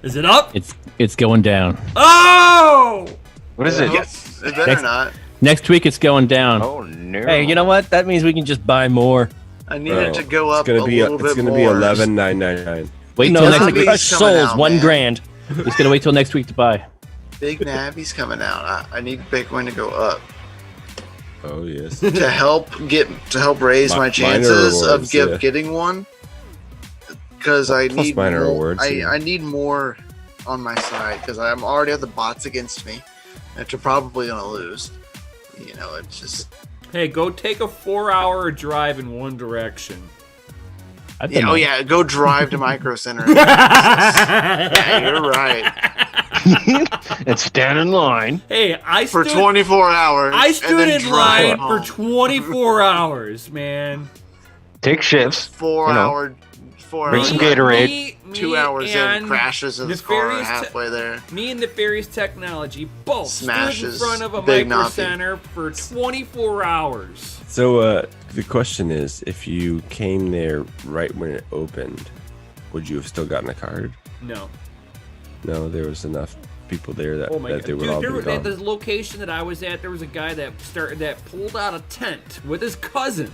Speaker 1: Is it up?
Speaker 5: It's going down.
Speaker 1: Oh!
Speaker 2: What is it?
Speaker 3: Yes, it better not.
Speaker 5: Next week it's going down.
Speaker 2: Oh no.
Speaker 6: Hey, you know what? That means we can just buy more.
Speaker 3: I need it to go up
Speaker 4: It's gonna
Speaker 3: a
Speaker 4: be
Speaker 3: little bit
Speaker 4: it's gonna
Speaker 3: more.
Speaker 4: be 11,999.
Speaker 5: Wait
Speaker 6: No,
Speaker 5: till
Speaker 6: that's
Speaker 5: next
Speaker 6: a
Speaker 5: week.
Speaker 6: crush
Speaker 3: coming
Speaker 6: souls,
Speaker 3: out,
Speaker 6: $1
Speaker 3: man.
Speaker 6: grand.
Speaker 5: Just gonna wait till next week to buy.
Speaker 3: Big Navy's coming out. I need Bitcoin to go up
Speaker 4: Oh yes.
Speaker 3: to help raise my
Speaker 4: Minor
Speaker 3: chances
Speaker 4: rewards,
Speaker 3: of getting one. Because I
Speaker 4: Plus
Speaker 3: need
Speaker 4: minor
Speaker 3: more,
Speaker 4: rewards, yeah.
Speaker 3: I need more on my side because I'm already have the bots against me, which are probably gonna lose. You know, it's just
Speaker 1: Hey, go take a 4-hour drive in one direction.
Speaker 5: I've done
Speaker 3: yeah. Oh
Speaker 5: that.
Speaker 3: yeah, go drive to Micro Center. Yeah, you're right.
Speaker 2: And stand in line.
Speaker 1: Hey, I
Speaker 3: For
Speaker 1: stood
Speaker 3: 24 hours.
Speaker 1: I
Speaker 3: and
Speaker 1: stood
Speaker 3: then
Speaker 1: in
Speaker 3: drive
Speaker 1: line for
Speaker 3: home.
Speaker 1: 24 hours, man.
Speaker 2: Take shifts.
Speaker 3: 4
Speaker 2: you know,
Speaker 3: hour. 4
Speaker 2: bring
Speaker 3: hours.
Speaker 2: some Gatorade.
Speaker 3: 2 hours in,
Speaker 1: and
Speaker 3: crashes in his car
Speaker 1: Nefarious
Speaker 3: halfway there.
Speaker 1: Me and Nefarious Technology both
Speaker 3: Smashes
Speaker 1: stood in front of a
Speaker 3: Big
Speaker 1: Micro
Speaker 3: Nazi.
Speaker 1: Center for 24 hours.
Speaker 4: So the question is, if you came there right when it opened, would you have still gotten a card?
Speaker 1: No.
Speaker 4: No, there was enough people there that,
Speaker 1: Oh my
Speaker 4: that
Speaker 1: god.
Speaker 4: they would
Speaker 1: Dude,
Speaker 4: all
Speaker 1: there
Speaker 4: be
Speaker 1: was, at
Speaker 4: gone.
Speaker 1: the location that I was at, there was a guy that pulled out a tent with his cousin.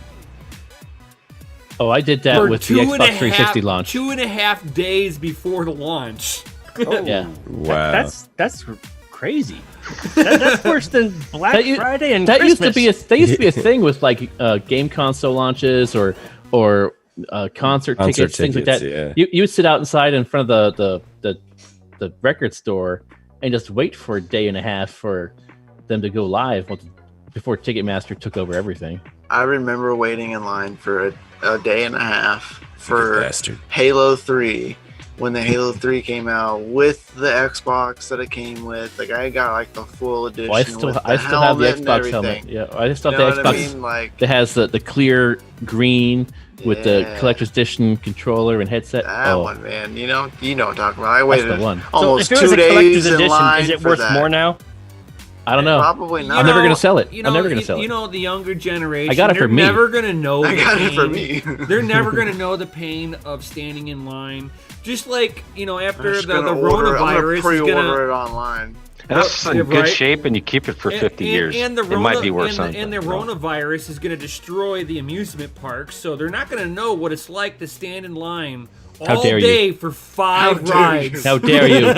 Speaker 5: Oh, I did that
Speaker 1: for
Speaker 5: with the Xbox 360 launch.
Speaker 1: 2.5 days before the launch.
Speaker 5: Yeah.
Speaker 4: Wow.
Speaker 6: That's crazy. That's worse than Black
Speaker 5: That u-
Speaker 6: Friday and
Speaker 5: That used
Speaker 6: Christmas.
Speaker 5: to be a thing with like game console launches or concert tickets, things like that.
Speaker 4: Yeah.
Speaker 5: You would sit out inside in front of the record store and just wait for a day and a half for them to go live before Ticketmaster took over everything.
Speaker 3: I remember waiting in line for a day and a half for
Speaker 4: Bastard.
Speaker 3: Halo 3 when the Halo 3 came out with the Xbox that it came with. Like I got like the full edition.
Speaker 5: Well, I still
Speaker 3: with the
Speaker 5: have the
Speaker 3: helmet and
Speaker 5: Xbox helmet.
Speaker 3: everything.
Speaker 5: Yeah, I still
Speaker 3: You
Speaker 5: have
Speaker 3: know
Speaker 5: the
Speaker 3: what
Speaker 5: Xbox
Speaker 3: I mean? Like
Speaker 5: that has the clear green with the
Speaker 3: Yeah.
Speaker 5: collector's edition controller and headset.
Speaker 3: that
Speaker 5: Oh,
Speaker 3: one, man. You know what I'm talking about. I
Speaker 5: that's
Speaker 3: waited
Speaker 5: the one.
Speaker 6: So
Speaker 3: almost
Speaker 6: if it was
Speaker 3: 2
Speaker 6: a
Speaker 3: days
Speaker 6: collector's
Speaker 3: in
Speaker 6: edition,
Speaker 3: line
Speaker 6: is it
Speaker 3: for
Speaker 6: worth
Speaker 3: that.
Speaker 6: more now?
Speaker 5: I don't know.
Speaker 3: Probably not.
Speaker 5: I'm never gonna sell it. I'm never gonna
Speaker 1: you-
Speaker 5: sell it.
Speaker 1: You know, the younger generation.
Speaker 5: I got it for
Speaker 1: they're
Speaker 5: me.
Speaker 1: never gonna know.
Speaker 3: I
Speaker 1: the
Speaker 3: got it for
Speaker 1: pain.
Speaker 3: me.
Speaker 1: They're never gonna know the pain of standing in line. Just like
Speaker 3: I'm
Speaker 1: after
Speaker 3: just
Speaker 1: the
Speaker 3: gonna order- I'm gonna
Speaker 1: coronavirus is
Speaker 3: pre-order
Speaker 1: gonna.
Speaker 3: it online.
Speaker 2: And that's in
Speaker 1: Yeah,
Speaker 2: good
Speaker 1: right.
Speaker 2: shape, and you keep it for 50 years.
Speaker 1: And the
Speaker 2: it might be worth
Speaker 1: and
Speaker 2: something.
Speaker 1: and the coronavirus is going to destroy the amusement parks, so they're not going to know what it's like to stand in line all
Speaker 5: dare you.
Speaker 1: day for 5
Speaker 3: dare
Speaker 1: rides.
Speaker 5: How dare you?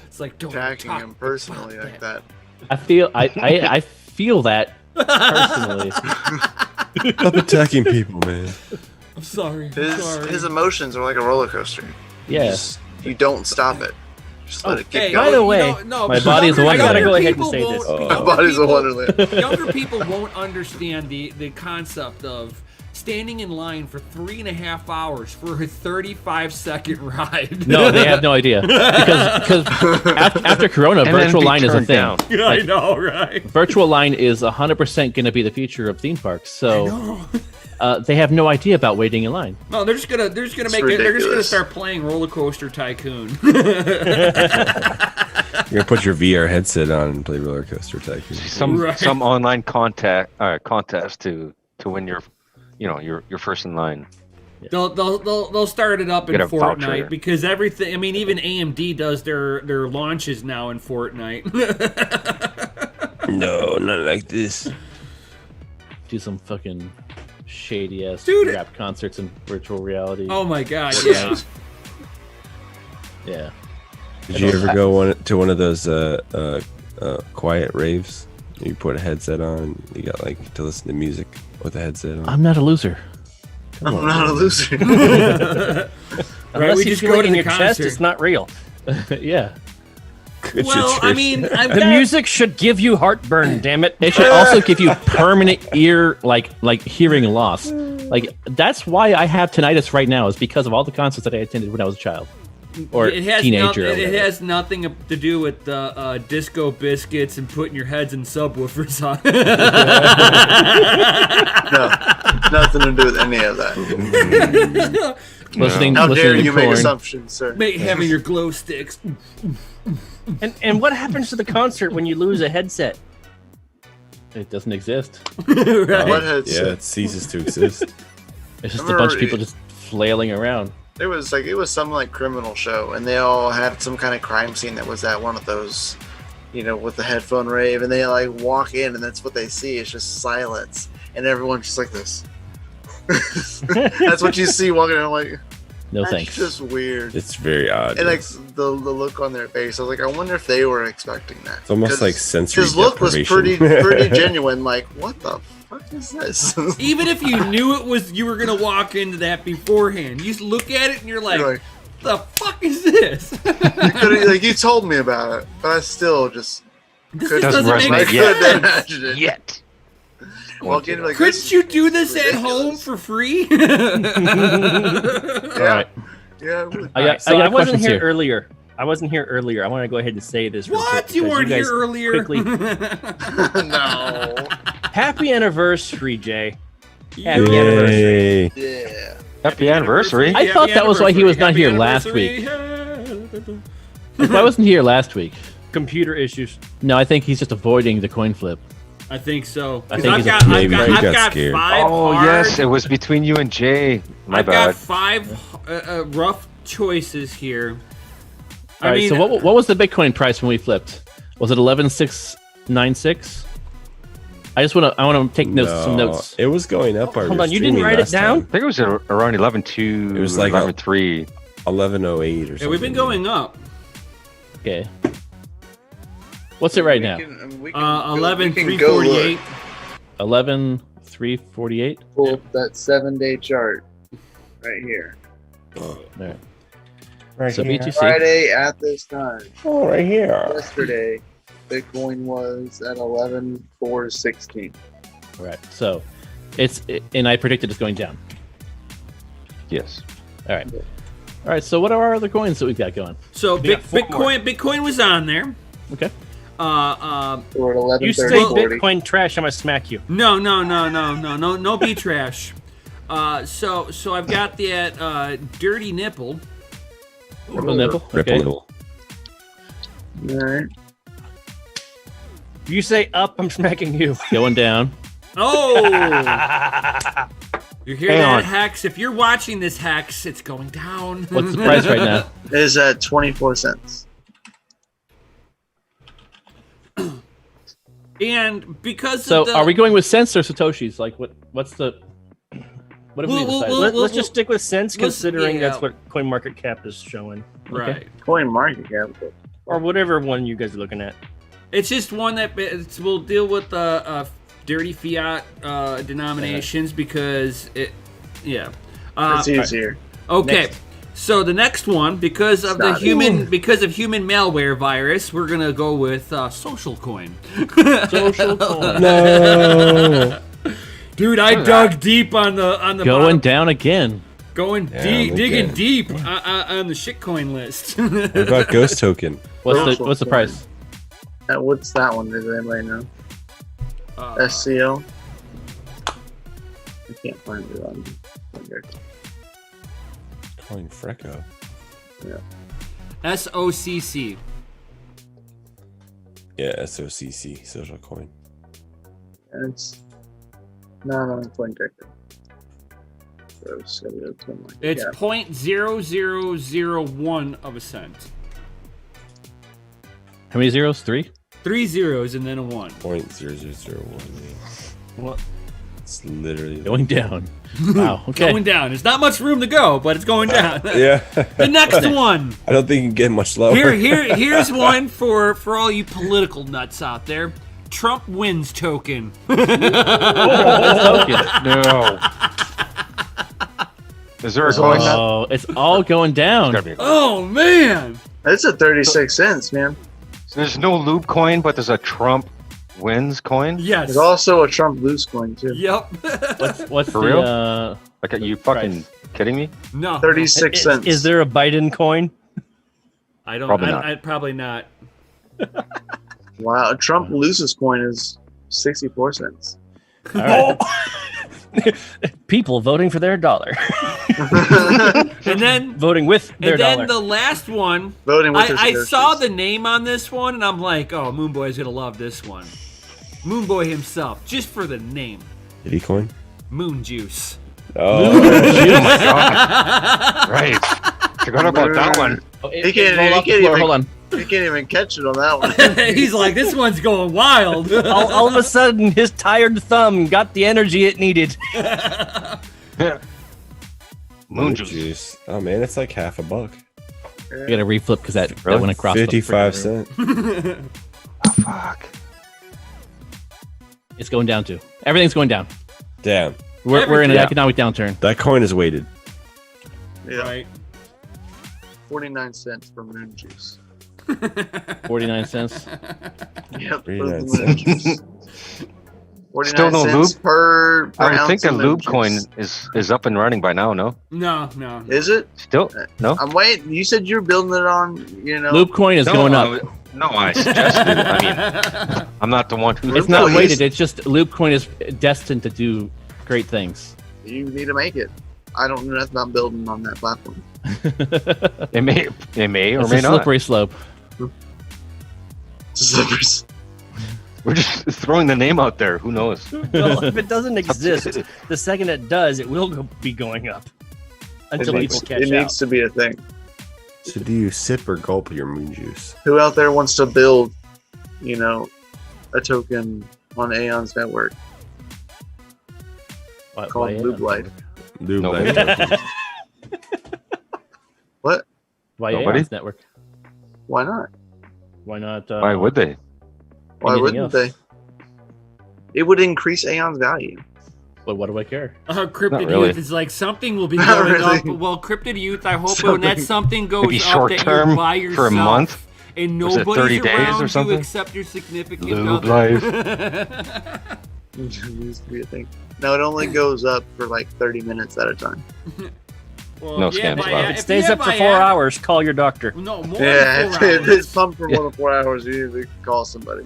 Speaker 1: It's like don't
Speaker 3: Attacking
Speaker 1: talk
Speaker 3: him personally
Speaker 1: about
Speaker 3: like that.
Speaker 5: I feel that personally.
Speaker 4: Stop attacking people, man.
Speaker 1: I'm sorry. I'm sorry.
Speaker 3: His emotions are like a roller coaster.
Speaker 5: Yeah.
Speaker 3: You don't stop it. Just let it keep
Speaker 1: Hey,
Speaker 6: by
Speaker 3: going.
Speaker 6: the way,
Speaker 5: my body is a
Speaker 1: younger-
Speaker 5: wonderland.
Speaker 6: I gotta go ahead and
Speaker 1: people
Speaker 6: say
Speaker 1: won't-
Speaker 6: this.
Speaker 1: younger
Speaker 3: My body's a
Speaker 1: people-
Speaker 3: wonderland.
Speaker 1: Younger people won't understand the concept of standing in line for 3.5 hours for a 35-second ride.
Speaker 5: No, they have no idea because after Corona,
Speaker 2: And then
Speaker 5: virtual
Speaker 2: be
Speaker 5: line is a
Speaker 2: turned
Speaker 5: thing.
Speaker 2: down.
Speaker 1: Yeah, I know, right?
Speaker 5: Virtual line is 100% going to be the future of theme parks. So they have no idea about waiting in line.
Speaker 1: No, they're just gonna make it. They're just gonna
Speaker 3: ridiculous.
Speaker 1: start playing Roller Coaster Tycoon.
Speaker 4: You're gonna put your VR headset on and play Roller Coaster Tycoon.
Speaker 1: Right.
Speaker 2: Some online contest to win your first in line.
Speaker 1: They'll start it up in
Speaker 2: Get a voucher.
Speaker 1: Fortnite because everything. I mean, even AMD does their launches now in Fortnite.
Speaker 4: No, not like this.
Speaker 5: Do some fucking shady ass
Speaker 1: Dude.
Speaker 5: rap concerts in virtual reality.
Speaker 1: Oh my god! Yeah.
Speaker 5: Yeah.
Speaker 4: Did you ever go to one of those quiet raves? You put a headset on, you got like to listen to music with a headset on.
Speaker 5: I'm not a loser.
Speaker 3: I'm not a loser.
Speaker 1: Right,
Speaker 6: Unless
Speaker 1: we
Speaker 6: you
Speaker 1: just
Speaker 6: feel
Speaker 1: go
Speaker 6: it
Speaker 1: to
Speaker 6: in
Speaker 1: the
Speaker 6: your chest,
Speaker 1: concert.
Speaker 6: it's not real.
Speaker 5: Yeah.
Speaker 4: Good
Speaker 1: Well,
Speaker 4: shit,
Speaker 1: I
Speaker 4: Trish.
Speaker 1: mean,
Speaker 6: The music should give you heartburn, damn it.
Speaker 5: It should also give you permanent ear like hearing loss. Like that's why I have tinnitus right now is because of all the concerts that I attended when I was a child. or
Speaker 1: it has
Speaker 5: teenager. or
Speaker 1: it
Speaker 5: whatever.
Speaker 1: has nothing to do with disco biscuits and putting your heads in subwoofers on.
Speaker 3: No, nothing to do with any of that.
Speaker 5: Listening,
Speaker 3: How dare
Speaker 5: listening
Speaker 3: you
Speaker 5: to
Speaker 3: make
Speaker 5: porn.
Speaker 3: assumptions, sir?
Speaker 1: Having your glow sticks.
Speaker 6: And what happens to the concert when you lose a headset?
Speaker 5: It doesn't exist.
Speaker 1: Right?
Speaker 3: What headset?
Speaker 4: Yeah, it ceases to exist.
Speaker 5: It's just a
Speaker 3: Remember
Speaker 5: bunch of people just flailing around.
Speaker 3: It was some like criminal show, and they all had some kind of crime scene that was at one of those, with the headphone rave, and they like walk in, and that's what they see. It's just silence, and everyone's just like this. That's what you see walking in. I'm like,
Speaker 5: No
Speaker 3: that's
Speaker 5: thanks.
Speaker 3: just weird.
Speaker 4: It's very odd.
Speaker 3: And like
Speaker 4: yes.
Speaker 3: the look on their face, I was like, I wonder if they were expecting that.
Speaker 4: It's almost like sensory
Speaker 3: his look was
Speaker 4: deprivation.
Speaker 3: pretty genuine. Like, what the fuck is this?
Speaker 1: Even if you knew you were gonna walk into that beforehand, you just look at it and you're like,
Speaker 3: You're like,
Speaker 1: "The fuck is this?"
Speaker 3: you told me about it, but I still just
Speaker 1: This
Speaker 3: couldn't,
Speaker 1: doesn't
Speaker 2: resonate
Speaker 1: make
Speaker 3: I
Speaker 2: yet.
Speaker 3: couldn't imagine it.
Speaker 2: Yet.
Speaker 3: Walk in like,
Speaker 1: Couldn't
Speaker 3: this
Speaker 1: you
Speaker 3: is
Speaker 1: do this at home
Speaker 3: ridiculous.
Speaker 1: for free?
Speaker 5: All
Speaker 3: Yeah,
Speaker 5: right.
Speaker 3: yeah. it would.
Speaker 5: I got,
Speaker 6: So
Speaker 5: I got
Speaker 6: I wasn't
Speaker 5: questions
Speaker 6: here
Speaker 5: here.
Speaker 6: earlier. I wasn't here earlier. I want to go ahead and say this. real quick
Speaker 1: What? You
Speaker 6: because
Speaker 1: weren't here
Speaker 6: guys
Speaker 1: earlier?
Speaker 6: Quickly,
Speaker 3: No.
Speaker 6: happy anniversary, Jay. Happy
Speaker 1: Yay.
Speaker 6: anniversary.
Speaker 3: Yeah.
Speaker 2: Happy anniversary.
Speaker 5: I thought that was why he was not here last week. If I wasn't here last week.
Speaker 6: Computer issues.
Speaker 5: No, I think he's just avoiding the coin flip.
Speaker 1: I think so.
Speaker 5: I
Speaker 1: 'Cause
Speaker 5: think
Speaker 1: I've
Speaker 5: he's
Speaker 1: got, I've
Speaker 4: maybe
Speaker 1: got,
Speaker 4: he
Speaker 1: I've
Speaker 4: got
Speaker 1: got
Speaker 4: scared.
Speaker 1: 5
Speaker 2: Oh
Speaker 1: hard,
Speaker 2: yes, it was between you and Jay. My
Speaker 1: I've
Speaker 2: bad.
Speaker 1: got 5 rough choices here.
Speaker 5: All right, so what was the Bitcoin price when we flipped? Was it 11,696? I want to take notes. Some notes.
Speaker 4: It was going up.
Speaker 6: Hold on, you didn't write it down?
Speaker 2: I think it was around 11.2.
Speaker 4: It was like
Speaker 2: 11.3.
Speaker 4: 1108 or something.
Speaker 1: Yeah, we've been going up.
Speaker 5: Okay. What's it right now?
Speaker 1: 11,348.
Speaker 5: 11,348.
Speaker 3: Pull up that 7-day chart right here.
Speaker 5: All right.
Speaker 3: Right
Speaker 5: So
Speaker 3: here.
Speaker 5: BTC.
Speaker 3: Friday at this time.
Speaker 4: Oh, right here.
Speaker 3: Yesterday, Bitcoin was at 11,416.
Speaker 5: All right. So and I predicted it's going down.
Speaker 2: Yes.
Speaker 5: All right. All right. So what are our other coins that we've got going?
Speaker 1: So
Speaker 6: We got 4 more.
Speaker 1: Bitcoin was on there.
Speaker 5: Okay.
Speaker 3: We're at
Speaker 6: You say
Speaker 3: 11,3040.
Speaker 6: Bitcoin trash, I'm gonna smack you.
Speaker 1: No B trash. So I've got that dirty nipple.
Speaker 5: Ripple nipple.
Speaker 4: Ripple
Speaker 5: Okay.
Speaker 4: nipple.
Speaker 3: Alright.
Speaker 6: You say up, I'm smacking you.
Speaker 5: Going down.
Speaker 1: Oh, you hear
Speaker 2: Hang
Speaker 1: that,
Speaker 2: on.
Speaker 1: Hex? If you're watching this, Hex, it's going down.
Speaker 5: What's the price right now?
Speaker 3: It is at 24 cents.
Speaker 1: And because
Speaker 5: So
Speaker 1: of the,
Speaker 5: are we going with cents or satoshis? Like what have we
Speaker 1: Well,
Speaker 5: decided?
Speaker 1: well,
Speaker 6: Let's just stick with cents, considering
Speaker 1: yeah.
Speaker 6: that's what CoinMarketCap is showing,
Speaker 1: right?
Speaker 3: Coin market cap.
Speaker 6: or whatever one you guys are looking at.
Speaker 1: It's just one that will deal with dirty fiat denominations because it, yeah.
Speaker 3: It's easier.
Speaker 1: Okay,
Speaker 6: Next.
Speaker 1: so the next one, because of
Speaker 3: Stop.
Speaker 1: human malware virus, we're gonna go with social coin.
Speaker 6: Social coin.
Speaker 4: No.
Speaker 1: Dude, I dug deep on the
Speaker 5: Going
Speaker 1: bottom,
Speaker 5: down again.
Speaker 1: going
Speaker 4: Yeah,
Speaker 1: deep,
Speaker 4: look
Speaker 1: digging
Speaker 4: at-
Speaker 1: deep on the shitcoin list.
Speaker 4: What about Ghost Token?
Speaker 5: What's the price?
Speaker 3: What's that one? Does anybody know? SCO? I can't find it on here.
Speaker 4: Coin Freco.
Speaker 1: SOCC.
Speaker 4: Yeah, SOCC, social coin.
Speaker 3: It's not on CoinTracker. So it's gonna be a twin market
Speaker 1: It's
Speaker 3: cap.
Speaker 1: 0.0001 of a cent.
Speaker 5: How many zeros? 3?
Speaker 1: 3 zeros and then a 1.
Speaker 4: 0.0001.
Speaker 6: What?
Speaker 4: It's literally
Speaker 5: Going down. Wow. Okay.
Speaker 1: Going down. There's not much room to go, but it's going down.
Speaker 4: Yeah.
Speaker 1: The next one.
Speaker 4: I don't think you can get much lower.
Speaker 1: Here's one for all you political nuts out there. Trump wins token.
Speaker 2: No. Is there a coin now?
Speaker 5: Oh, it's all going down.
Speaker 2: Gotta be a coin.
Speaker 1: Oh man.
Speaker 3: It's at 36 cents, man.
Speaker 2: So there's no lube coin, but there's a Trump wins coin.
Speaker 1: Yes.
Speaker 3: There's also a Trump loose coin too.
Speaker 1: Yep.
Speaker 5: What's
Speaker 2: For
Speaker 5: the
Speaker 2: real? Like, are you fucking
Speaker 5: price?
Speaker 2: kidding me?
Speaker 1: No.
Speaker 3: 36 cents.
Speaker 6: Is there a Biden coin?
Speaker 1: I don't.
Speaker 2: Probably not.
Speaker 1: Probably not.
Speaker 3: Wow, Trump loses coin is 64 cents.
Speaker 5: All right.
Speaker 6: People voting for their dollar,
Speaker 1: And then
Speaker 6: voting with their
Speaker 1: and then
Speaker 6: dollar.
Speaker 1: the last one,
Speaker 3: Voting with
Speaker 1: I
Speaker 3: their
Speaker 1: saw
Speaker 3: shoes.
Speaker 1: the name on this one, and I'm like, oh, Moonboy's gonna love this one. Moonboy himself, just for the name,
Speaker 4: Kitty coin.
Speaker 1: Moon Juice.
Speaker 4: Oh,
Speaker 2: Oh my god. Right. Forgot about that one.
Speaker 5: Oh,
Speaker 3: He can't-
Speaker 5: roll
Speaker 3: he
Speaker 5: off the
Speaker 3: can't
Speaker 5: floor.
Speaker 3: even-
Speaker 5: Hold on.
Speaker 3: You can't even catch it on that one.
Speaker 1: He's like, this one's going wild.
Speaker 6: all of a sudden, his tired thumb got the energy it needed.
Speaker 2: Moon juice.
Speaker 4: Oh man, it's like $1.
Speaker 5: You got to reflip because that
Speaker 2: Really?
Speaker 5: went across. the
Speaker 4: 55
Speaker 5: freaking room.
Speaker 4: cent.
Speaker 2: Oh, fuck.
Speaker 5: It's going down too. Everything's going down.
Speaker 4: Damn,
Speaker 5: We're in an
Speaker 2: Yeah.
Speaker 5: economic downturn.
Speaker 4: that coin is weighted.
Speaker 3: Yeah,
Speaker 1: Right.
Speaker 3: 49 cents for moon juice.
Speaker 5: 49 cents.
Speaker 3: Yep.
Speaker 4: 49
Speaker 3: for the moon
Speaker 4: cents.
Speaker 3: juice. 49
Speaker 2: Still no
Speaker 3: cents
Speaker 2: lube?
Speaker 3: per
Speaker 2: I would
Speaker 3: ounce
Speaker 2: think the
Speaker 3: of moon
Speaker 2: lube
Speaker 3: juice.
Speaker 2: coin is up and running by now, no?
Speaker 1: No.
Speaker 3: Is it?
Speaker 2: Still? No?
Speaker 3: I'm waiting. You said you're building it on,
Speaker 5: Loop coin is
Speaker 2: No,
Speaker 5: going up.
Speaker 2: No, I suggested. I mean, I'm not the one who.
Speaker 5: It's not
Speaker 3: Please.
Speaker 5: weighted. It's just Loop coin is destined to do great things.
Speaker 3: You need to make it. I don't know nothing about building on that platform.
Speaker 2: It may or
Speaker 5: It's
Speaker 2: may
Speaker 5: a
Speaker 2: not.
Speaker 5: slippery slope.
Speaker 2: We're just throwing the name out there. Who knows?
Speaker 6: Well, if it doesn't exist, the second it does, it will be going up until people catch
Speaker 3: It needs
Speaker 6: up.
Speaker 3: to be a thing.
Speaker 4: So do you sip or gulp your moon juice?
Speaker 3: Who out there wants to build, a token on Aeon's network called Lube Life?
Speaker 4: Lube
Speaker 2: Nobody.
Speaker 4: life token.
Speaker 3: What?
Speaker 5: Why
Speaker 2: Nobody?
Speaker 5: Aeon's network?
Speaker 3: Why not?
Speaker 5: Why not?
Speaker 2: Why would they?
Speaker 3: Why
Speaker 5: Anything
Speaker 3: wouldn't
Speaker 5: else?
Speaker 3: they? It would increase Aeon's value.
Speaker 5: But what do I care?
Speaker 1: Cryptid
Speaker 2: Not really.
Speaker 1: Youth is like, something will be
Speaker 3: Not
Speaker 1: going
Speaker 3: really.
Speaker 1: up. Well, Cryptid Youth, I hope when
Speaker 3: Something.
Speaker 1: that something goes
Speaker 2: Maybe
Speaker 1: up
Speaker 2: short
Speaker 1: that
Speaker 2: term
Speaker 1: you're by
Speaker 2: for a
Speaker 1: yourself
Speaker 2: month?
Speaker 1: and
Speaker 2: Was it
Speaker 1: nobody's
Speaker 2: 30 days
Speaker 1: around
Speaker 2: or
Speaker 1: to
Speaker 2: something?
Speaker 1: accept your significant
Speaker 2: Lube
Speaker 1: other.
Speaker 2: life.
Speaker 3: It used to be a thing. No, it only goes up for like 30 minutes at a time.
Speaker 1: Well,
Speaker 2: No
Speaker 1: yeah,
Speaker 2: scams
Speaker 1: but
Speaker 2: allowed.
Speaker 1: yeah,
Speaker 6: If it
Speaker 1: you
Speaker 6: stays
Speaker 1: have
Speaker 6: up for
Speaker 1: Viagra-
Speaker 6: 4 hours, call your doctor.
Speaker 1: No, more
Speaker 3: Yeah,
Speaker 1: than 4
Speaker 3: if
Speaker 1: hours.
Speaker 3: it's pumped for more than 4 hours, you need to call somebody.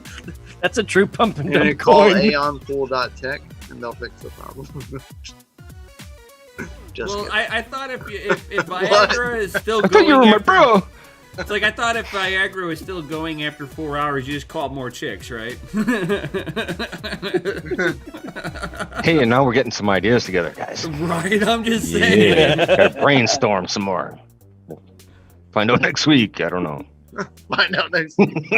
Speaker 6: That's a true pump and
Speaker 3: You need to
Speaker 6: dump
Speaker 3: call
Speaker 6: coin.
Speaker 3: aeonpool.tech and they'll fix the problem. Just
Speaker 1: Well,
Speaker 3: kidding.
Speaker 1: I thought if Viagra is still
Speaker 2: I
Speaker 1: going,
Speaker 2: thought you were my
Speaker 1: after-
Speaker 2: bro.
Speaker 1: It's like I thought if Viagra was still going after 4 hours, you just called more chicks, right?
Speaker 2: Hey, and now we're getting some ideas together, guys.
Speaker 1: Right, I'm just saying.
Speaker 4: Yeah.
Speaker 2: Gotta brainstorm some more. Find out next week. I don't know.
Speaker 3: Find out next week.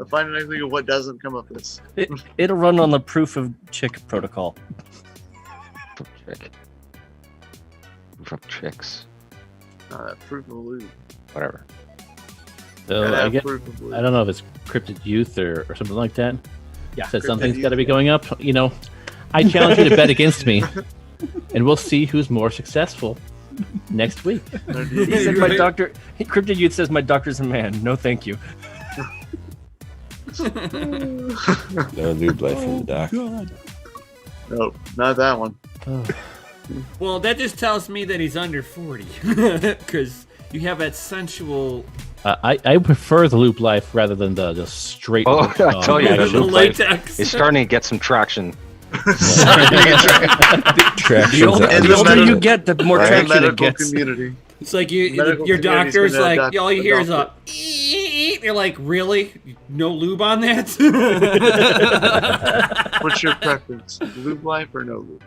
Speaker 3: Find out next week of what doesn't come up this.
Speaker 6: It'll run on the proof of chick protocol.
Speaker 2: Chick. From chicks.
Speaker 3: Proof of lube.
Speaker 2: Whatever.
Speaker 5: So
Speaker 3: Gotta
Speaker 5: I
Speaker 3: have
Speaker 5: get.
Speaker 3: proof of lube.
Speaker 5: I don't know if it's Cryptid Youth or something like that.
Speaker 6: Yeah,
Speaker 5: Said
Speaker 3: Cryptid
Speaker 5: something's
Speaker 3: Youth,
Speaker 5: got to be
Speaker 3: yeah.
Speaker 5: going up. I challenge you to bet against me, and we'll see who's more successful next week.
Speaker 6: He said my doctor. Cryptid Youth says my doctor's a man. No, thank you.
Speaker 4: No lube life from the doc.
Speaker 3: Nope, not that one.
Speaker 1: Well, that just tells me that he's under 40, because you have that sensual.
Speaker 5: I prefer the loop life rather than the just straight.
Speaker 2: Oh, I tell you,
Speaker 1: the
Speaker 2: the loop life
Speaker 1: latex.
Speaker 2: is starting to get some traction.
Speaker 4: Tractions
Speaker 6: The older,
Speaker 4: are
Speaker 3: And
Speaker 6: the
Speaker 3: the
Speaker 6: older
Speaker 3: medical-
Speaker 6: you get, the more
Speaker 3: The
Speaker 6: traction it
Speaker 3: medical
Speaker 6: gets.
Speaker 3: community.
Speaker 1: It's like
Speaker 3: Medical
Speaker 1: your
Speaker 3: community's
Speaker 1: doctor's
Speaker 3: gonna
Speaker 1: like,
Speaker 3: adopt-
Speaker 1: all you hear is a.
Speaker 3: adopt
Speaker 1: You're like, really? No lube on that?
Speaker 3: What's your preference? Lube life or no lube?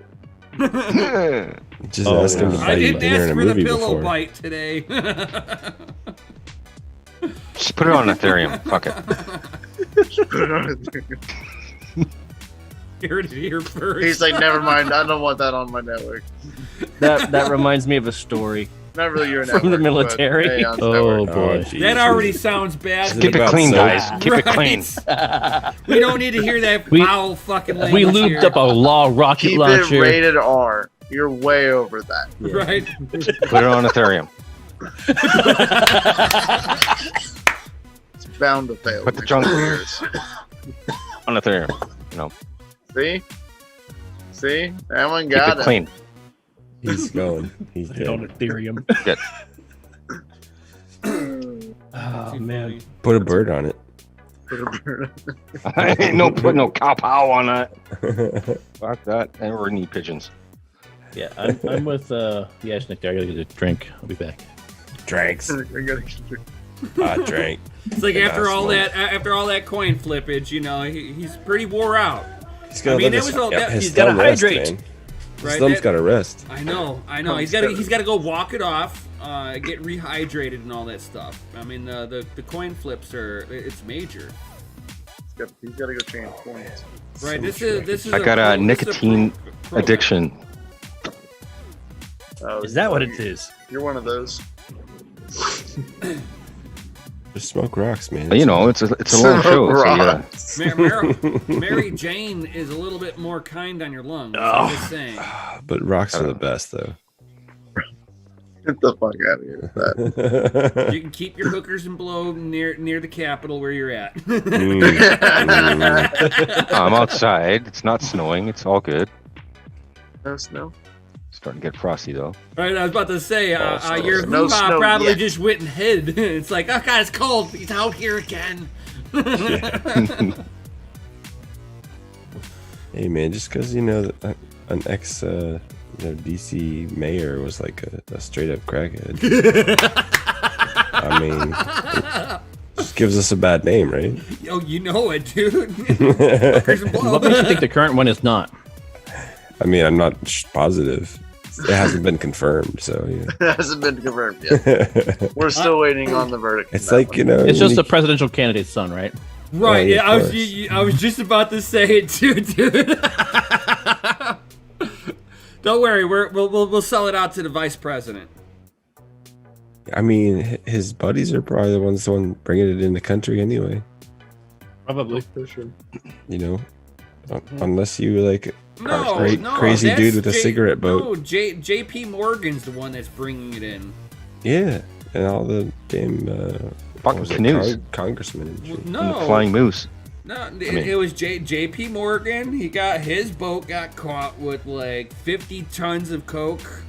Speaker 4: just
Speaker 5: Oh,
Speaker 4: ask him to
Speaker 5: yeah.
Speaker 4: buy
Speaker 1: I
Speaker 4: you
Speaker 1: didn't
Speaker 4: dinner
Speaker 1: ask
Speaker 4: and a
Speaker 1: for the
Speaker 4: movie
Speaker 1: pillow
Speaker 4: before.
Speaker 1: bite today.
Speaker 2: Just put it on Ethereum. Fuck it.
Speaker 1: Heard it here first.
Speaker 3: He's like, never mind. I don't want that on my network.
Speaker 6: That reminds me of a story.
Speaker 3: Not really your
Speaker 6: From
Speaker 3: network.
Speaker 6: the military.
Speaker 3: But Aeon's
Speaker 5: Oh
Speaker 3: network.
Speaker 5: boy.
Speaker 4: geez.
Speaker 1: That already sounds bad.
Speaker 4: Is it
Speaker 2: Keep it
Speaker 4: about
Speaker 2: clean,
Speaker 4: soap?
Speaker 2: guys. Keep it
Speaker 1: Right.
Speaker 2: clean.
Speaker 1: We don't need to hear that
Speaker 5: We-
Speaker 1: foul fucking language.
Speaker 5: We lubed
Speaker 1: here.
Speaker 5: up a law rocket
Speaker 3: Keep
Speaker 5: launcher.
Speaker 3: it rated R. You're way over that.
Speaker 1: Right?
Speaker 2: Put it on Ethereum.
Speaker 3: It's bound to fail.
Speaker 2: Put the
Speaker 3: next
Speaker 2: junk
Speaker 3: few years.
Speaker 2: on Ethereum.
Speaker 3: See? See? That one
Speaker 2: Keep
Speaker 3: got
Speaker 2: it clean.
Speaker 4: He's going. He's
Speaker 6: Put it on
Speaker 4: dead.
Speaker 6: Ethereum.
Speaker 2: Good.
Speaker 6: Oh, man.
Speaker 4: Put a bird on it.
Speaker 2: I ain't put no cow pow on it. Fuck that. And we're need pigeons.
Speaker 5: Yeah, I'm with Yashnik there. I gotta get a drink. I'll be back.
Speaker 4: Drinks. Drink.
Speaker 1: It's like after all that coin flippage, he's pretty wore out.
Speaker 4: He's got
Speaker 6: he's gotta hydrate.
Speaker 4: His thumb's got to rest.
Speaker 1: I know. He's got to go walk it off, get rehydrated and all that stuff. I mean, the coin flips it's major.
Speaker 3: He's got to go change coins.
Speaker 1: Right. This is.
Speaker 2: I got a nicotine addiction.
Speaker 6: Is that what it is?
Speaker 3: You're one of those.
Speaker 4: Just smoke rocks, man.
Speaker 2: It's a long show. So
Speaker 1: Mary Jane is a little bit more kind on your lungs.
Speaker 6: Oh.
Speaker 1: I'm just saying.
Speaker 4: But rocks are the best, though.
Speaker 3: Get the fuck out of here with that.
Speaker 1: You can keep your hookers and blow near the Capitol where you're at.
Speaker 2: I'm outside. It's not snowing. It's all good.
Speaker 3: No snow.
Speaker 2: Starting to get frosty though.
Speaker 1: Right, I was about to say, your
Speaker 3: No
Speaker 1: hoo-ha
Speaker 3: snow
Speaker 1: probably
Speaker 3: yet.
Speaker 1: just went and hid. It's like, oh god, it's cold. He's out here again.
Speaker 4: Hey, man, just because, an ex DC mayor was like a straight up crackhead. I mean, it just gives us a bad name, right?
Speaker 1: Yo, you know it, dude. Hookers and blow.
Speaker 5: What makes you think the current one is not?
Speaker 4: I mean, I'm not positive. It hasn't been confirmed, so yeah.
Speaker 3: It hasn't been confirmed yet. We're still waiting on the verdict.
Speaker 4: It's like,
Speaker 5: It's just a presidential candidate's son, right?
Speaker 1: Right,
Speaker 4: yeah,
Speaker 1: I was just about to say it too, dude. Don't worry, we'll sell it out to the vice president.
Speaker 4: I mean, his buddies are probably the ones bringing it in the country anyway.
Speaker 6: Probably.
Speaker 3: For sure.
Speaker 4: Unless you like
Speaker 1: No,
Speaker 4: crazy
Speaker 1: that's
Speaker 4: dude with a cigarette boat.
Speaker 1: No, JP Morgan's the one that's bringing it in.
Speaker 4: Yeah, and all the damn
Speaker 2: Fucking canoes.
Speaker 4: congressmen and shit.
Speaker 2: And the
Speaker 1: No,
Speaker 2: flying moose.
Speaker 1: no, it was JP Morgan. He his boat got caught with like 50 tons of coke.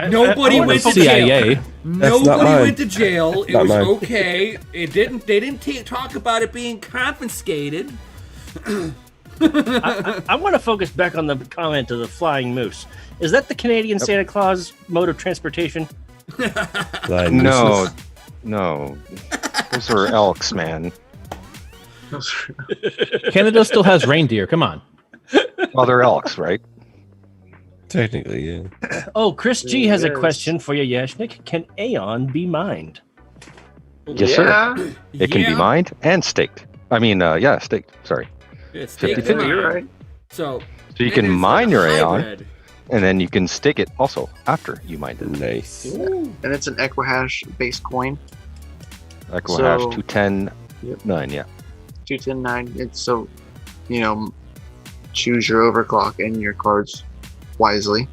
Speaker 1: Nobody went to
Speaker 5: CIA.
Speaker 1: jail. Nobody
Speaker 4: mine.
Speaker 1: went to jail. It
Speaker 4: Not
Speaker 1: was
Speaker 4: mine.
Speaker 1: okay. They didn't talk about it being confiscated.
Speaker 6: I want to focus back on the comment of the flying moose. Is that the Canadian Santa Claus mode of transportation?
Speaker 4: Like,
Speaker 2: No. Those are elks, man.
Speaker 5: Canada still has reindeer. Come on.
Speaker 2: Well, they're elks, right?
Speaker 4: technically, yeah.
Speaker 6: Oh, Chris G has a
Speaker 3: Yes.
Speaker 6: question for you, Yashnik. Can Aeon be mined?
Speaker 2: Yes, sir. It can be mined and staked. I mean, staked. Sorry.
Speaker 1: It's
Speaker 2: 50-50.
Speaker 1: staked
Speaker 3: You're right.
Speaker 1: So
Speaker 2: So you
Speaker 1: it
Speaker 2: can
Speaker 1: is
Speaker 2: mine
Speaker 1: a
Speaker 2: your Aeon,
Speaker 1: hybrid.
Speaker 2: and then you can stake it also after you mined it.
Speaker 4: Nice.
Speaker 3: And it's an Equihash based coin.
Speaker 2: Equihash
Speaker 3: So-
Speaker 2: 210.9, yeah.
Speaker 3: 210.9. It's so, choose your overclock and your cards wisely.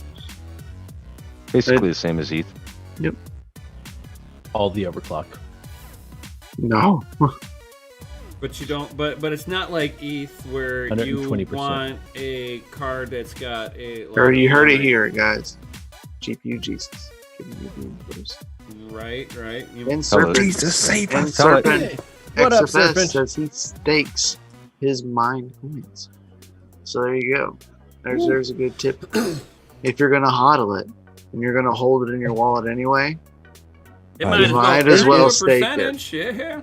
Speaker 2: Basically the same as ETH.
Speaker 5: All the overclock.
Speaker 3: No.
Speaker 1: But you don't. But it's not like ETH where you
Speaker 5: 120%.
Speaker 1: want a card that's got a.
Speaker 3: You heard it here, guys. GPU Jesus. Giving you the universe.
Speaker 1: Right. You,
Speaker 3: And Serpent.
Speaker 4: Jesus, save
Speaker 3: And
Speaker 4: us.
Speaker 3: Serpent.
Speaker 6: What up,
Speaker 3: XFS
Speaker 6: Serpent?
Speaker 3: says he stakes his mined coins. So there you go. There's a good tip. If you're gonna hodl it and you're gonna hold it in your wallet anyway,
Speaker 1: it
Speaker 4: You
Speaker 3: might as well
Speaker 1: do a
Speaker 3: stake it.
Speaker 1: percentage, yeah.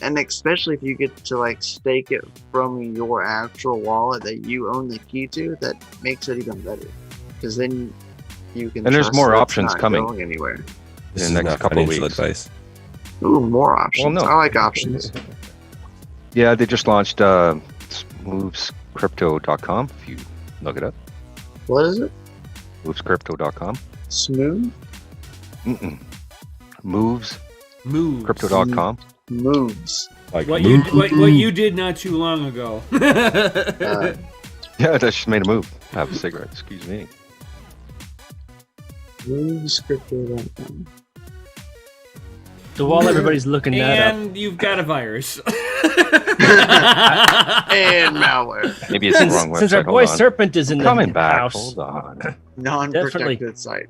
Speaker 3: and especially if you get to stake it from your actual wallet that you own the key to, that makes it even better. Because then you can.
Speaker 2: And there's
Speaker 3: trust
Speaker 2: more
Speaker 3: that it's
Speaker 2: options
Speaker 3: not
Speaker 2: coming.
Speaker 3: going anywhere.
Speaker 4: This
Speaker 2: in the
Speaker 4: is
Speaker 2: next
Speaker 4: not
Speaker 2: couple of
Speaker 4: financial
Speaker 2: weeks.
Speaker 4: advice.
Speaker 3: Ooh, more options.
Speaker 2: Well, no.
Speaker 3: I like options.
Speaker 2: Yeah, they just launched movescrypto.com, if you look it up.
Speaker 3: What is it?
Speaker 2: Movescrypto.com.
Speaker 3: Smooth
Speaker 2: Mm-mm. Moves
Speaker 1: Moves.
Speaker 2: crypto.com.
Speaker 3: moves.
Speaker 4: Like
Speaker 1: What you did not too long ago.
Speaker 3: Uh,
Speaker 2: Yeah, I just made a move. I have a cigarette, excuse me.
Speaker 3: movescrypto.com.
Speaker 6: So while everybody's looking that up,
Speaker 1: And you've got a virus.
Speaker 3: And malware.
Speaker 2: Maybe it's the wrong website.
Speaker 6: since our
Speaker 2: Hold
Speaker 6: boy
Speaker 2: on.
Speaker 6: Serpent is in the
Speaker 2: Coming back.
Speaker 6: house,
Speaker 2: Hold on.
Speaker 3: Non-protected site.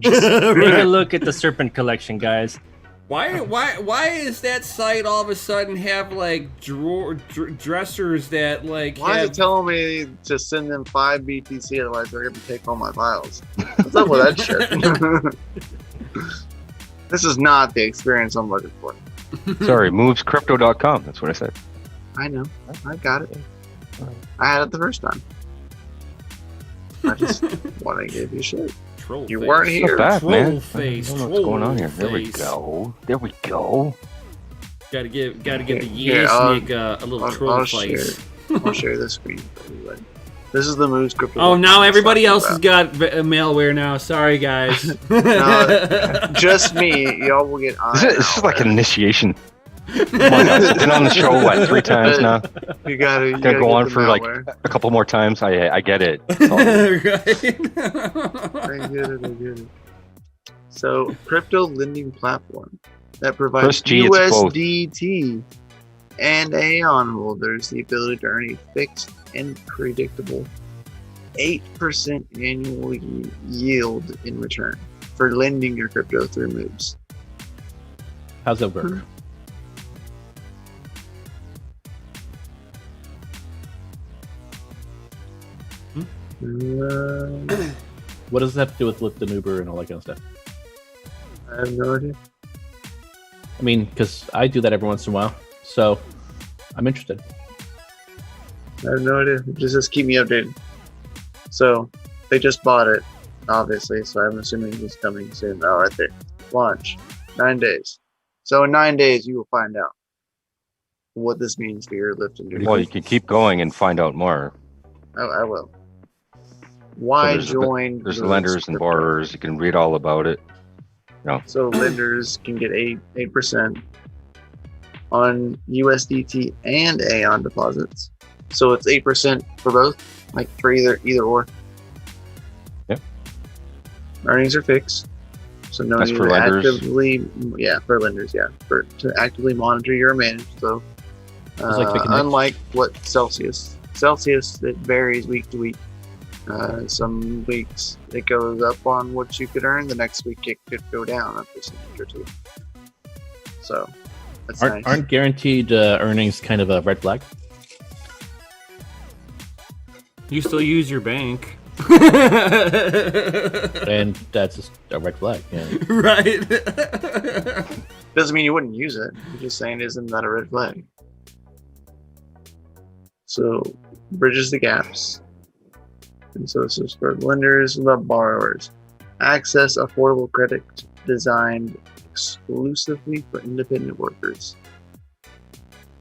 Speaker 6: take a look at the Serpent collection, guys.
Speaker 1: Why is that site all of a sudden have like dressers that like?
Speaker 3: Why is it telling me to send them 5 BTC? Otherwise, they're gonna take all my files. What's up with that shit? This is not the experience I'm looking for.
Speaker 2: Sorry, movescrypto.com. That's what I said.
Speaker 3: I know. I got it. I had it the first time. I just want to give you shit.
Speaker 1: Troll
Speaker 3: You
Speaker 1: face.
Speaker 3: weren't
Speaker 2: Not
Speaker 3: here.
Speaker 2: bad,
Speaker 1: Troll
Speaker 2: man.
Speaker 1: face,
Speaker 2: I don't know what's going on here.
Speaker 1: troll
Speaker 2: There we
Speaker 1: face.
Speaker 2: go. There we go.
Speaker 1: Gotta give the
Speaker 3: Here,
Speaker 1: Yasnik a little troll
Speaker 3: I'll
Speaker 1: face.
Speaker 3: I'll share this screen for everybody. This is the Moves Crypto.
Speaker 1: Oh, now everybody else has
Speaker 3: got.
Speaker 1: got malware now. Sorry, guys.
Speaker 3: Just me. Y'all will get on.
Speaker 2: This is like an initiation. Come on, guys. Been on the show, what, 3 times now?
Speaker 3: You gotta. You
Speaker 2: Gonna go
Speaker 3: get
Speaker 2: on
Speaker 3: the
Speaker 2: for like
Speaker 3: malware.
Speaker 2: a couple more times. I get it.
Speaker 3: I get it. So, crypto lending platform that provides
Speaker 2: First G, it's both.
Speaker 3: USDT and Aeon holders the ability to earn a fixed and predictable 8% annual yield in return for lending your crypto through Moves.
Speaker 5: How's that work? What does that have to do with Lyft and Uber and all that kind of stuff?
Speaker 3: I have no idea.
Speaker 5: I mean, because I do that every once in a while, so I'm interested.
Speaker 3: I have no idea. Just keep me updated. So they just bought it, obviously. So I'm assuming it's coming soon. Oh, right there. Launch. 9 days. So in 9 days, you will find out what this means for your Lyft and Uber.
Speaker 2: Well, you can keep going and find out more.
Speaker 3: I will. Why
Speaker 2: So
Speaker 3: join?
Speaker 2: There's
Speaker 3: Moves
Speaker 2: lenders and
Speaker 3: Crypto?
Speaker 2: borrowers. You can read all about it.
Speaker 3: So lenders can get 8% on USDT and Aeon deposits. So it's 8% for both, like for either or.
Speaker 2: Yep.
Speaker 3: Earnings are fixed. So no
Speaker 2: That's
Speaker 3: need
Speaker 2: for
Speaker 3: to
Speaker 2: lenders?
Speaker 3: for lenders, to actively monitor your manage. So
Speaker 5: Just like Bitconnect.
Speaker 3: unlike what Celsius, it varies week to week. Some weeks it goes up on what you could earn. The next week it could go down a percentage or two. So that's nice.
Speaker 5: Aren't guaranteed earnings kind of a red flag?
Speaker 1: You still use your bank.
Speaker 5: And that's just a red flag. Yeah.
Speaker 1: Right.
Speaker 3: Doesn't mean you wouldn't use it. I'm just saying, isn't that a red flag? So bridges the gaps. And so this is for lenders and the borrowers. Access affordable credit designed exclusively for independent workers.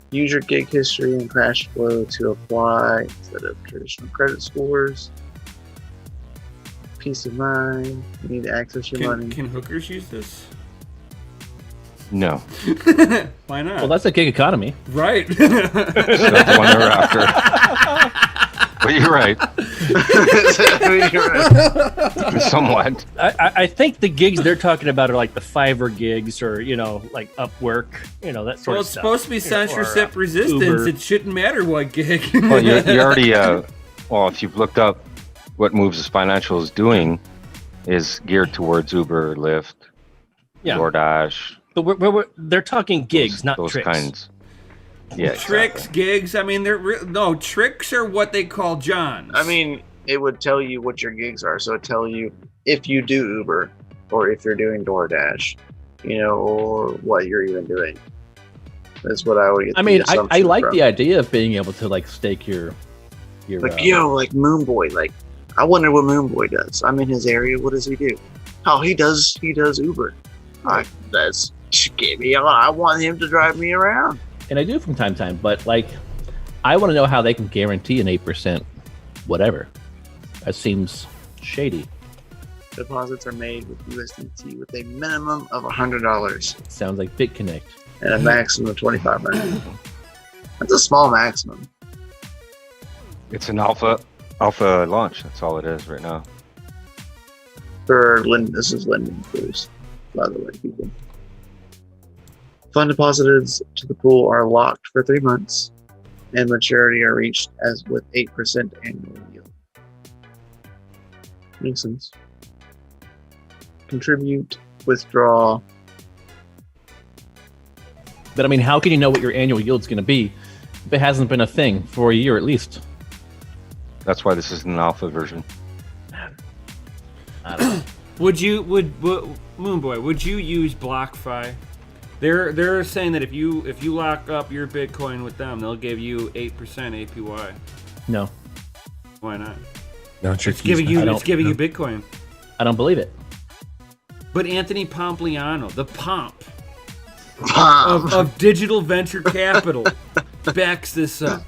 Speaker 3: Use your gig history and cash flow to apply instead of traditional credit scores. Peace of mind. You need to access your money.
Speaker 1: Can hookers use this?
Speaker 2: No.
Speaker 1: Why not?
Speaker 5: Well, that's a gig economy.
Speaker 1: Right.
Speaker 2: It's not the one they're after. But you're right.
Speaker 3: You're right.
Speaker 2: Somewhat.
Speaker 6: I think the gigs they're talking about are like the Fiverr gigs or, like Upwork, that sort
Speaker 1: Well,
Speaker 6: of
Speaker 1: it's
Speaker 6: stuff.
Speaker 1: supposed to be censorship
Speaker 6: Or,
Speaker 1: resistance.
Speaker 6: Uber.
Speaker 1: It shouldn't matter what gig.
Speaker 2: Well, you already, well, if you've looked up what Moves' Financial is doing, is geared towards Uber, Lyft,
Speaker 6: Yeah.
Speaker 2: DoorDash.
Speaker 6: But they're talking gigs, not
Speaker 2: those
Speaker 6: tricks.
Speaker 2: kinds. Yeah,
Speaker 1: Tricks, gigs. I mean, no, tricks are what they call Johns.
Speaker 3: I mean, it would tell you what your gigs are. So it tell you if you do Uber or if you're doing DoorDash, or what you're even doing. That's what I would get.
Speaker 5: I mean,
Speaker 3: the
Speaker 5: I like
Speaker 3: from.
Speaker 5: the idea of being able to like stake your
Speaker 3: Like, like Moonboy. Like, I wonder what Moonboy does. I'm in his area. What does he do? Oh, he does Uber. Get me on. I want him to drive me around.
Speaker 5: and I do from time to time, but like, I want to know how they can guarantee an 8% whatever. That seems shady.
Speaker 3: Deposits are made with USDT with a minimum of $100
Speaker 5: Sounds like BitConnect.
Speaker 3: and a maximum of $2,500. That's a small maximum.
Speaker 2: It's an alpha launch. That's all it is right now.
Speaker 3: This is lending pools, by the way, people. Fund deposited to the pool are locked for 3 months, and maturity are reached as with 8% annual yield. Makes sense. Contribute, withdraw,
Speaker 5: But I mean, how can you know what your annual yield's going to be if it hasn't been a thing for a year at least?
Speaker 2: That's why this is an alpha version.
Speaker 5: I don't know.
Speaker 1: Would Moonboy, would you use BlockFi? They're saying that if you lock up your Bitcoin with them, they'll give you 8% APY.
Speaker 5: No,
Speaker 1: Why not?
Speaker 4: Not your
Speaker 1: It's giving
Speaker 4: keys,
Speaker 1: you
Speaker 4: man.
Speaker 1: it's giving you Bitcoin.
Speaker 5: I don't believe it.
Speaker 1: But Anthony Pompliano, the Pomp
Speaker 3: Bomb.
Speaker 1: of digital venture capital, backs this up.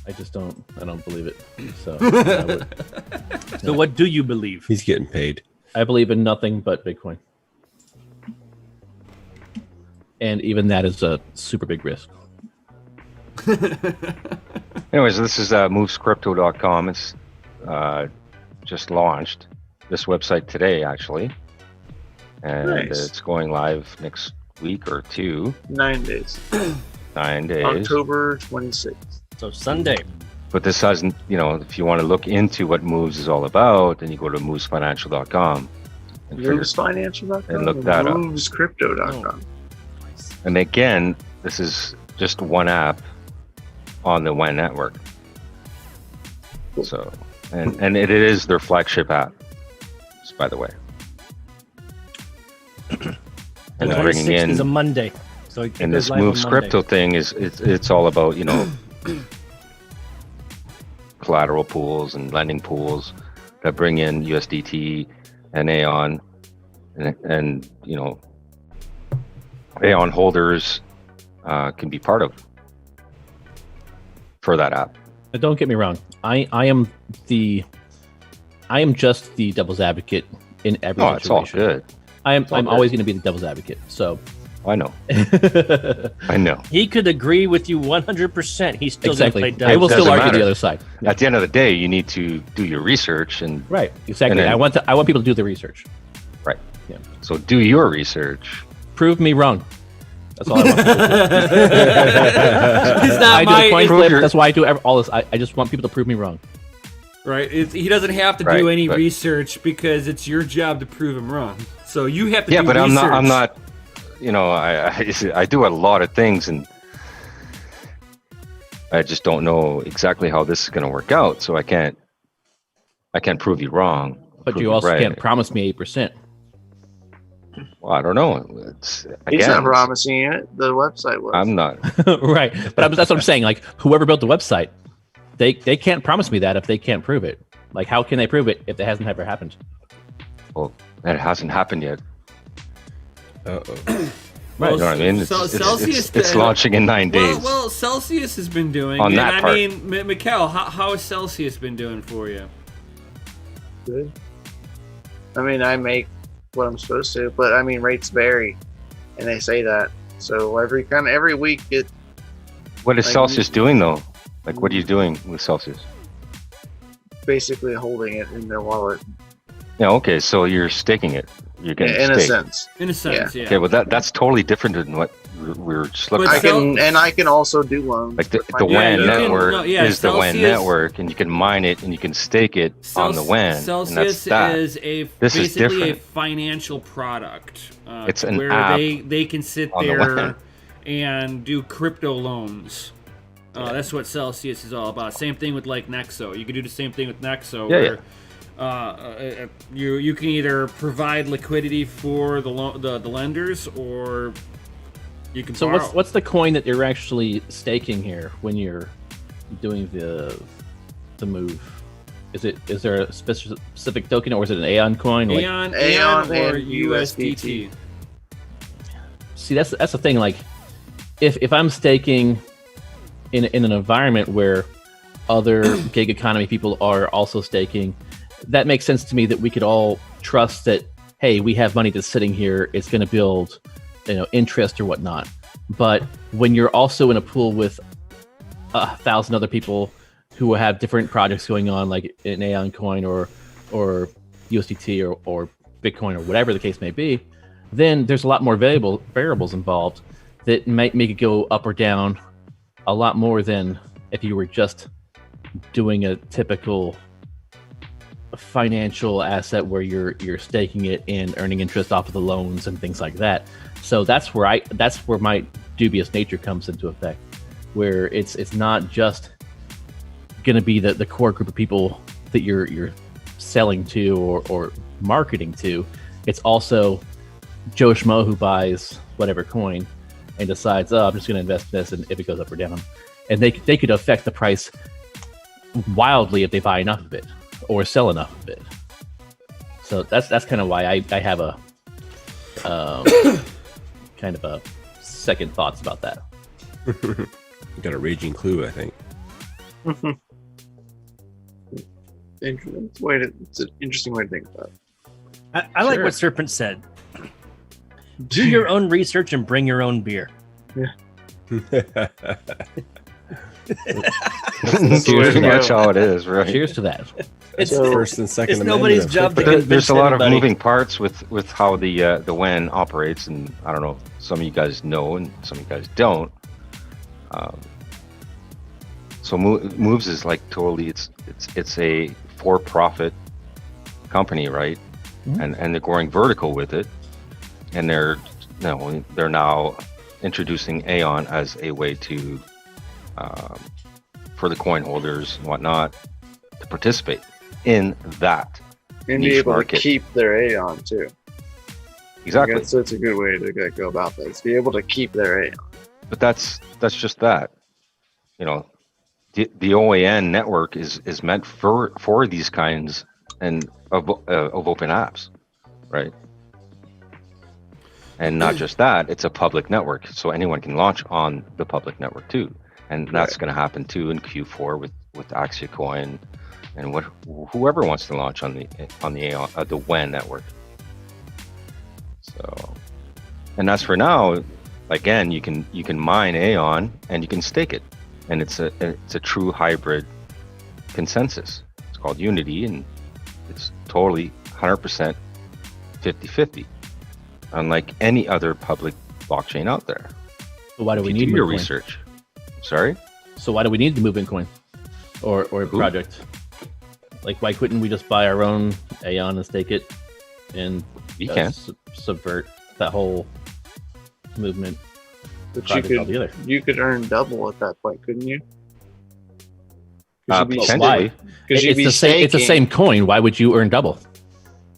Speaker 5: I don't believe it. So I would-
Speaker 6: So what do you believe?
Speaker 4: He's getting paid.
Speaker 5: I believe in nothing but Bitcoin. And even that is a super big risk.
Speaker 2: Anyways, this is movescrypto.com. It's just launched this website today, actually. And
Speaker 3: Nice.
Speaker 2: it's going live next week or two,
Speaker 3: 9 days.
Speaker 2: 9 days.
Speaker 3: October 26th.
Speaker 6: So Sunday.
Speaker 2: But this hasn't, if you want to look into what Moves is all about, then you go to movesfinancial.com and figure.
Speaker 3: Movesfinancial.com
Speaker 2: and look that up.
Speaker 3: Movescrypto.com.
Speaker 2: And again, this is just one app on the WAN network. So, and it is their flagship app, just by the way.
Speaker 6: The
Speaker 2: And they're bringing
Speaker 6: 26th
Speaker 2: in,
Speaker 6: is a Monday. So it
Speaker 2: and
Speaker 6: goes
Speaker 2: this
Speaker 6: live on
Speaker 2: Moves
Speaker 6: Monday.
Speaker 2: crypto thing it's all about, collateral pools and lending pools that bring in USDT and Aeon, and Aeon holders can be part of for that app.
Speaker 5: Now, don't get me wrong. I am just the devil's advocate in every
Speaker 2: Oh, it's all
Speaker 5: situation.
Speaker 2: good.
Speaker 5: I'm
Speaker 2: all good.
Speaker 5: always going to be the devil's advocate. So
Speaker 2: I know. I know.
Speaker 6: He could agree with you 100%. He's still
Speaker 5: exactly.
Speaker 6: going to play
Speaker 5: I will
Speaker 6: devil's
Speaker 5: still
Speaker 2: Doesn't
Speaker 5: argue the
Speaker 2: matter.
Speaker 5: other side. Yeah.
Speaker 2: At the end of the day, you need to do your research and
Speaker 5: Right. Exactly.
Speaker 2: And then-
Speaker 5: I want people to do the research.
Speaker 2: right.
Speaker 5: Yeah.
Speaker 2: So do your research.
Speaker 5: Prove me wrong. That's all I want.
Speaker 1: It's not
Speaker 5: I do
Speaker 1: my
Speaker 5: the coin
Speaker 2: prove
Speaker 5: flip.
Speaker 2: your-
Speaker 5: That's why I do all this. I just want people to prove me wrong.
Speaker 1: right. He doesn't have to
Speaker 2: Right,
Speaker 1: do any
Speaker 2: but-
Speaker 1: research because it's your job to prove him wrong. So you have to
Speaker 2: Yeah,
Speaker 1: do
Speaker 2: but
Speaker 1: research.
Speaker 2: I'm not. I do a lot of things, and I just don't know exactly how this is going to work out. So I can't prove you wrong.
Speaker 5: But
Speaker 2: prove
Speaker 5: you also
Speaker 2: right.
Speaker 5: can't promise me 8%.
Speaker 2: Well, I don't know.
Speaker 3: He's not promising it. The website was.
Speaker 2: I'm not.
Speaker 5: Right. But that's what I'm saying. Like, whoever built the website, they can't promise me that if they can't prove it. Like, how can they prove it if it hasn't ever happened?
Speaker 2: Well, it hasn't happened yet.
Speaker 4: Uh-oh.
Speaker 5: Right.
Speaker 2: You know what I mean? It's,
Speaker 1: Celsius.
Speaker 2: it's launching in 9 days.
Speaker 1: Well, Celsius has been doing.
Speaker 2: On
Speaker 1: and
Speaker 2: that
Speaker 1: I
Speaker 2: part.
Speaker 1: mean, Mikkel, how has Celsius been doing for you?
Speaker 3: Good. I mean, I make what I'm supposed to, but I mean, rates vary, and they say that. So every week it.
Speaker 2: What is
Speaker 3: Like,
Speaker 2: Celsius doing though? Like, what are you doing with Celsius?
Speaker 3: Basically holding it in their wallet,
Speaker 2: Yeah. Okay. So you're staking it. You're getting
Speaker 3: in a
Speaker 2: staked.
Speaker 3: sense.
Speaker 1: In a sense, yeah.
Speaker 2: Okay. Well, that's totally different than what we were just looking
Speaker 1: But
Speaker 2: at.
Speaker 3: I can also do loans.
Speaker 2: Like the
Speaker 3: with my
Speaker 2: WAN
Speaker 1: you can-
Speaker 2: network
Speaker 1: no, yeah,
Speaker 2: is the WAN
Speaker 1: Celsius-
Speaker 2: network, and you can mine it and you can stake it on the WAN. And
Speaker 1: Celsius
Speaker 2: that's that.
Speaker 1: is
Speaker 2: This is
Speaker 1: basically a
Speaker 2: different.
Speaker 1: financial product.
Speaker 2: It's an
Speaker 1: where
Speaker 2: app
Speaker 1: they can sit
Speaker 2: on the
Speaker 1: there
Speaker 2: WAN.
Speaker 1: and do crypto loans. That's what Celsius is all about. Same thing with like Nexo. You can do the same thing with Nexo.
Speaker 2: Yeah,
Speaker 1: where, you can either provide liquidity for the lenders, or you can
Speaker 5: So
Speaker 1: borrow.
Speaker 5: what's the coin that you're actually staking here when you're doing the move? Is there a specific token, or is it an Aeon coin? Like,
Speaker 1: Aeon or
Speaker 3: and
Speaker 1: USDT?
Speaker 5: see, that's the thing. Like, if I'm staking in an environment where other gig economy people are also staking, that makes sense to me that we could all trust that, hey, we have money that's sitting here, it's going to build, interest or whatnot. But when you're also in a pool with 1,000 other people who have different projects going on, like an Aeon coin or USDT or Bitcoin or whatever the case may be, then there's a lot more variables involved that might make it go up or down a lot more than if you were just doing a typical financial asset where you're staking it and earning interest off of the loans and things like that. So that's where my dubious nature comes into effect, where it's not just going to be the core group of people that you're selling to or marketing to. It's also Joe Schmo who buys whatever coin and decides, I'm just going to invest in this, and if it goes up or down, and they could affect the price wildly if they buy enough of it or sell enough of it. So that's kind of why I have a kind of a second thoughts about that.
Speaker 4: You got a raging clue, I think.
Speaker 3: It's an interesting way to think about it.
Speaker 6: I like
Speaker 5: Sure.
Speaker 6: what Serpent said. Do your own research and bring your own beer.
Speaker 3: That's the way
Speaker 2: Pretty
Speaker 3: to
Speaker 2: much
Speaker 3: go.
Speaker 2: all it is, right?
Speaker 5: Cheers to that.
Speaker 6: It's
Speaker 4: First and second
Speaker 6: it's
Speaker 4: amendment
Speaker 6: nobody's
Speaker 4: of
Speaker 6: job to
Speaker 2: But
Speaker 6: convince
Speaker 2: there's a lot of
Speaker 6: anybody.
Speaker 2: moving parts with how the WEN operates, and I don't know. Some of you guys know, and some of you guys don't. So Moves is like totally it's a for-profit company, right?
Speaker 5: Mhm.
Speaker 2: And they're going vertical with it, and they're now introducing Aeon as a way to for the coin holders and whatnot to participate in that.
Speaker 3: And be
Speaker 2: niche
Speaker 3: able
Speaker 2: market.
Speaker 3: to keep their Aeon too.
Speaker 2: Exactly.
Speaker 3: That's a good way to go about that. Is be able to keep their Aeon.
Speaker 2: But that's just that. You know, the OAN network is meant for these kinds and of open apps, right? And not just that, it's a public network, so anyone can launch on the public network too. And that's going to happen too in Q4 with Axia Coin and whoever wants to launch on the Aeon, the WEN network. So, and that's for now. Again, you can mine Aeon and you can stake it, and it's a true hybrid consensus. It's called Unity, and it's totally 100% 50-50, unlike any other public blockchain out there.
Speaker 5: So why do
Speaker 2: If
Speaker 5: we
Speaker 2: you
Speaker 5: need
Speaker 2: do your
Speaker 5: Movecoin?
Speaker 2: research? Sorry.
Speaker 5: So why do we need the moving coin or a project? Like, why couldn't we just buy our own Aeon and stake it and
Speaker 2: You can.
Speaker 5: subvert that whole movement
Speaker 3: But
Speaker 5: project altogether?
Speaker 3: you could earn double at that point, couldn't you?
Speaker 2: Potentially.
Speaker 3: Because you'd be
Speaker 5: It's the
Speaker 3: staking.
Speaker 5: same coin. Why would you earn double?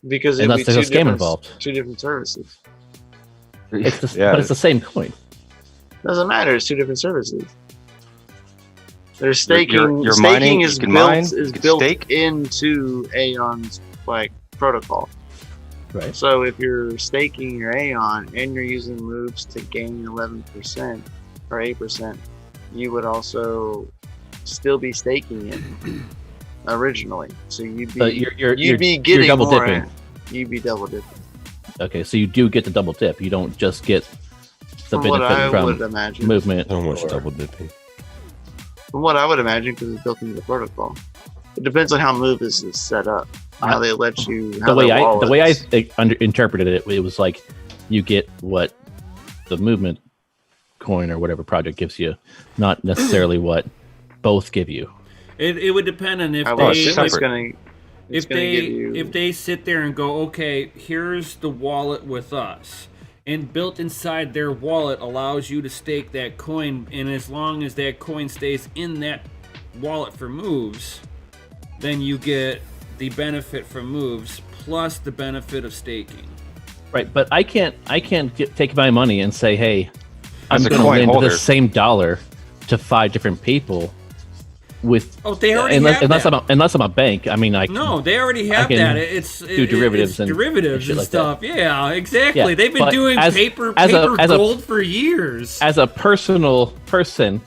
Speaker 3: Because it'd
Speaker 5: Unless
Speaker 3: be
Speaker 5: there's a
Speaker 3: two
Speaker 5: scam
Speaker 3: different-
Speaker 5: involved.
Speaker 3: Two different services.
Speaker 5: It's the,
Speaker 2: Yeah.
Speaker 5: but it's the same coin.
Speaker 3: Doesn't matter. It's two different services. There's staking.
Speaker 2: You're
Speaker 3: staking
Speaker 2: mining,
Speaker 3: is
Speaker 2: you can
Speaker 3: built
Speaker 2: mine,
Speaker 3: is
Speaker 2: you can
Speaker 3: built
Speaker 2: stake.
Speaker 3: into Aeon's protocol.
Speaker 5: Right.
Speaker 3: So if you're staking your Aeon and you're using moves to gain 11% or 8%, you would also still be staking it originally. So you'd be
Speaker 5: But you're
Speaker 3: getting
Speaker 5: double
Speaker 3: more.
Speaker 5: dipping.
Speaker 3: You'd be double dipping.
Speaker 5: Okay, so you do get the double dip. You don't just get the
Speaker 3: From what I
Speaker 5: benefit
Speaker 3: would
Speaker 5: from
Speaker 3: imagine.
Speaker 5: movement.
Speaker 4: So much
Speaker 5: or-
Speaker 4: double dipping.
Speaker 3: From what I would imagine, because it's built into the protocol. It depends on how Move is set up. How they let you.
Speaker 5: the
Speaker 3: How
Speaker 5: way
Speaker 3: their
Speaker 5: I
Speaker 3: wallets-
Speaker 5: interpreted it, it was like you get what the movement coin or whatever project gives you, not necessarily what both give you.
Speaker 1: It would depend on if
Speaker 3: I
Speaker 1: they
Speaker 3: would assume it's
Speaker 2: separate.
Speaker 3: gonna. It's
Speaker 1: if
Speaker 3: gonna
Speaker 1: they
Speaker 3: give you.
Speaker 1: if they sit there and go, okay, here's the wallet with us, and built inside their wallet allows you to stake that coin, and as long as that coin stays in that wallet for moves, then you get the benefit from moves plus the benefit of staking.
Speaker 5: Right, but I can't take my money and say, hey, I'm
Speaker 2: As a
Speaker 5: going to
Speaker 2: coin
Speaker 5: lend
Speaker 2: holder.
Speaker 5: the same dollar to 5 different people with
Speaker 1: Oh, they already
Speaker 5: unless,
Speaker 1: have
Speaker 5: unless
Speaker 1: that.
Speaker 5: I'm a bank. I mean, I
Speaker 1: No, they already have
Speaker 5: can
Speaker 1: that. It's
Speaker 5: derivatives
Speaker 1: it's
Speaker 5: and
Speaker 1: derivatives
Speaker 5: shit
Speaker 1: and
Speaker 5: like that.
Speaker 1: stuff. Yeah, exactly.
Speaker 5: Yeah,
Speaker 1: They've been
Speaker 5: but
Speaker 1: doing
Speaker 5: as
Speaker 1: paper
Speaker 5: a
Speaker 1: gold for years.
Speaker 5: as a personal person,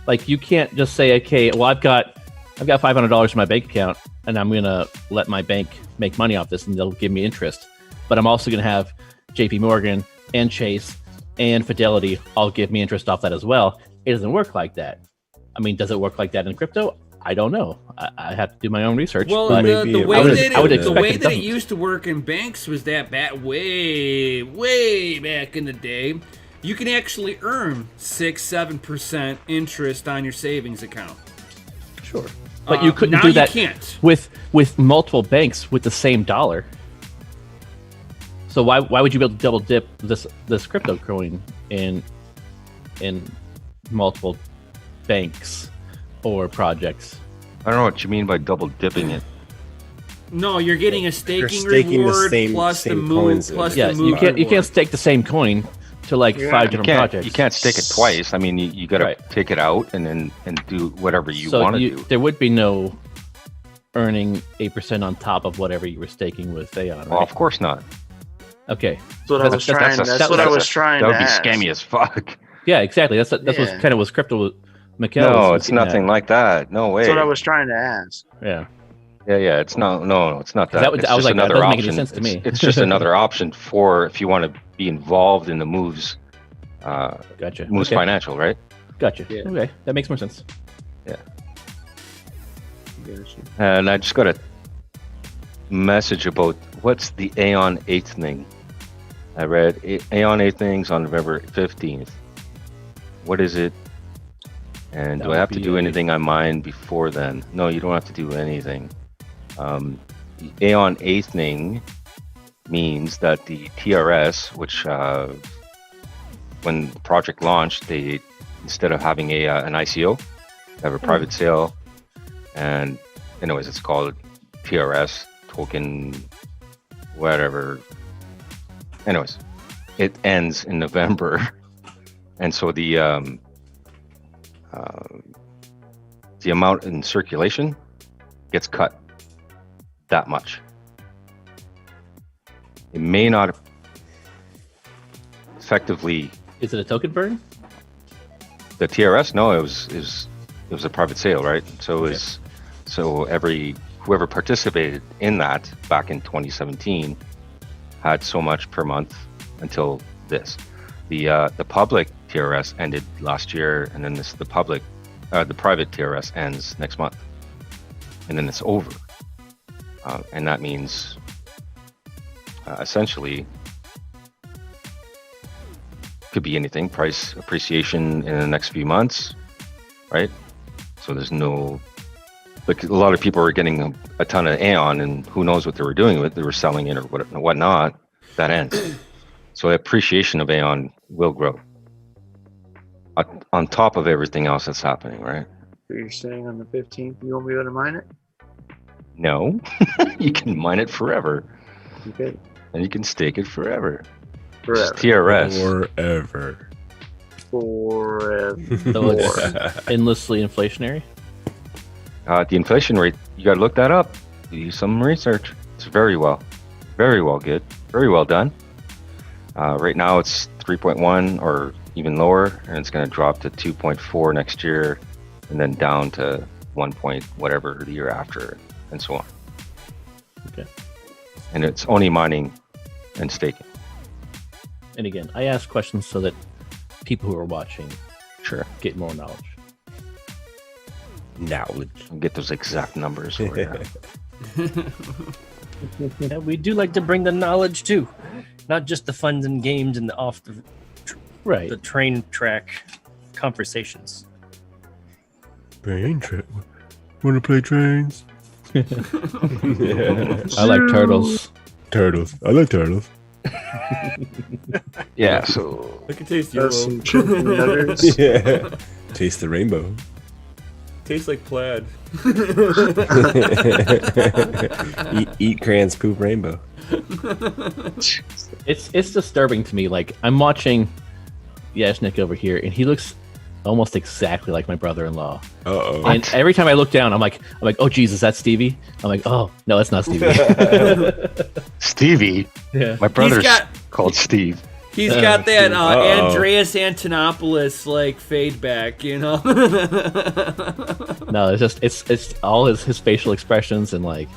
Speaker 5: like you can't just say, okay, well I've got $500 in my bank account and I'm gonna let my bank make money off this and they'll give me interest, but I'm also gonna have JP Morgan and Chase and Fidelity all give me interest off that as well. It doesn't work like that. I mean, does it work like that in crypto? I don't know. I have to do my own research.
Speaker 1: Well,
Speaker 5: but
Speaker 4: maybe
Speaker 1: the
Speaker 4: it
Speaker 1: way
Speaker 4: would-
Speaker 1: that
Speaker 5: I would
Speaker 1: it, the
Speaker 5: expect
Speaker 1: way
Speaker 5: it
Speaker 1: that it
Speaker 5: doesn't.
Speaker 1: used to work in banks was that way back in the day, you can actually earn 6-7% interest on your savings account.
Speaker 5: Sure. But you couldn't
Speaker 1: now
Speaker 5: do that
Speaker 1: You can't.
Speaker 5: with multiple banks with the same dollar. So why would you be able to double dip this crypto coin in multiple banks or projects?
Speaker 2: I don't know what you mean by double dipping it.
Speaker 1: No, you're getting a staking
Speaker 4: staking the
Speaker 1: reward
Speaker 4: same-
Speaker 1: plus the
Speaker 4: same
Speaker 1: move
Speaker 4: coins
Speaker 1: plus
Speaker 4: in it.
Speaker 1: the
Speaker 5: Yeah,
Speaker 1: move.
Speaker 5: you can't
Speaker 1: reward.
Speaker 5: stake the same coin to like
Speaker 3: Yeah.
Speaker 5: 5
Speaker 2: You
Speaker 5: different
Speaker 2: can't
Speaker 5: projects.
Speaker 2: you can't stick it twice. I mean, you got to
Speaker 5: Right.
Speaker 2: take it out and do whatever you
Speaker 5: So
Speaker 2: want to do.
Speaker 5: there would be no earning 8% on top of whatever you were staking with Aeon, right?
Speaker 2: Well, of course not.
Speaker 5: Okay.
Speaker 3: That's what I was trying. That's what I was trying
Speaker 2: That
Speaker 3: to
Speaker 2: would be
Speaker 3: ask.
Speaker 2: scammy as fuck.
Speaker 5: Yeah, exactly. That's
Speaker 3: Yeah.
Speaker 5: what kind of was crypto. Mikkel
Speaker 2: No,
Speaker 5: was
Speaker 2: it's
Speaker 5: getting at.
Speaker 2: nothing like that. No way.
Speaker 3: That's what I was trying to ask.
Speaker 5: Yeah.
Speaker 2: Yeah, it's not. No, it's not that.
Speaker 5: That was-
Speaker 2: It's
Speaker 5: I was
Speaker 2: just
Speaker 5: like, that
Speaker 2: another
Speaker 5: doesn't make any
Speaker 2: option.
Speaker 5: sense to me.
Speaker 2: It's just another option for if you want to be involved in the moves.
Speaker 5: Gotcha.
Speaker 2: Moves
Speaker 5: Okay.
Speaker 2: financial, right?
Speaker 5: Gotcha.
Speaker 3: Yeah.
Speaker 5: Okay, that makes more sense.
Speaker 2: And I just got a message about what's the Aeon 8ing. I read Aeon 8ings on November 15th. What is it? And
Speaker 5: That
Speaker 2: do I
Speaker 5: would
Speaker 2: have to
Speaker 5: be
Speaker 2: do
Speaker 5: a-
Speaker 2: anything on mine before then? No, you don't have to do anything. The Aeon 8ing means that the TRS, which when the project launched, they instead of having an ICO, they have a private sale. And anyways, it's called TRS, token, whatever. Anyways, it ends in November. And so the amount in circulation gets cut that much. It may not effectively
Speaker 5: Is it a token burn?
Speaker 2: the TRS. No, it was a private sale, right? So it was so whoever participated in that back in 2017 had so much per month until this. The public TRS ended last year, and then the private TRS ends next month, and then it's over. And that means essentially could be anything, price appreciation in the next few months, right? So there's no, like a lot of people are getting a ton of Aeon, and who knows what they were doing with it. They were selling it or whatnot. That ends. So the appreciation of Aeon will grow on top of everything else that's happening, right?
Speaker 3: So you're saying on the 15th you won't be able to mine it?
Speaker 2: No, you can mine it forever,
Speaker 3: Okay.
Speaker 2: and you can stake it forever.
Speaker 3: Forever.
Speaker 2: It's TRS.
Speaker 4: Forever.
Speaker 3: Forever.
Speaker 5: So it's endlessly inflationary.
Speaker 2: The inflation rate, you got to look that up. Do some research. It's very well good, very well done. Right now it's 3.1 or even lower, and it's going to drop to 2.4 next year, and then down to 1 point whatever the year after, and so on.
Speaker 5: Okay.
Speaker 2: And it's only mining and staking.
Speaker 5: And again, I ask questions so that people who are watching
Speaker 2: Sure.
Speaker 5: get more knowledge.
Speaker 4: Knowledge.
Speaker 2: I'll get those exact numbers for you.
Speaker 6: Yeah, we do like to bring the knowledge too, not just the fun and games and the off
Speaker 5: Right.
Speaker 6: the train track conversations.
Speaker 4: Train trip. Wanna play trains?
Speaker 5: I like turtles.
Speaker 4: Turtles. I like turtles.
Speaker 2: Yeah, so
Speaker 1: I can taste
Speaker 3: That's
Speaker 1: yellow.
Speaker 3: some chicken nuggets.
Speaker 4: Yeah. Taste the rainbow.
Speaker 1: Tastes like plaid.
Speaker 4: Eat crayons, poop rainbow.
Speaker 5: It's disturbing to me. Like I'm watching Yashnik over here, and he looks almost exactly like my brother-in-law.
Speaker 4: Uh-oh.
Speaker 5: And every time I look down, I'm like, oh Jesus, that's Stevie. I'm like, oh no, that's not Stevie.
Speaker 2: Stevie,
Speaker 5: Yeah.
Speaker 2: my brother's
Speaker 1: got-
Speaker 2: called Steve.
Speaker 1: He's got that
Speaker 4: Uh-oh.
Speaker 1: Andreas Antonopoulos like fade back, you know.
Speaker 5: No, it's just it's all his facial expressions and like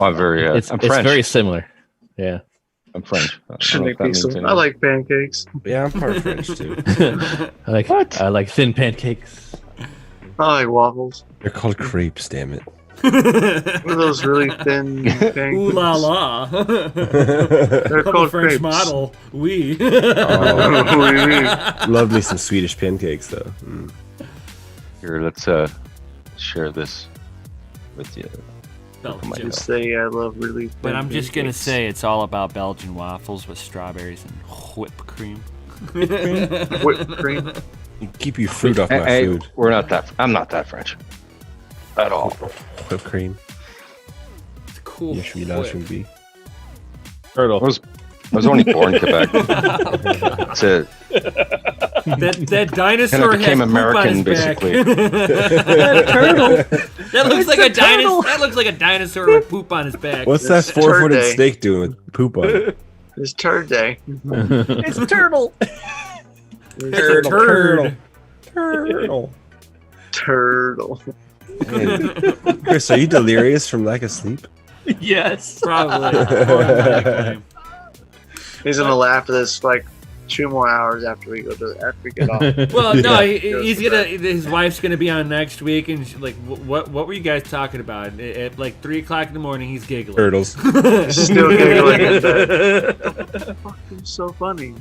Speaker 2: I'm very.
Speaker 5: it's
Speaker 2: I'm
Speaker 5: it's
Speaker 2: French.
Speaker 5: very similar. Yeah.
Speaker 2: I'm French. I don't know
Speaker 3: Shouldn't
Speaker 2: if
Speaker 3: it
Speaker 2: that
Speaker 3: be
Speaker 2: means
Speaker 3: so?
Speaker 2: anything.
Speaker 3: I like pancakes.
Speaker 4: Yeah, I'm part French too.
Speaker 5: I like thin pancakes.
Speaker 3: I like waffles.
Speaker 4: They're called crepes, damn it.
Speaker 3: What are those really thin pancakes?
Speaker 1: Ooh la la.
Speaker 3: They're
Speaker 1: Couple
Speaker 3: called
Speaker 1: French
Speaker 3: crepes.
Speaker 1: model. Oui.
Speaker 4: Oh,
Speaker 3: Oui, oui.
Speaker 4: love me some Swedish pancakes though.
Speaker 2: Here, let's share this with you.
Speaker 1: Belgium.
Speaker 3: Just say I love really.
Speaker 1: But
Speaker 3: thin
Speaker 1: I'm just gonna
Speaker 3: pancakes.
Speaker 1: say it's all about Belgian waffles with strawberries and whipped cream.
Speaker 3: Whipped cream.
Speaker 4: You keep your fruit off my
Speaker 2: Hey,
Speaker 4: food.
Speaker 2: we're not that. I'm not that French at all.
Speaker 4: Whipped cream.
Speaker 1: It's cool.
Speaker 4: Je suis là, je
Speaker 1: whip.
Speaker 4: suis.
Speaker 5: Turtle.
Speaker 2: I was only born in Quebec. That's it.
Speaker 1: That dinosaur
Speaker 2: Kinda became
Speaker 1: has poop on his
Speaker 2: American, basically.
Speaker 1: back.
Speaker 6: Turtle.
Speaker 1: That looks like a dinosaur. That looks like a dinosaur with poop on his back.
Speaker 4: What's that
Speaker 3: It's turd
Speaker 4: 4-footed
Speaker 3: day.
Speaker 4: snake doing with poop on it?
Speaker 3: It's turd day.
Speaker 6: It's turtle.
Speaker 1: It's a turd.
Speaker 4: Turtle.
Speaker 3: Turtle.
Speaker 4: Chris, are you delirious from lack of sleep?
Speaker 6: Yes.
Speaker 1: Probably. More than likely.
Speaker 3: He's gonna laugh at this like 2 more hours after we get off.
Speaker 1: Well, no,
Speaker 4: Yeah.
Speaker 1: he's gonna. His wife's gonna be on next week, and she's like, what were you guys talking about? At like 3 o'clock in the morning, he's giggling.
Speaker 4: Turtles.
Speaker 3: Still giggling at that. What the fuck is so funny?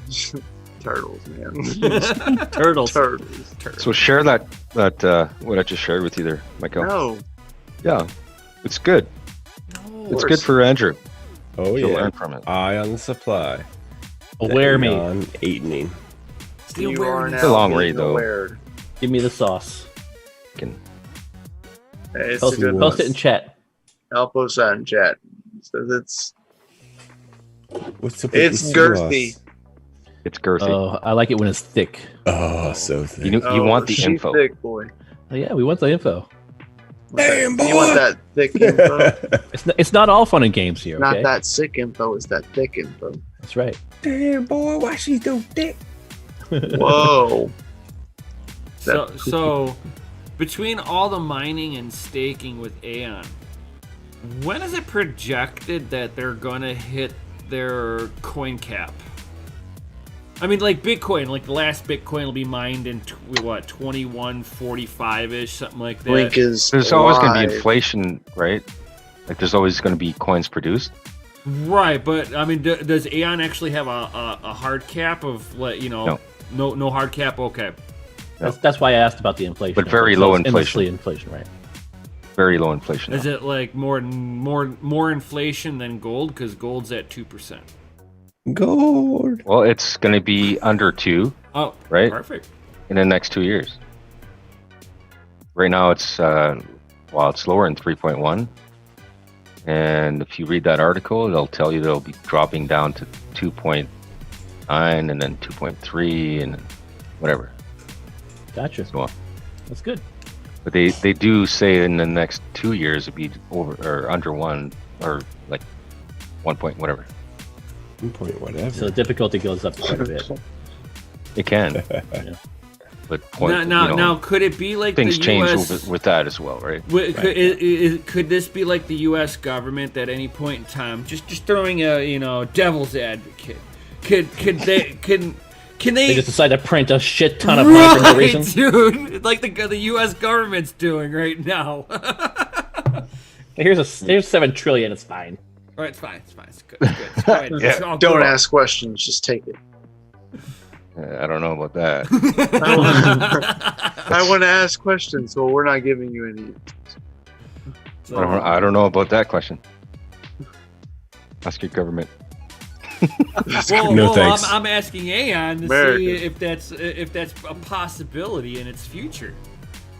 Speaker 3: Turtles, man.
Speaker 6: Turtles.
Speaker 3: Turtles.
Speaker 2: So share that what I just shared with you there, Michael.
Speaker 3: No.
Speaker 2: Yeah, it's good.
Speaker 3: of
Speaker 2: It's
Speaker 3: course.
Speaker 2: good for Andrew.
Speaker 4: Oh
Speaker 2: He'll
Speaker 4: yeah.
Speaker 2: learn from it.
Speaker 4: Eye on the supply.
Speaker 5: Aware me.
Speaker 4: On Aeon.
Speaker 1: Still
Speaker 3: You
Speaker 1: wearing
Speaker 3: are
Speaker 1: his-
Speaker 3: now
Speaker 2: It's a long
Speaker 3: being
Speaker 2: read, though.
Speaker 3: aware.
Speaker 5: Give me the sauce.
Speaker 2: Can
Speaker 3: Hey, it's
Speaker 5: Post,
Speaker 3: a good
Speaker 5: post
Speaker 3: one.
Speaker 5: it in chat.
Speaker 3: I'll post that in chat. So it's
Speaker 4: What's up with
Speaker 3: It's
Speaker 4: the
Speaker 3: girthy.
Speaker 4: sauce?
Speaker 2: it's girthy.
Speaker 5: Oh, I like it when it's thick.
Speaker 4: Oh, so thick.
Speaker 2: You want the
Speaker 3: she's
Speaker 2: info.
Speaker 3: thick, boy.
Speaker 5: Oh, yeah, we want the info.
Speaker 4: Damn,
Speaker 3: You
Speaker 4: boy.
Speaker 3: want that thick info?
Speaker 5: It's not all fun and games here.
Speaker 3: Not
Speaker 5: Okay?
Speaker 3: that sick info. It's that thick info.
Speaker 5: That's right.
Speaker 4: Damn, boy, why she so thick?
Speaker 3: Whoa.
Speaker 1: So between all the mining and staking with Aeon, when is it projected that they're gonna hit their coin cap? I mean, like Bitcoin, like the last Bitcoin will be mined in 2145 ish, something like that.
Speaker 3: Link is
Speaker 2: There's always going to be
Speaker 3: live.
Speaker 2: inflation, right? Like there's always going to be coins produced.
Speaker 1: Right, but I mean, does Aeon actually have a hard cap of like no hard cap? Okay,
Speaker 5: That's why I asked about the inflation.
Speaker 2: But very
Speaker 5: So
Speaker 2: low
Speaker 5: it's
Speaker 2: inflation.
Speaker 5: endlessly inflation, right?
Speaker 2: Very low inflation.
Speaker 1: is
Speaker 2: now.
Speaker 1: it like more inflation than gold? Because gold's at 2%.
Speaker 4: Gold.
Speaker 2: Well, it's going to be under 2
Speaker 1: Oh,
Speaker 2: Right.
Speaker 1: perfect.
Speaker 2: in the next 2 years. Right now, it's it's lower in 3.1. And if you read that article, it'll tell you they'll be dropping down to 2.9 and then 2.3 and whatever.
Speaker 5: Gotcha.
Speaker 2: So on.
Speaker 5: That's good.
Speaker 2: But they do say in the next 2 years it'll be over or under 1 or like 1 point whatever.
Speaker 4: Point whatever.
Speaker 5: So the difficulty goes up quite a bit.
Speaker 2: It can.
Speaker 5: Yeah.
Speaker 2: But point,
Speaker 1: Now, could it be like
Speaker 2: things
Speaker 1: the
Speaker 2: change
Speaker 1: U.S.
Speaker 2: with that as well, right?
Speaker 1: Could this be like the U.S. government at any point in time? Just throwing a devil's advocate. Can they?
Speaker 5: They just decide to print a shit ton of money for no reason.
Speaker 1: Dude, like the U.S. government's doing right now.
Speaker 5: Here's 7 trillion. It's fine.
Speaker 1: All right, it's fine. It's good. It's good. It's all
Speaker 3: Don't
Speaker 1: good.
Speaker 3: ask questions. Just take it.
Speaker 2: I don't know about that.
Speaker 3: I want to ask questions, so we're not giving you any.
Speaker 2: I don't know about that question. Ask your government.
Speaker 4: No thanks.
Speaker 1: I'm asking Aeon to
Speaker 3: America.
Speaker 1: see if that's a possibility in its future.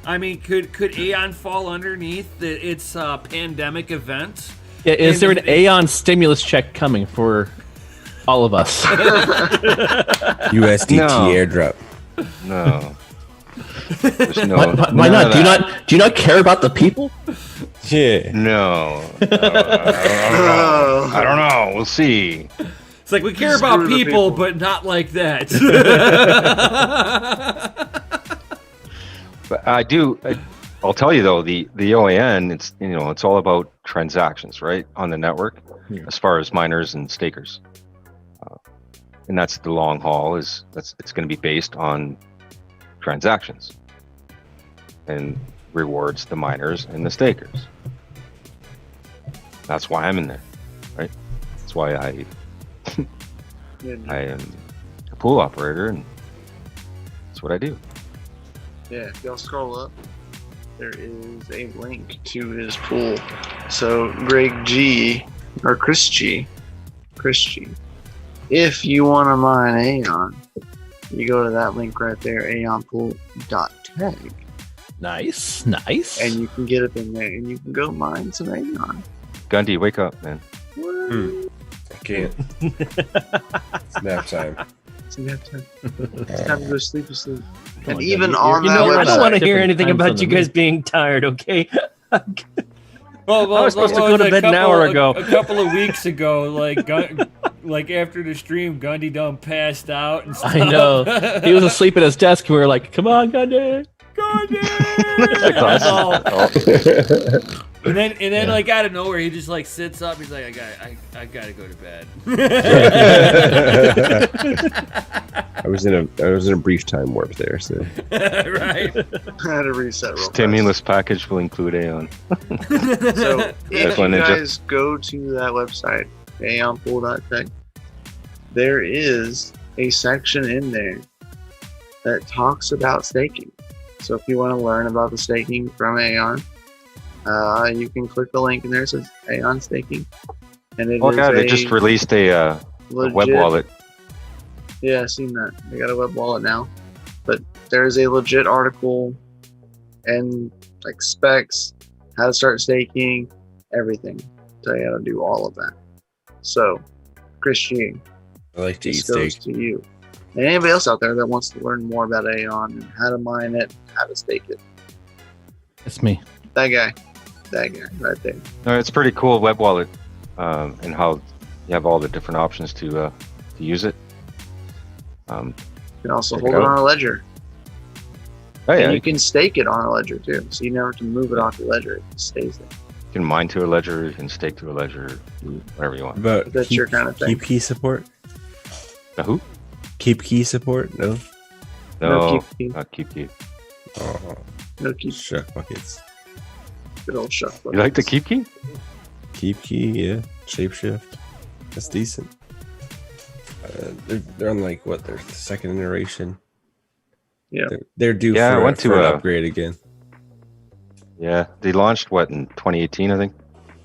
Speaker 1: I mean, could Aeon fall underneath its pandemic event?
Speaker 5: Yeah, is
Speaker 1: And-
Speaker 5: there an Aeon stimulus check coming for all of us?
Speaker 4: USDT
Speaker 2: No.
Speaker 4: airdrop.
Speaker 2: No. There's no.
Speaker 5: Why
Speaker 2: none
Speaker 5: not?
Speaker 2: of
Speaker 5: Do you
Speaker 2: that.
Speaker 5: not? Do you not care about the people?
Speaker 4: Yeah.
Speaker 2: No. I don't know. We'll see.
Speaker 1: It's like we care
Speaker 3: Screw
Speaker 1: about
Speaker 3: the
Speaker 1: people,
Speaker 3: people.
Speaker 1: but not like that.
Speaker 2: But I'll tell you though, the OAN, it's all about transactions, right, on the network, as far as miners and stakers, and that's the long haul. It's going to be based on transactions, and rewards the miners and the stakers. That's why I'm in there, right? That's why I am a pool operator, and that's what I do.
Speaker 3: Yeah, if y'all scroll up. there is a link to his pool. So Greg G, or Chris G, if you want to mine Aeon, you go to that link right there, aeonpool.tag,
Speaker 5: Nice.
Speaker 3: and you can get up in there and you can go mine some Aeon.
Speaker 2: Gundy, wake up, man.
Speaker 3: What?
Speaker 4: I can't. It's nap time.
Speaker 3: It's nap time. It's time to go sleep.
Speaker 6: Come
Speaker 3: And
Speaker 6: on,
Speaker 3: even
Speaker 6: Doug,
Speaker 3: on
Speaker 6: you
Speaker 3: that
Speaker 6: know, I don't
Speaker 3: website,
Speaker 6: want to hear
Speaker 5: Different
Speaker 6: anything
Speaker 5: times
Speaker 6: about
Speaker 5: on
Speaker 6: you
Speaker 5: the
Speaker 6: guys
Speaker 5: moon.
Speaker 6: being tired, okay?
Speaker 1: Well,
Speaker 6: I was supposed to go to bed an hour ago.
Speaker 1: A couple of weeks ago, like after the stream, Gundy done passed out and stuff.
Speaker 5: I know. He was asleep at his desk, and we were like, "Come on, Gundy."
Speaker 1: That's all.
Speaker 2: Oh,
Speaker 1: And then like out of nowhere, he just like sits up. He's like, I gotta go to bed.
Speaker 4: I was in a brief time warp there, so
Speaker 1: Right.
Speaker 3: I had to reset real fast.
Speaker 2: stimulus package will include Aeon.
Speaker 3: So if
Speaker 2: That's
Speaker 3: you
Speaker 2: one ninja.
Speaker 3: guys go to that website, aeonpool.tech, there is a section in there that talks about staking. So if you want to learn about the staking from Aeon, you can click the link in there. It says Aeon staking, and it
Speaker 2: Oh
Speaker 3: is
Speaker 2: yeah, they
Speaker 3: a
Speaker 2: just released a web
Speaker 3: legit-
Speaker 2: wallet.
Speaker 3: Yeah, I've seen that. They got a web wallet now, but there's a legit article and like specs, how to start staking, everything. Tell you how to do all of that. So, Christian,
Speaker 4: I like to eat
Speaker 3: this goes
Speaker 4: steak.
Speaker 3: to you. And anybody else out there that wants to learn more about Aeon and how to mine it, how to stake it.
Speaker 5: It's me.
Speaker 3: That guy right there.
Speaker 2: No, it's pretty cool web wallet, and how you have all the different options to use it.
Speaker 3: You can also
Speaker 2: Check
Speaker 3: hold
Speaker 2: it
Speaker 3: it
Speaker 2: out.
Speaker 3: on a ledger.
Speaker 2: Oh yeah,
Speaker 3: And you
Speaker 2: you
Speaker 3: can stake it on a ledger too. So you never have to move it off your ledger. It just stays there.
Speaker 2: can mine to a ledger, you can stake to a ledger, do whatever you want.
Speaker 4: But
Speaker 3: That's your kind of thing.
Speaker 4: Keep key support.
Speaker 2: The who?
Speaker 4: Keep key support. No.
Speaker 2: No,
Speaker 3: keep key.
Speaker 2: not keep key.
Speaker 4: Oh,
Speaker 3: No keep.
Speaker 4: shuck buckets.
Speaker 3: Good old shuck.
Speaker 2: You like the keep key?
Speaker 4: Keep key, yeah. Shapeshift. That's decent. They're on like what their second iteration.
Speaker 3: Yeah.
Speaker 4: They're due
Speaker 2: Yeah, I
Speaker 4: for,
Speaker 2: went to
Speaker 4: for an
Speaker 2: a-
Speaker 4: upgrade again.
Speaker 2: Yeah, they launched what in 2018, I think.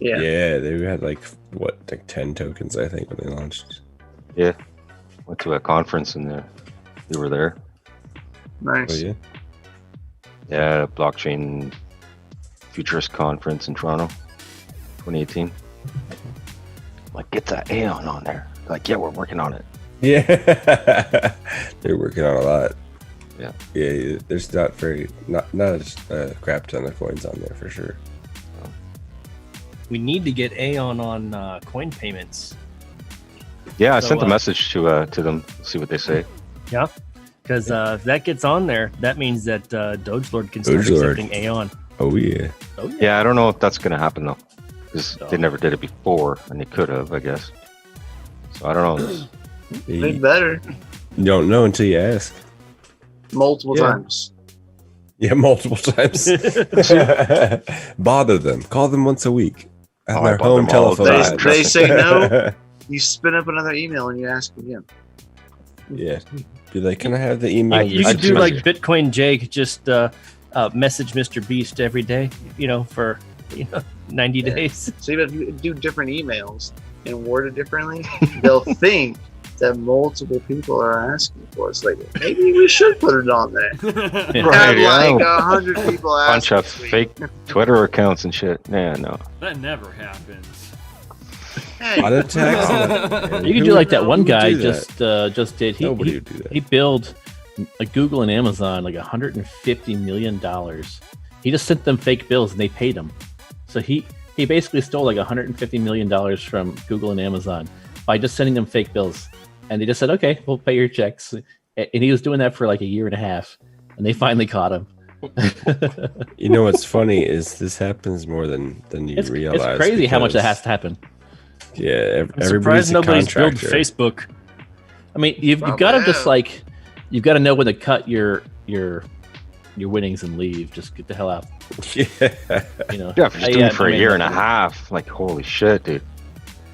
Speaker 3: Yeah.
Speaker 4: Yeah, they had like 10 tokens I think when they launched.
Speaker 2: Yeah, went to a conference and they were there.
Speaker 4: Oh
Speaker 3: Nice.
Speaker 4: yeah.
Speaker 2: Yeah, blockchain futurist conference in Toronto, 2018. Like, get that Aeon on there. Like, yeah, we're working on it.
Speaker 4: Yeah. They're working on a lot.
Speaker 2: Yeah.
Speaker 4: Yeah, there's not a crap ton of coins on there for sure.
Speaker 6: We need to get Aeon on coin payments.
Speaker 2: Yeah, I
Speaker 6: So,
Speaker 2: sent a message to them. See what they say.
Speaker 6: Yeah, because if that gets on there, that means that Doge Lord can start
Speaker 4: Doge Lord.
Speaker 6: accepting Aeon.
Speaker 4: Oh yeah.
Speaker 6: Oh yeah.
Speaker 2: Yeah, I don't know if that's gonna happen though, because
Speaker 6: No.
Speaker 2: they never did it before, and they could have, I guess. So I don't know.
Speaker 3: They
Speaker 4: You
Speaker 3: better.
Speaker 4: don't know until you ask.
Speaker 3: Multiple
Speaker 2: Yeah.
Speaker 3: times.
Speaker 4: Yeah, multiple times. Bother them. Call them once a week. At
Speaker 2: Oh, I
Speaker 4: their
Speaker 2: bother
Speaker 4: home
Speaker 2: them all the
Speaker 4: telephone.
Speaker 2: time.
Speaker 3: They say no. You spin up another email and you ask again.
Speaker 4: Yeah. Be like, can I have the email?
Speaker 6: You
Speaker 2: I
Speaker 6: could do
Speaker 2: just-
Speaker 6: like Bitcoin Jake, just message Mr. Beast every day, for 90
Speaker 3: Yeah.
Speaker 6: days.
Speaker 3: So even if you do different emails and word it differently, they'll think that multiple people are asking for it. It's like, maybe we should put it on there.
Speaker 2: Right,
Speaker 3: Have
Speaker 2: yeah.
Speaker 3: like 100 people
Speaker 2: Bunch
Speaker 3: asking.
Speaker 2: of
Speaker 3: this week.
Speaker 2: fake Twitter accounts and shit. Yeah, no.
Speaker 1: That never happens.
Speaker 3: Hey,
Speaker 4: Heart attacks?
Speaker 6: You could do like that one
Speaker 4: Who would
Speaker 6: guy
Speaker 4: do that?
Speaker 6: just did.
Speaker 4: Nobody
Speaker 6: He
Speaker 4: would do that.
Speaker 6: he billed Google and Amazon like $150 million. He just sent them fake bills and they paid him. So he basically stole like $150 million from Google and Amazon by just sending them fake bills. And they just said, okay, we'll pay your checks. And he was doing that for like a year and a half. And they finally caught him.
Speaker 4: You know what's funny is this happens more than you
Speaker 6: It's
Speaker 4: realize.
Speaker 6: crazy how much that
Speaker 4: because,
Speaker 6: has to happen.
Speaker 4: Yeah,
Speaker 6: I'm
Speaker 4: everybody's
Speaker 6: surprised
Speaker 4: a
Speaker 6: nobody's built
Speaker 4: contractor.
Speaker 6: Facebook. I mean, you've
Speaker 3: Probably
Speaker 6: got to just
Speaker 3: have.
Speaker 6: like, you've got to know when to cut your winnings and leave. Just get the hell out.
Speaker 4: Yeah.
Speaker 2: Yeah, if you're doing it for a year and a half, like, holy shit, dude.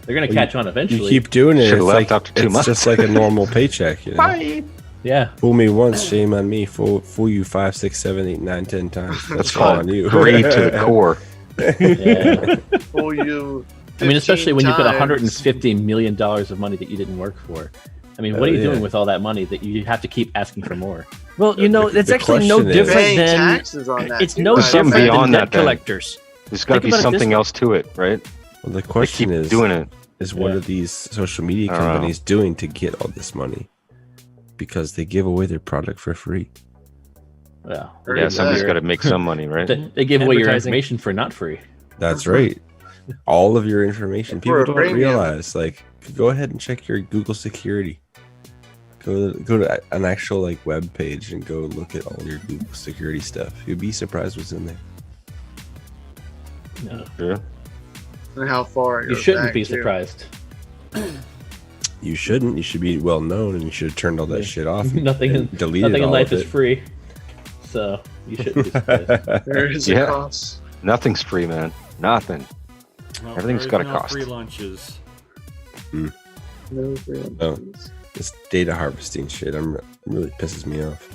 Speaker 6: They're gonna
Speaker 4: Well,
Speaker 6: catch on
Speaker 4: You
Speaker 6: eventually.
Speaker 4: keep doing it.
Speaker 2: Should've
Speaker 4: It's
Speaker 2: left
Speaker 4: like
Speaker 2: after 2
Speaker 4: it's
Speaker 2: months.
Speaker 4: just like a normal paycheck. You know?
Speaker 5: Yeah.
Speaker 4: Fool me once, shame on me. Fool you 5, 6, 7, 8, 9, 10 times. That's all
Speaker 2: called
Speaker 4: on you.
Speaker 2: greed to the core.
Speaker 5: Yeah.
Speaker 3: Fool you.
Speaker 5: I mean, especially when you've got
Speaker 3: times.
Speaker 5: $150 million of money that you didn't work for. I mean, what are you doing with all that money that you have to keep asking for more?
Speaker 6: Well, you know, it's
Speaker 4: the
Speaker 6: actually no
Speaker 4: question is-
Speaker 6: different
Speaker 3: Paying
Speaker 6: than
Speaker 3: taxes on that.
Speaker 6: it's
Speaker 3: too,
Speaker 6: no
Speaker 3: by the
Speaker 2: Something
Speaker 6: different
Speaker 3: way.
Speaker 6: than
Speaker 2: beyond
Speaker 6: debt
Speaker 2: that, then.
Speaker 6: collectors.
Speaker 2: There's got to
Speaker 6: Think
Speaker 2: be
Speaker 6: about it this
Speaker 2: something
Speaker 6: way.
Speaker 2: else to it, right?
Speaker 4: Well, the
Speaker 2: They
Speaker 4: question
Speaker 2: keep
Speaker 4: is,
Speaker 2: doing it.
Speaker 4: what
Speaker 5: Yeah.
Speaker 4: are these social media
Speaker 2: I don't know.
Speaker 4: companies doing to get all this money? Because they give away their product for free.
Speaker 5: Well,
Speaker 3: Heard
Speaker 2: Yeah,
Speaker 3: of
Speaker 2: somebody's
Speaker 3: that.
Speaker 2: got to make some money, right?
Speaker 5: they give away your
Speaker 6: Advertising.
Speaker 5: information for not free.
Speaker 4: That's right. All of your information.
Speaker 3: For
Speaker 4: People
Speaker 3: a
Speaker 4: don't
Speaker 3: premium.
Speaker 4: realize. Like, go ahead and check your Google security. Go to an actual like web page and go look at all your Google security stuff. You'd be surprised what's in there.
Speaker 5: No.
Speaker 2: Yeah.
Speaker 3: And how far it
Speaker 5: You
Speaker 3: goes
Speaker 5: shouldn't
Speaker 3: back,
Speaker 5: be
Speaker 3: too.
Speaker 5: surprised.
Speaker 4: You shouldn't. You should be well known, and you should have turned all that
Speaker 5: Yeah.
Speaker 4: shit off. and-
Speaker 5: Nothing
Speaker 4: and deleted
Speaker 5: Nothing in
Speaker 4: all
Speaker 5: life
Speaker 4: of
Speaker 5: is
Speaker 4: it.
Speaker 5: free. So you shouldn't be surprised.
Speaker 3: There is
Speaker 2: Yeah.
Speaker 3: a cost.
Speaker 2: Nothing's free, man. Nothing.
Speaker 1: No,
Speaker 2: Everything's
Speaker 1: there's
Speaker 2: got a
Speaker 1: no
Speaker 2: cost.
Speaker 1: Free lunches.
Speaker 3: No free lunches.
Speaker 4: This data harvesting shit, really pisses me off.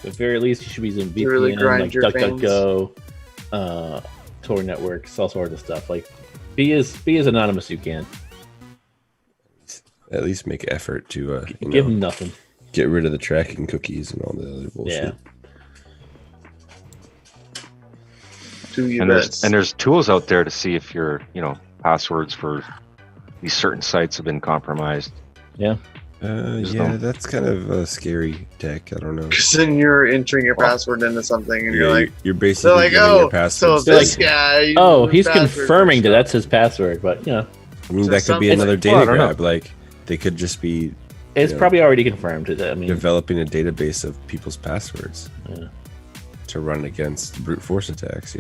Speaker 5: At the very least, you should be using
Speaker 3: You really
Speaker 5: VPN,
Speaker 3: grind
Speaker 5: like
Speaker 3: your
Speaker 5: DuckDuckGo, Tor networks, all sorts of stuff. Like, be as anonymous as you can.
Speaker 4: At least make effort to
Speaker 5: Give them nothing.
Speaker 4: get rid of the tracking cookies and all the other bullshit.
Speaker 5: Yeah.
Speaker 3: Do your
Speaker 2: And
Speaker 3: best.
Speaker 2: there's tools out there to see if your passwords for these certain sites have been compromised.
Speaker 5: Yeah.
Speaker 4: Yeah, that's kind of scary tech. I don't know.
Speaker 3: Because then you're entering your password into something, and you're like,
Speaker 4: you're
Speaker 3: so
Speaker 4: basically
Speaker 3: like,
Speaker 4: giving your
Speaker 3: oh,
Speaker 4: password.
Speaker 3: so this guy. uses
Speaker 5: Oh,
Speaker 3: his
Speaker 5: he's
Speaker 3: password
Speaker 5: confirming
Speaker 3: for
Speaker 5: that that's his password, but
Speaker 4: I mean,
Speaker 3: so
Speaker 4: that could be
Speaker 3: some-
Speaker 4: another
Speaker 2: Well, I
Speaker 4: data
Speaker 2: don't know.
Speaker 4: grab. Like, they could just be
Speaker 5: it's
Speaker 4: Yeah.
Speaker 5: probably already confirmed. I mean,
Speaker 4: developing a database of people's passwords
Speaker 5: Yeah.
Speaker 4: to run against brute force attacks.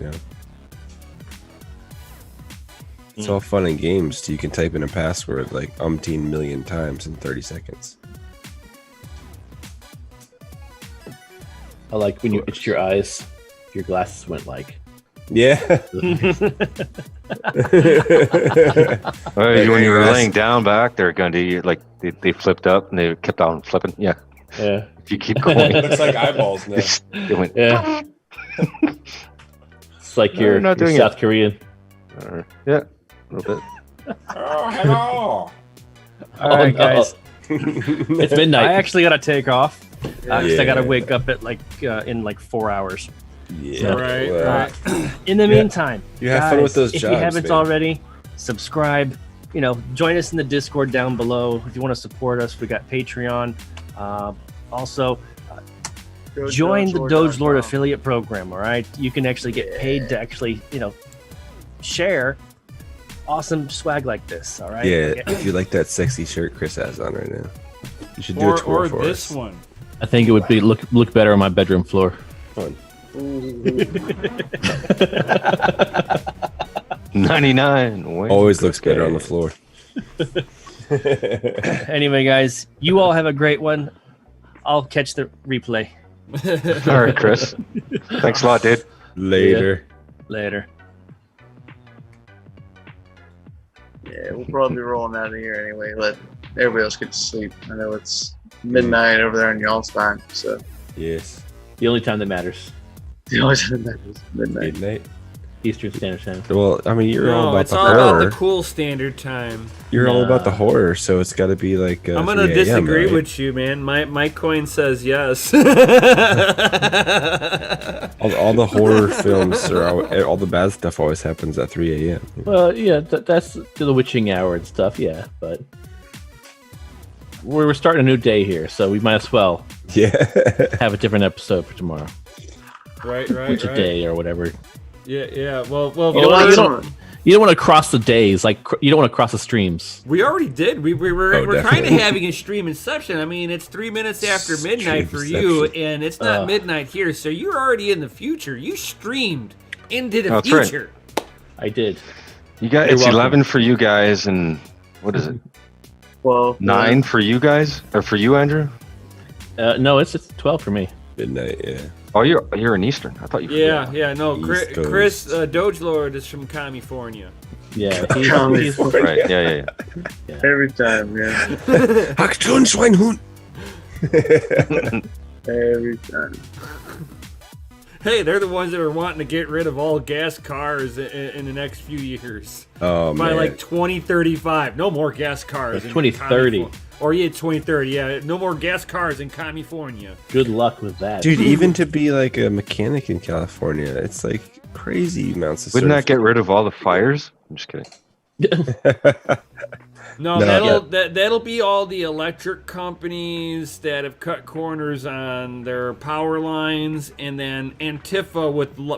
Speaker 4: It's all fun and games till you can type in a password like umpteen million times in 30 seconds.
Speaker 5: I like when you itched your eyes, your glasses went like.
Speaker 4: Yeah.
Speaker 2: When you were laying down back there, Gundy, like they flipped up and they kept on flipping. Yeah,
Speaker 5: Yeah.
Speaker 2: if you keep going,
Speaker 4: Looks like eyeballs now.
Speaker 2: it went.
Speaker 5: Yeah. It's like
Speaker 2: No,
Speaker 5: you're
Speaker 2: I'm not doing
Speaker 5: South Korean.
Speaker 2: Yeah, a little bit.
Speaker 4: Oh, hello.
Speaker 6: All right,
Speaker 5: no.
Speaker 6: guys.
Speaker 5: It's midnight.
Speaker 6: I actually got to take off. 'Cause I got to
Speaker 4: Yeah.
Speaker 6: wake up at in like 4 hours.
Speaker 4: Yeah.
Speaker 1: Right,
Speaker 4: well,
Speaker 1: right.
Speaker 6: In the meantime,
Speaker 4: You have fun with those
Speaker 6: if
Speaker 4: jobs,
Speaker 6: you haven't
Speaker 4: man.
Speaker 6: already, subscribe. Join us in the Discord down below if you want to support us. We got Patreon. Also, join the Doge Lord affiliate program. All right, you can actually get paid to actually share awesome swag like this. All right.
Speaker 4: Yeah, if you like that sexy shirt Chris has on right now, you should do a tour
Speaker 1: Or
Speaker 4: for
Speaker 1: this
Speaker 4: us.
Speaker 1: one.
Speaker 5: I think it would be look better on my bedroom floor.
Speaker 4: Fun.
Speaker 2: 99. Wait,
Speaker 4: Always looks better
Speaker 2: okay.
Speaker 4: on the floor.
Speaker 6: Anyway, guys, you all have a great one. I'll catch the replay
Speaker 2: All right, Chris. Thanks a lot, dude.
Speaker 4: Later.
Speaker 6: later.
Speaker 3: Yeah, we'll probably be rolling out of here anyway. Let everybody else get to sleep. I know it's midnight over there in y'all's time, so
Speaker 4: Yes.
Speaker 5: The only time that matters.
Speaker 3: the only time that is midnight.
Speaker 4: Midnight.
Speaker 5: Eastern Standard Time.
Speaker 4: Well, I mean, you're all
Speaker 1: No,
Speaker 4: about
Speaker 1: it's
Speaker 4: the
Speaker 1: all
Speaker 4: horror.
Speaker 1: about the cool standard time.
Speaker 4: You're all about the
Speaker 5: Nah.
Speaker 4: horror, so it's got to be like.
Speaker 1: I'm gonna
Speaker 4: 3 a.m.,
Speaker 1: disagree
Speaker 4: right?
Speaker 1: with you, man. My coin says yes.
Speaker 4: all the horror films or all the bad stuff always happens at 3 a.m.
Speaker 5: Well, yeah, that's the witching hour and stuff. Yeah, but we're starting a new day here, so we might as well
Speaker 4: Yeah.
Speaker 5: have a different episode for tomorrow,
Speaker 1: right.
Speaker 5: or today, or whatever.
Speaker 1: Yeah. Well.
Speaker 5: You don't want to cross the days, like you don't want to cross the streams.
Speaker 1: We already did. We're kind of
Speaker 4: definitely.
Speaker 1: having a stream inception. I mean, it's 3 minutes after midnight for you,
Speaker 4: Streamception.
Speaker 1: and it's not midnight here, so you're already in the future. You streamed into the
Speaker 2: That's right.
Speaker 1: future.
Speaker 5: I did.
Speaker 2: You got
Speaker 5: You're
Speaker 2: it's
Speaker 5: welcome.
Speaker 2: 11 for you guys, and what is it?
Speaker 3: Well,
Speaker 2: 9 for you guys, or for you, Andrew?
Speaker 5: No, it's 12 for me.
Speaker 4: Midnight, yeah.
Speaker 2: Oh, you're in Eastern. I thought you.
Speaker 1: Yeah. No,
Speaker 4: East Coast.
Speaker 1: Chris Doge Lord is from California.
Speaker 5: Yeah,
Speaker 3: California.
Speaker 2: Right. Yeah.
Speaker 3: every time, yeah.
Speaker 4: Aktion Schweinhund!
Speaker 3: Every time.
Speaker 1: Hey, they're the ones that are wanting to get rid of all gas cars in the next few years.
Speaker 4: Oh
Speaker 1: By
Speaker 4: man.
Speaker 1: like 2035. No more gas cars.
Speaker 5: By
Speaker 1: in
Speaker 5: 2030.
Speaker 1: California. Or yeah, 2030. Yeah, no more gas cars in California.
Speaker 5: Good luck with that.
Speaker 4: Dude, even to be like a mechanic in California, it's like crazy amounts of
Speaker 2: Wouldn't that get rid of all the fires? I'm just kidding.
Speaker 1: No,
Speaker 4: No.
Speaker 1: that'll be all the electric companies that have cut corners on their power lines, and then Antifa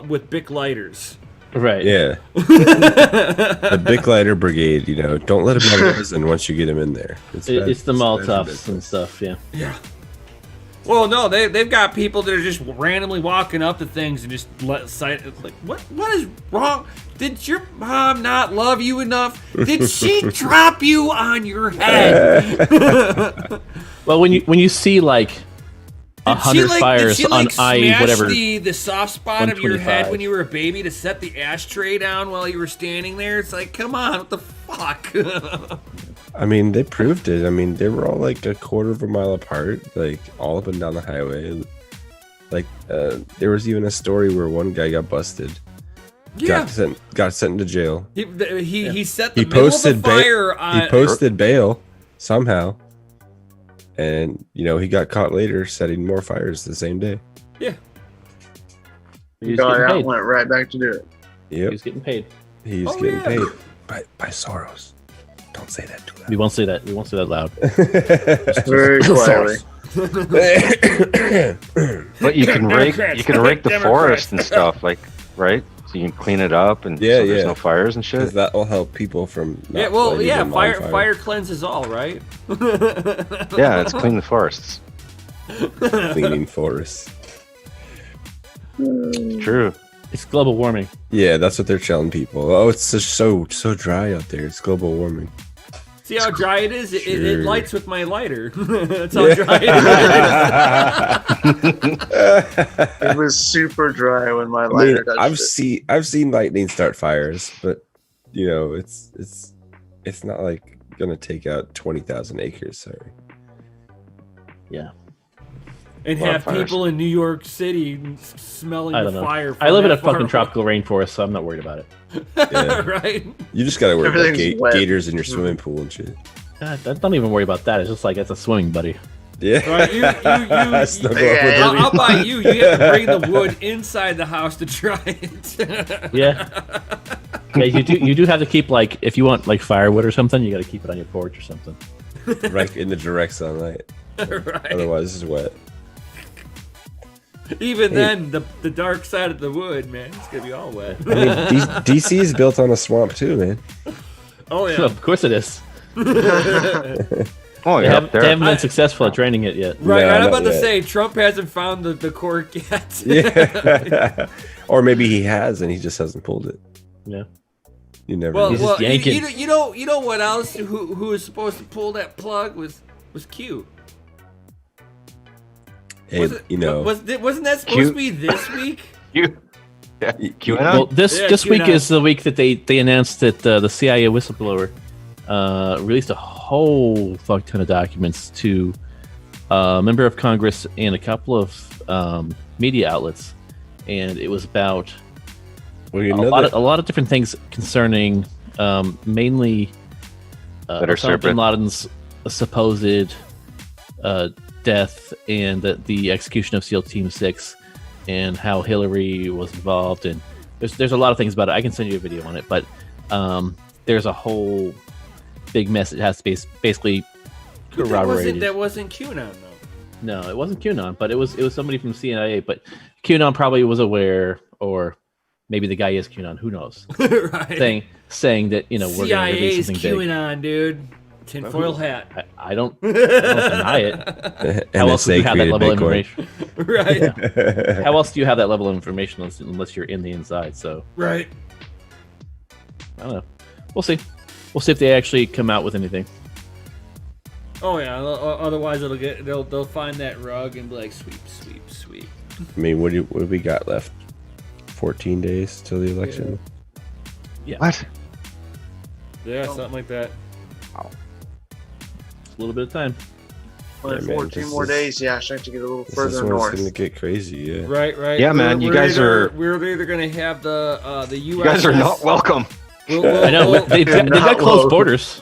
Speaker 1: with Bic lighters.
Speaker 5: Right.
Speaker 4: Yeah. The Bic Lighter Brigade, you know, don't let him out of prison once you get him in there.
Speaker 5: It's
Speaker 4: bad-
Speaker 5: the
Speaker 4: it's bad
Speaker 5: Molotovs
Speaker 4: business.
Speaker 5: and stuff, yeah.
Speaker 1: Yeah. Well, no, they've got people that are just randomly walking up to things and just like, what is wrong? Did your mom not love you enough? Did she drop you on your head?
Speaker 5: Well, when you see like 100 fires on I whatever,
Speaker 1: the soft spot of your head
Speaker 5: 125.
Speaker 1: when you were a baby to set the ashtray down while you were standing there? It's like, come on, what the fuck?
Speaker 4: I mean, they proved it. I mean, they were all like a quarter of a mile apart, like all up and down the highway. Like, there was even a story where one guy got busted,
Speaker 1: Yeah.
Speaker 4: got sent into jail.
Speaker 1: He set the
Speaker 4: He
Speaker 1: middle of the
Speaker 4: posted
Speaker 1: fire on.
Speaker 4: He posted bail somehow, and you know he got caught later setting more fires the same day.
Speaker 1: Yeah.
Speaker 5: he was
Speaker 3: Got
Speaker 5: getting
Speaker 3: out,
Speaker 5: paid.
Speaker 3: went right back to do it.
Speaker 5: He
Speaker 4: Yep,
Speaker 5: was getting paid.
Speaker 4: he's
Speaker 1: Oh,
Speaker 4: getting
Speaker 1: yeah.
Speaker 4: paid by Soros. Don't say that too
Speaker 5: We won't say that. We won't say that loud.
Speaker 3: Very quietly.
Speaker 2: But you can rake the
Speaker 1: Democrats.
Speaker 2: forest and stuff, like, right? So you can clean it up and
Speaker 4: Yeah,
Speaker 2: so there's
Speaker 4: yeah.
Speaker 2: no fires and
Speaker 4: Because
Speaker 2: shit.
Speaker 4: that will help people from. Not
Speaker 1: Yeah, well,
Speaker 4: lighting
Speaker 1: yeah,
Speaker 4: them on
Speaker 1: fire cleanses all, right?
Speaker 2: Yeah, it's clean the forests.
Speaker 4: cleaning forests.
Speaker 2: True.
Speaker 5: It's global warming.
Speaker 4: Yeah, that's what they're telling people. Oh, it's just so dry out there. It's global warming.
Speaker 1: See how dry it is? It
Speaker 4: Sure.
Speaker 1: lights with my lighter. That's how dry it is.
Speaker 3: It was super dry when my
Speaker 4: I mean,
Speaker 3: lighter touched it.
Speaker 4: I've seen lightning start fires, but you know, it's not like gonna take out 20,000 acres. Sorry.
Speaker 5: Yeah.
Speaker 1: And
Speaker 2: Lot of
Speaker 1: have
Speaker 2: fires.
Speaker 1: people in New York City smelling
Speaker 5: I
Speaker 1: the
Speaker 5: don't know.
Speaker 1: fire.
Speaker 5: I live in a
Speaker 1: from that
Speaker 5: fucking
Speaker 1: far
Speaker 5: tropical rainforest, so I'm not worried about it.
Speaker 4: Yeah.
Speaker 1: right?
Speaker 4: You just gotta worry about
Speaker 3: Everything's wet.
Speaker 4: gators in your swimming pool and shit.
Speaker 5: God, don't even worry about that. It's just like it's a swimming buddy.
Speaker 4: Yeah.
Speaker 1: Right,
Speaker 4: Snuggle
Speaker 3: Yeah.
Speaker 4: up with
Speaker 1: I'll,
Speaker 4: them.
Speaker 1: I'll buy you. You have to bring the wood inside the house to dry it.
Speaker 5: Yeah. Yeah, you do have to keep like if you want like firewood or something, you got to keep it on your porch or something.
Speaker 4: right in the direct sunlight.
Speaker 1: right.
Speaker 4: Otherwise, it's wet.
Speaker 1: Even then, the dark side of the wood, man, it's gonna be all wet.
Speaker 4: I mean, DC is built on a swamp too, man.
Speaker 1: Oh yeah.
Speaker 5: Of course it is.
Speaker 2: Oh
Speaker 5: They,
Speaker 2: yeah, up
Speaker 5: they
Speaker 2: there.
Speaker 5: haven't been successful at draining it yet.
Speaker 1: Right,
Speaker 4: No,
Speaker 1: I'm
Speaker 4: not
Speaker 1: about to
Speaker 4: yet.
Speaker 1: say Trump hasn't found the cork yet.
Speaker 4: Yeah. Or maybe he has and he just hasn't pulled it.
Speaker 5: Yeah.
Speaker 4: You never
Speaker 1: Well,
Speaker 4: know.
Speaker 5: He's just yanking.
Speaker 1: you know what else? Who was supposed to pull that plug was Q.
Speaker 4: Hey,
Speaker 1: Was it,
Speaker 4: you know,
Speaker 1: wasn't that supposed
Speaker 2: Q-
Speaker 1: to be this week?
Speaker 2: You. Yeah, QAnon?
Speaker 5: Well, this
Speaker 1: Yeah,
Speaker 5: week
Speaker 1: QAnon.
Speaker 5: is the week that they announced that the CIA whistleblower released a whole fuck ton of documents to a member of Congress and a couple of media outlets, and it was about
Speaker 4: well, you
Speaker 5: a
Speaker 4: know
Speaker 5: lot
Speaker 4: that,
Speaker 5: of things concerning mainly
Speaker 2: Better
Speaker 5: Osama bin
Speaker 2: serpent.
Speaker 5: Laden's supposed death and the execution of SEAL Team 6 and how Hillary was involved, and there's a lot of things about it. I can send you a video on it, but there's a whole big mess that has to be basically corroborated.
Speaker 1: That wasn't QAnon though.
Speaker 5: No, it wasn't QAnon, but it was somebody from CIA. But QAnon probably was aware, or maybe the guy is QAnon. Who knows?
Speaker 1: right.
Speaker 5: saying that we're going to release
Speaker 1: CIA's
Speaker 5: something big.
Speaker 1: QAnon, dude. Tinfoil hat.
Speaker 5: I don't deny it. How else do you
Speaker 4: NSA
Speaker 5: have that
Speaker 4: created
Speaker 5: level of
Speaker 4: Bitcoin.
Speaker 5: information?
Speaker 1: right.
Speaker 5: How else do you have that level of information unless you're in the inside? So
Speaker 1: Right.
Speaker 5: I don't know. We'll see. We'll see if they actually come out with anything.
Speaker 1: Oh yeah. Otherwise, they'll find that rug and be like, sweep.
Speaker 4: I mean, what do we got left? 14 days till the election.
Speaker 2: What?
Speaker 1: Yeah, something like that.
Speaker 5: A little bit of time.
Speaker 3: Only
Speaker 4: Yeah, man,
Speaker 3: 14
Speaker 4: this
Speaker 3: more
Speaker 4: is-
Speaker 3: days. Yeah, I should have to get a little
Speaker 4: This is
Speaker 3: further
Speaker 4: when it's
Speaker 3: north.
Speaker 4: gonna get crazy. Yeah.
Speaker 1: Right.
Speaker 2: Yeah, man, you guys are-
Speaker 1: We're either gonna have the USS.
Speaker 2: You guys are not welcome.
Speaker 5: I know they've got
Speaker 3: Not
Speaker 5: closed
Speaker 3: woke.
Speaker 5: borders.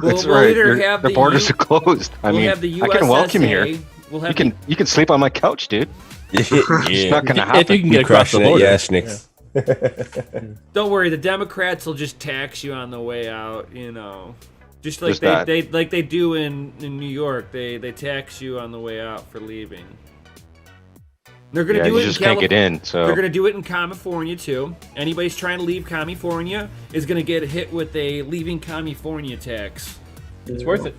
Speaker 2: That's
Speaker 1: we'll
Speaker 2: right.
Speaker 1: either
Speaker 2: Your-
Speaker 1: have
Speaker 2: the borders are closed. I
Speaker 1: we'll
Speaker 2: mean,
Speaker 1: have the
Speaker 2: I can welcome you here.
Speaker 1: USSA, We'll have
Speaker 2: You can sleep on my couch, dude. It's
Speaker 4: yeah.
Speaker 2: not gonna
Speaker 5: If
Speaker 2: happen.
Speaker 5: you can get across the
Speaker 4: Crushing it,
Speaker 5: border.
Speaker 4: yeah, Schnicks.
Speaker 1: Don't worry, the Democrats will just tax you on the way out. You know, just like
Speaker 2: Just
Speaker 1: they do in New York. They tax you on the way out for leaving. They're gonna
Speaker 2: Yeah,
Speaker 1: do
Speaker 2: you
Speaker 1: it
Speaker 2: just
Speaker 1: in
Speaker 2: can't get
Speaker 1: California.
Speaker 2: in. So
Speaker 1: They're gonna do it in California too. Anybody's trying to leave California is gonna get hit with a leaving California tax.
Speaker 5: It's worth it.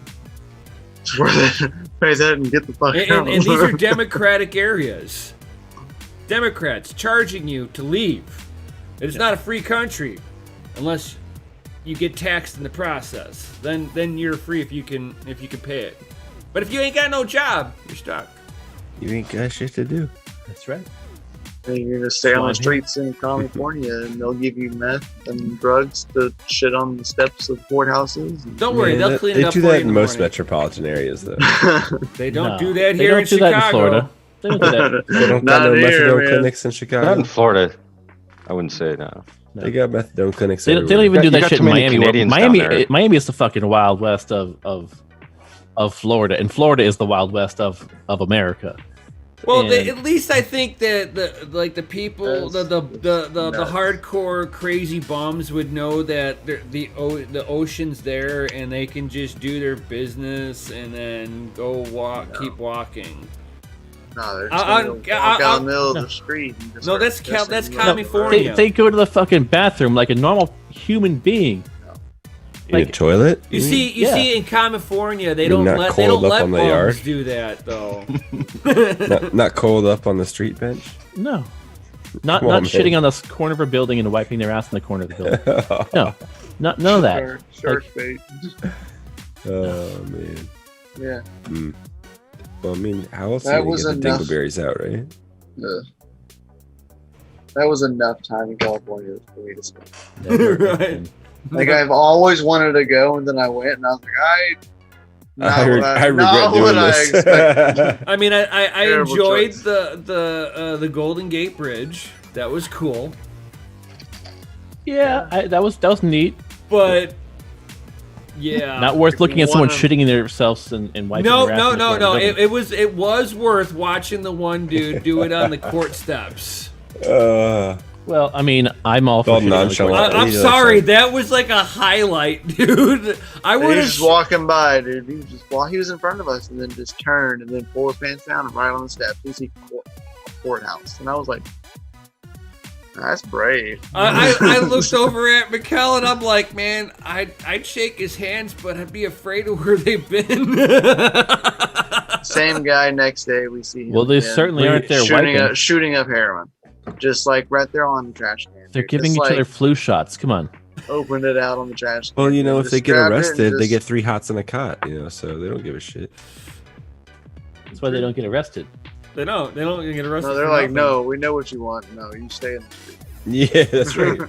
Speaker 3: It's worth it. Pay that and get the fuck out.
Speaker 1: And these are Democratic areas. Democrats charging you to leave. It's not a free country unless you get taxed in the process. Then you're free if you can pay it. But if you ain't got no job, you're stuck.
Speaker 4: You ain't got shit to do.
Speaker 5: That's right.
Speaker 3: And you're gonna stay on the streets in California, and they'll give you meth and drugs to shit on the steps of courthouses.
Speaker 1: Don't worry, they'll clean it up
Speaker 4: They do
Speaker 1: for you
Speaker 4: that
Speaker 1: in
Speaker 4: in
Speaker 1: the
Speaker 4: most
Speaker 1: morning.
Speaker 4: metropolitan areas, though.
Speaker 1: They don't
Speaker 5: No,
Speaker 1: do that
Speaker 5: they
Speaker 1: here
Speaker 5: don't
Speaker 1: in
Speaker 5: do
Speaker 1: Chicago.
Speaker 5: that in Florida. They don't do that.
Speaker 4: They don't
Speaker 3: Not
Speaker 4: got no
Speaker 3: here,
Speaker 4: methadone
Speaker 3: man.
Speaker 4: clinics in
Speaker 2: not
Speaker 4: Chicago.
Speaker 2: in Florida. I wouldn't say no.
Speaker 4: They got methadone clinics.
Speaker 5: They don't
Speaker 4: everywhere.
Speaker 5: even do
Speaker 2: You
Speaker 5: that
Speaker 2: got
Speaker 5: shit
Speaker 2: too
Speaker 5: in
Speaker 2: many
Speaker 5: Miami.
Speaker 2: Canadians down there.
Speaker 5: Miami is the fucking wild west of Florida, and Florida is the wild west of America.
Speaker 1: Well,
Speaker 5: And-
Speaker 1: at least I think that the people, the hardcore crazy bums would know that the ocean's there and they can just do their business and then go keep walking.
Speaker 3: No, they're
Speaker 1: I-
Speaker 3: just
Speaker 1: I-
Speaker 3: gonna walk out in the middle
Speaker 5: no.
Speaker 3: of the street. And just
Speaker 1: No,
Speaker 3: start
Speaker 1: that's
Speaker 3: pissing
Speaker 1: that's
Speaker 3: in the
Speaker 1: California.
Speaker 3: road.
Speaker 5: They go to the fucking bathroom like a normal human being.
Speaker 4: In a
Speaker 5: like-
Speaker 4: toilet?
Speaker 1: You see,
Speaker 5: Yeah.
Speaker 1: in California they
Speaker 4: You're
Speaker 1: don't
Speaker 4: not
Speaker 1: let
Speaker 4: coiled up on the
Speaker 1: bums
Speaker 4: yard?
Speaker 1: do that though.
Speaker 4: not coiled up on the street bench?
Speaker 5: No, not
Speaker 4: Come on, man.
Speaker 5: shitting on the corner of a building and wiping their ass in the corner of the building. No, none of that.
Speaker 3: Shark bait.
Speaker 4: Oh, man.
Speaker 3: Yeah.
Speaker 4: Well, I mean, how else
Speaker 3: That
Speaker 4: are you
Speaker 3: was
Speaker 4: get the
Speaker 3: enough.
Speaker 4: dingleberries out, right?
Speaker 3: That was enough time in California for me to spend.
Speaker 5: Never
Speaker 1: Right.
Speaker 5: again.
Speaker 3: Like I've always wanted to go, and then I went, and I was like,
Speaker 4: I regret
Speaker 3: not
Speaker 4: doing
Speaker 3: what I
Speaker 4: this.
Speaker 3: expected.
Speaker 1: I mean, I
Speaker 3: Terrible
Speaker 1: enjoyed
Speaker 3: choice.
Speaker 1: the Golden Gate Bridge. That was cool,
Speaker 5: Yeah, that was neat.
Speaker 1: but yeah,
Speaker 5: Not worth
Speaker 3: If
Speaker 5: looking
Speaker 3: you
Speaker 5: at someone
Speaker 3: wanna-
Speaker 5: shitting in themselves and wiping
Speaker 1: No,
Speaker 5: their ass
Speaker 1: no,
Speaker 5: in the
Speaker 1: no,
Speaker 5: corner
Speaker 1: no.
Speaker 5: of the building.
Speaker 1: It was worth watching the one dude do it on the court steps.
Speaker 5: Well, I mean, I'm all for
Speaker 4: Called
Speaker 5: shitting on the
Speaker 4: nonchalant.
Speaker 5: corner.
Speaker 1: I'm
Speaker 4: He does
Speaker 1: sorry,
Speaker 4: that.
Speaker 1: that was like a highlight, dude. I
Speaker 3: He
Speaker 1: would
Speaker 3: was just
Speaker 1: have.
Speaker 3: walking by, dude. He was just he was in front of us, and then just turned, and then pulled his pants down and right on the steps. We see courthouse, and I was like, "That's brave."
Speaker 1: I looked over at Mikkel and I'm like, man, I'd shake his hands, but I'd be afraid of where they've been.
Speaker 3: Same guy next day, we see him.
Speaker 5: Well, they
Speaker 3: again,
Speaker 5: certainly aren't there wiping.
Speaker 3: shooting up heroin, just like right there on the trash can.
Speaker 5: They're
Speaker 3: dude.
Speaker 5: giving
Speaker 3: Just,
Speaker 5: each other flu shots. Come on.
Speaker 3: opened it out on the trash can.
Speaker 4: Well, you know,
Speaker 3: and
Speaker 4: if they
Speaker 3: just
Speaker 4: get
Speaker 3: grabbed it and
Speaker 4: arrested, they
Speaker 3: just-
Speaker 4: get 3 hots in a cot, you know, so they don't give a shit.
Speaker 5: That's why they don't get arrested.
Speaker 1: They don't get arrested.
Speaker 3: No, they're
Speaker 1: for
Speaker 3: like,
Speaker 1: nothing.
Speaker 3: no, we know what you want. No, you stay in the street.
Speaker 4: Yeah, that's right.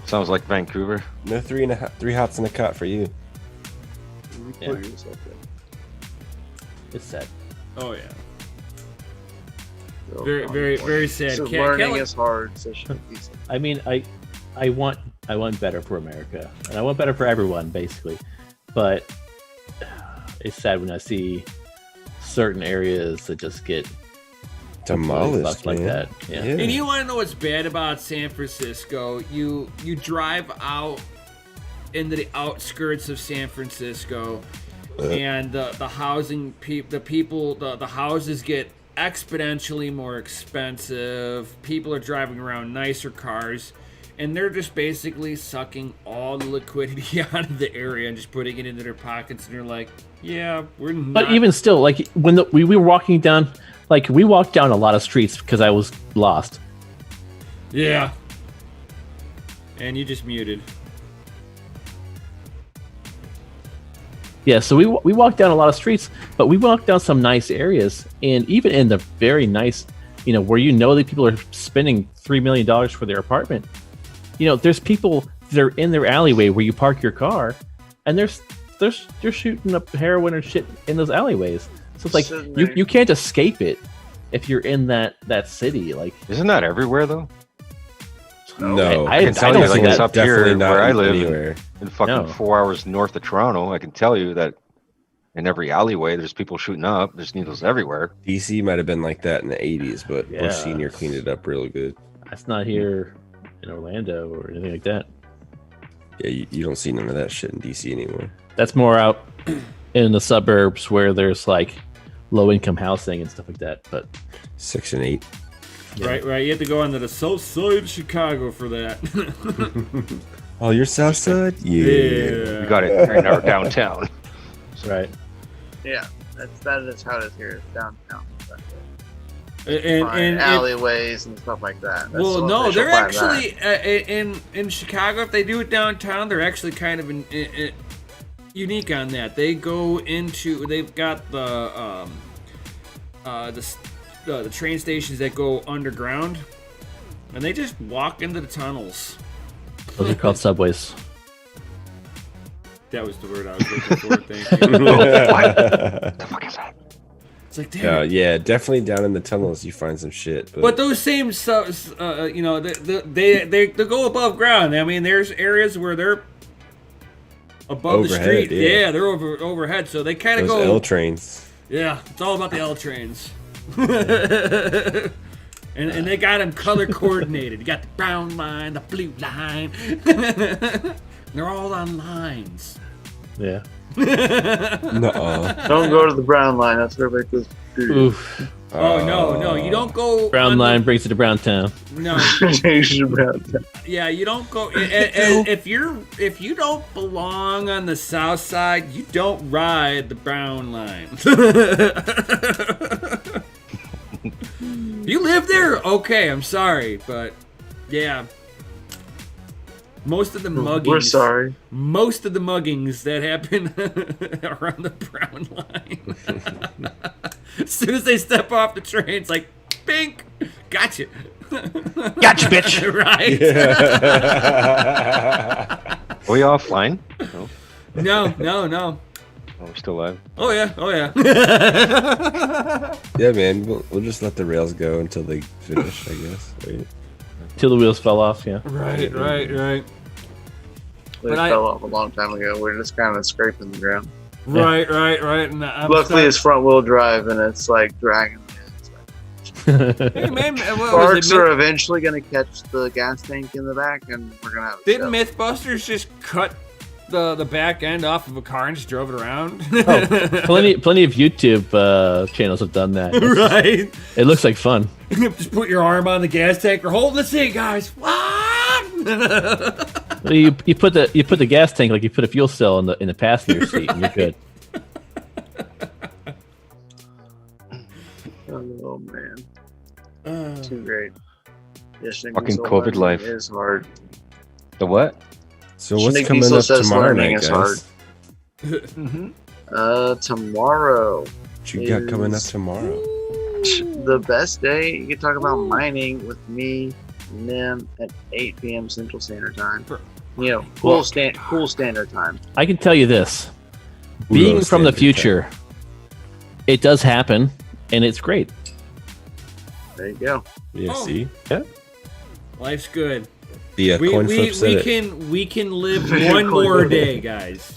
Speaker 2: Sounds like Vancouver.
Speaker 4: No 3 hots in a cot for you.
Speaker 3: You
Speaker 5: Yeah.
Speaker 3: put yourself there.
Speaker 5: It's sad.
Speaker 1: Oh yeah,
Speaker 3: So,
Speaker 1: very, very, very sad.
Speaker 3: So
Speaker 1: Cat-
Speaker 3: learning
Speaker 1: Cali-
Speaker 3: is hard. So should be decent.
Speaker 5: I mean, I want better for America, and I want better for everyone, basically. But it's sad when I see certain areas that just get
Speaker 4: Demolished,
Speaker 5: fucked like
Speaker 4: man.
Speaker 5: that. Yeah.
Speaker 1: And you want to know what's bad about San Francisco? You drive out into the outskirts of San Francisco, and the housing the houses get exponentially more expensive. People are driving around nicer cars, and they're just basically sucking all the liquidity out of the area and just putting it into their pockets. And they're like, "Yeah, we're not."
Speaker 5: But even still, like when we were walking down, like we walked down a lot of streets because I was lost.
Speaker 1: yeah. And you just muted.
Speaker 5: Yeah, so we walked down a lot of streets, but we walked down some nice areas, and even in the very nice, where that people are spending $3 million for their apartment. There's people that are in their alleyway where you park your car, and they're shooting up heroin or shit in those alleyways. So it's like
Speaker 3: Sitting
Speaker 5: you,
Speaker 3: there.
Speaker 5: you can't escape it if you're in that city. Like
Speaker 2: Isn't that everywhere though?
Speaker 4: No,
Speaker 5: I
Speaker 2: can tell
Speaker 5: don't
Speaker 2: you,
Speaker 5: see
Speaker 2: like,
Speaker 5: that.
Speaker 2: it's up
Speaker 4: definitely
Speaker 2: here
Speaker 4: not
Speaker 2: where I live.
Speaker 4: anywhere.
Speaker 2: In fucking
Speaker 5: No.
Speaker 2: 4 hours north of Toronto, I can tell you that in every alleyway there's people shooting up. There's needles everywhere.
Speaker 4: DC might have been like that in the 80s, but
Speaker 5: Yeah.
Speaker 4: Bush Senior cleaned it up real good.
Speaker 5: That's not here in Orlando or anything like that.
Speaker 4: Yeah, you don't see none of that shit in DC anymore.
Speaker 5: That's more out in the suburbs where there's like low income housing and stuff like that. But
Speaker 4: Section 8.
Speaker 1: Right. You have to go onto the south side of Chicago for that.
Speaker 4: Oh, you're South Side? Yeah.
Speaker 2: You got it right now downtown.
Speaker 5: that's right.
Speaker 3: Yeah, that is how it is here. It's downtown.
Speaker 1: And
Speaker 3: Fine alleyways and stuff like that. That's
Speaker 1: well,
Speaker 3: the
Speaker 1: no,
Speaker 3: official
Speaker 1: they're
Speaker 3: plan of
Speaker 1: actually in Chicago. If they do it downtown, they're actually kind of unique on that. They go into. They've got the train stations that go underground, and they just walk into the tunnels.
Speaker 5: Those are called subways.
Speaker 1: That was the word I was looking for. Thank you.
Speaker 2: What the fuck is that?
Speaker 1: It's like, damn.
Speaker 4: Yeah, definitely down in the tunnels you find some shit.
Speaker 1: But those same subs, they go above ground. I mean, there's areas where they're above the
Speaker 4: Overhead,
Speaker 1: street.
Speaker 4: yeah.
Speaker 1: Yeah, they're overhead, so they kind of
Speaker 4: those
Speaker 1: go.
Speaker 4: L trains.
Speaker 1: Yeah, it's all about the L trains. and they got them color coordinated. You got the brown line, the blue line. They're all on lines.
Speaker 5: Yeah.
Speaker 4: Nuh-uh.
Speaker 3: Don't go to the brown line. That's where everybody goes.
Speaker 5: Oof.
Speaker 1: Oh no, you don't go.
Speaker 5: Brown
Speaker 1: on
Speaker 5: line brings you to Brown Town.
Speaker 1: No. Yeah, you don't go. If you don't belong on the south side, you don't ride the brown line. You live there? Okay, I'm sorry, but yeah. Most of the muggings.
Speaker 3: We're sorry.
Speaker 1: Most of the muggings that happen are on the brown line. As soon as they step off the train, it's like, bink, gotcha.
Speaker 5: Gotcha, bitch.
Speaker 1: Right?
Speaker 2: Are we offline? No,
Speaker 1: No.
Speaker 2: oh, we're still live.
Speaker 1: Oh yeah.
Speaker 4: Yeah, man. We'll just let the rails go until they finish, I guess. Right?
Speaker 5: Till the wheels fell off, yeah.
Speaker 1: Right.
Speaker 3: They
Speaker 1: But I-
Speaker 3: fell off a long time ago. We're just kind of scraping the ground.
Speaker 1: Right. And
Speaker 3: Luckily, it's front wheel drive and it's like dragging.
Speaker 1: Hey man,
Speaker 3: Sparks are eventually going to catch the gas tank in the back, and we're going to have.
Speaker 1: Didn't MythBusters just cut the back end off of a car and just drove it around?
Speaker 5: Plenty of YouTube channels have done that.
Speaker 1: Right.
Speaker 5: It looks like fun.
Speaker 1: Just put your arm on the gas tank or hold the seat, guys. What?
Speaker 5: You put the gas tank like you put a fuel cell in the passenger seat, and you're good.
Speaker 3: Oh man, too great. Yes,
Speaker 2: Fucking COVID life.
Speaker 3: is hard.
Speaker 2: The what?
Speaker 4: So what's
Speaker 3: Nick
Speaker 4: coming
Speaker 3: Diesel
Speaker 4: up
Speaker 3: says
Speaker 4: tomorrow
Speaker 3: learning
Speaker 4: night,
Speaker 3: is
Speaker 4: guys?
Speaker 3: Tomorrow.
Speaker 4: What you got coming up tomorrow?
Speaker 3: The best day you can talk about mining with me and them at 8 p.m. Central Standard Time. You know, cool standard time.
Speaker 5: I can tell you this: being
Speaker 4: Uno
Speaker 5: from the
Speaker 4: standard
Speaker 5: future, it does happen, and it's great.
Speaker 3: There you go.
Speaker 4: Yeah,
Speaker 1: Oh.
Speaker 4: see?
Speaker 1: Life's good.
Speaker 4: The coin flip said it.
Speaker 1: We can live one more day, guys.